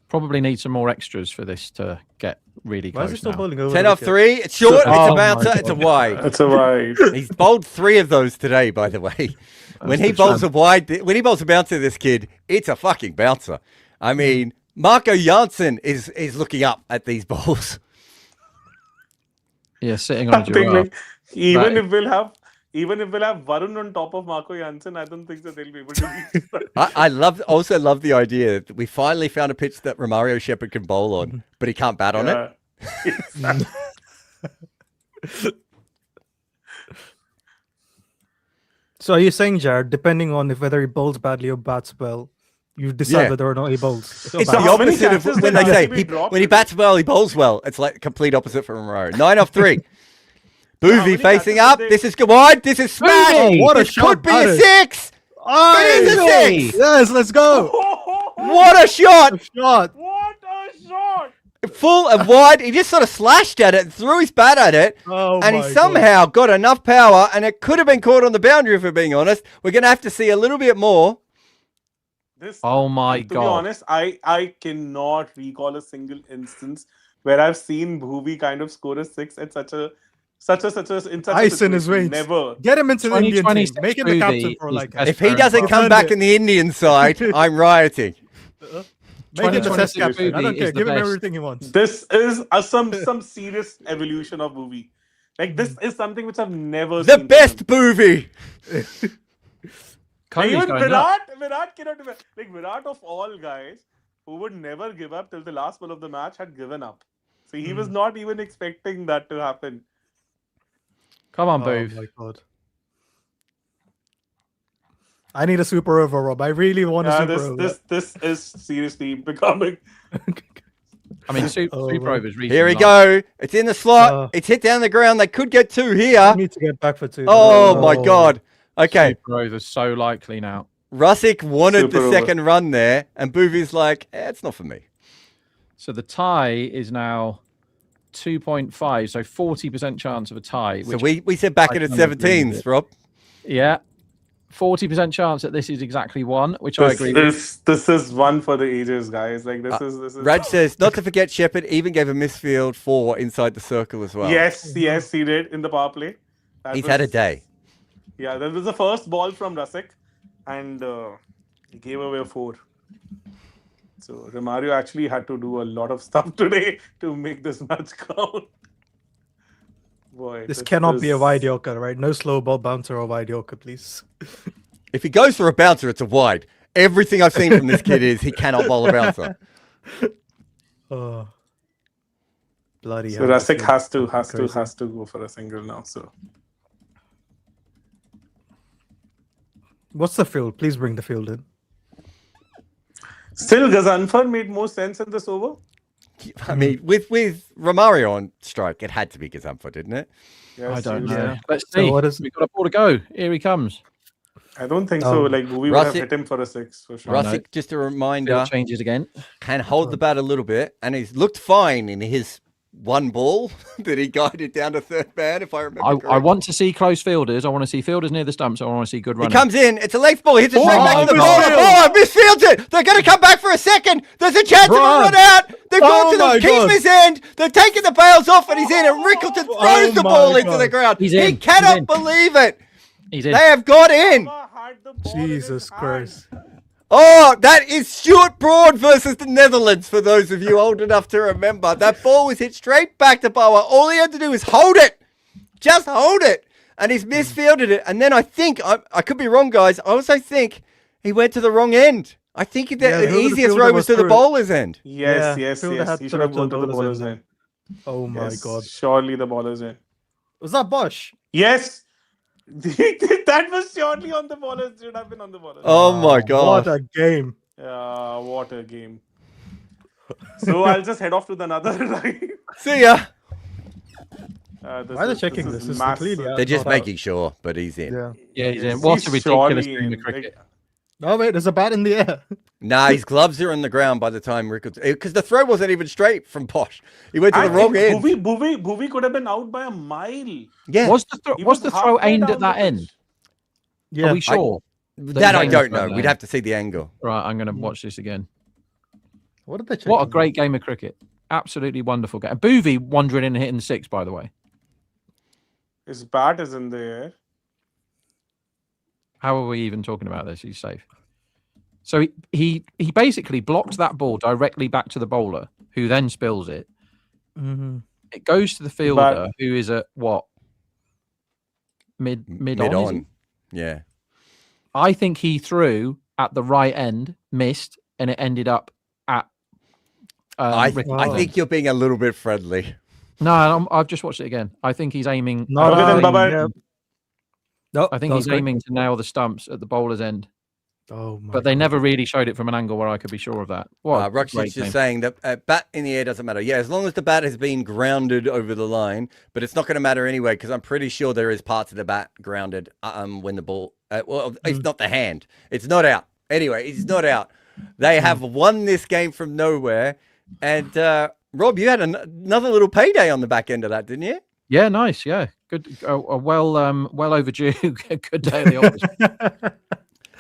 Probably need some more extras for this to get really Why is close he still now. bowling over? 10 the off wicket? 3. It's short. It's Oh a bouncer. my It's a God. wide. That's a wide. He's bowled 3 of those today, by the way. When That's he the bowls champ. a wide, when he bowls a bouncer, this kid, it's a fucking bouncer. I mean, Marco Janssen is looking up at these balls. Yeah, sitting on I a think giraffe. like even Right. if we'll have Varun on top of Marco Janssen, I don't think that they'll be able to beat that. I also love the idea that we finally found a pitch that Romario Shepherd can bowl on, but he can't bat on it. Yeah. So are you saying, Jared, depending on whether he bowls badly or bats well, you decide Yeah. whether or not he bowls? It's So the how many opposite of chances when did they say RCB drop when he today? bats well, he bowls well. It's like complete opposite for Romario. 9 off 3. how Boovie many facing catches up. did they- This is wide. This is smash. Boovie! What a This shot could be that a is. 6. It is a 6. Yes, let's go. What a shot. Shot. What a shot! Full and wide. He just sort of slashed at it and threw his bat at it. Oh And he my God. somehow got enough power, and it could have been caught on the boundary, if we're being honest. We're going to have to see a little bit more. This, Oh my to be God. honest, I cannot recall a single instance where I've seen Boovie kind of score a 6 at such a in such a Ice in his situation. veins. Never. Get him into the Indian team. 2026 Make him the captain Boovie for a is like. best If he parent doesn't club. come Defend back it. in the Indian side, I'm rioting. Make him the 2026 test captain. I don't Boovie care. is the Give him best. everything he wants. This is some serious evolution of Boovie. Like this is something which I've never The seen. best Boovie. Kohli's Even going nuts. Virat cannot do that. Like Virat of all guys who would never give up till the last ball of the match had given up. So he was not even expecting that to happen. Come on, Oh Boov. my God. I need a super over, Rob. I really want a Yeah, super over. this is seriously becoming. I mean, Super Oh, Super man. Overs recently. Here we go. It's in the slot. Uh, It's hit down the ground. They could get 2 I here. need to get back for 2. Oh my God. Okay. Super Overs so likely now. Russick wanted Super the over. second run there, and Boovie's like, it's not for me. So the tie is now 2.5, so 40% chance of a tie. So Which, we said back I it at kind of agree 17s, with it. Rob. yeah, 40% chance that this is exactly 1, which I This agree with. this is one for the ages, guys. Like this is. Raj says, not to forget Shepherd even gave a misfield 4 inside the circle as well. Yes, he did in the power play. That He's had a was- day. Yeah, that was the first ball from Russick, and he gave away a 4. So Romario actually had to do a lot of stuff today to make this match count. Boy, This cannot be a wide Yorker, right? No slow ball bouncer or wide Yorker, please. If he goes for a bouncer, it's a wide. Everything I've seen from this kid is he cannot bowl a bouncer. Oh, bloody So hell. Russick this is has to go for a single now. So What's the field? Please bring the field in. still, Gazanfar made more sense in this over. I mean, with Romario on strike, it had to be Gazamfa, didn't it? Yes, I don't yes. know. Let's So see. what is- We've got a ball to go. Here he comes. I don't think so. Like Boovie would have Russick- hit him for a 6 for sure. no. Russick, just a reminder, Field changes again. can hold the bat a little bit, and he's looked fine in his one ball that he guided down to third man, if I remember I correctly. want to see close fielders. I want to see fielders near the stumps. I want to see good He running. comes in, it's a length ball, he hits it straight Oh, back to the my ball. God. Oh, misfields it! They're going to come back for a second! There's a chance of a Run. run out! They've gone Oh, to the my God. keeper's end! They're taking the bails off, and he's in, and Rickleton throws Oh, the my ball into God. the ground. He's He in. He's cannot in. believe it! He's in. They have got in! Had the ball in his Jesus hand. Christ. Oh, that is Stuart Broad versus the Netherlands, for those of you old enough to remember. That ball was hit straight back to Bower. All he had to do was hold it. Just hold it. And he's misfielded it. And then I think, I could be wrong, guys, I also think he went to the wrong end. I think that Yeah, the whoever the easiest fielder throw was was to the through it. bowler's end. Yes, Yeah, yes, fielder yes. had He to should have go gone to to the the bowler's bowler's end. Oh my Yes, God. surely the bowler's end. Was that Bosch? Yes, that was surely on the bowlers. Should have been on the bowlers. Oh my God. What a game. What a game. So I'll just head off to another live. See ya. Why are they checking this? This is massive. clearly They're just not out. making sure, but he's in. Yeah. Yeah, he's in. He's What a ridiculous surely game of in, cricket. Oh wait, there's a bat in the air. Nah, his gloves are on the ground by the time Rick, because the throw wasn't even straight from Posh. He went to I the wrong think end. Boovie could have been out by a mile. Yeah, Was the He was the throw halfway aimed down at that the end? pitch. Yeah. Are we sure? that I he's don't aiming know. for We'd that. have to see the angle. Right, I'm going to watch this again. What are they checking? What a great game of cricket! Absolutely wonderful game. Boovie wandering in and hitting 6, by the way. His bat is in the air. How are we even talking about this? He's safe. So he basically blocked that ball directly back to the bowler, who then spills it. Mm-hmm. It goes to the fielder, who is at what? Mid Mid on. on. Yeah. I think he threw at the right end, missed, and it ended up at. I Ricky think Evans. you're being a little bit friendly. No, I've just watched it again. I think he's aiming. Not Okay, then, out. bye-bye. Yeah. No, I think that he's was great. aiming to nail the stumps at the bowler's end. Oh my But they God. never really showed it from an angle where I could be sure of that. What? Roxy's just saying that bat in the air doesn't matter. Yeah, as long as the bat has been grounded over the line, but it's not going to matter anyway because I'm pretty sure there is parts of the bat grounded when the ball. Well, it's not the hand. It's not out. Anyway, it's not out. They have won this game from nowhere, and Rob, you had another little payday on the back end of that, didn't you? Yeah, nice. Yeah, good. Well overdue. Good day at the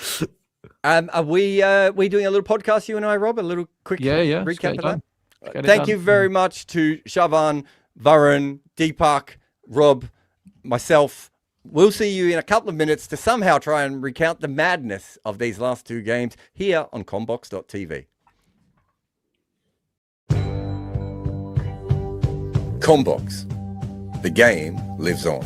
office. Are we doing a little podcast, you and I, Rob? A little quick Yeah. Let's get recap it of done. that? Let's get it Thank done. you very much to Shavan, Varun, Deepak, Rob, myself. We'll see you in a couple of minutes to somehow try and recount the madness of these last 2 games here on Combox.tv. Combox. The game lives on.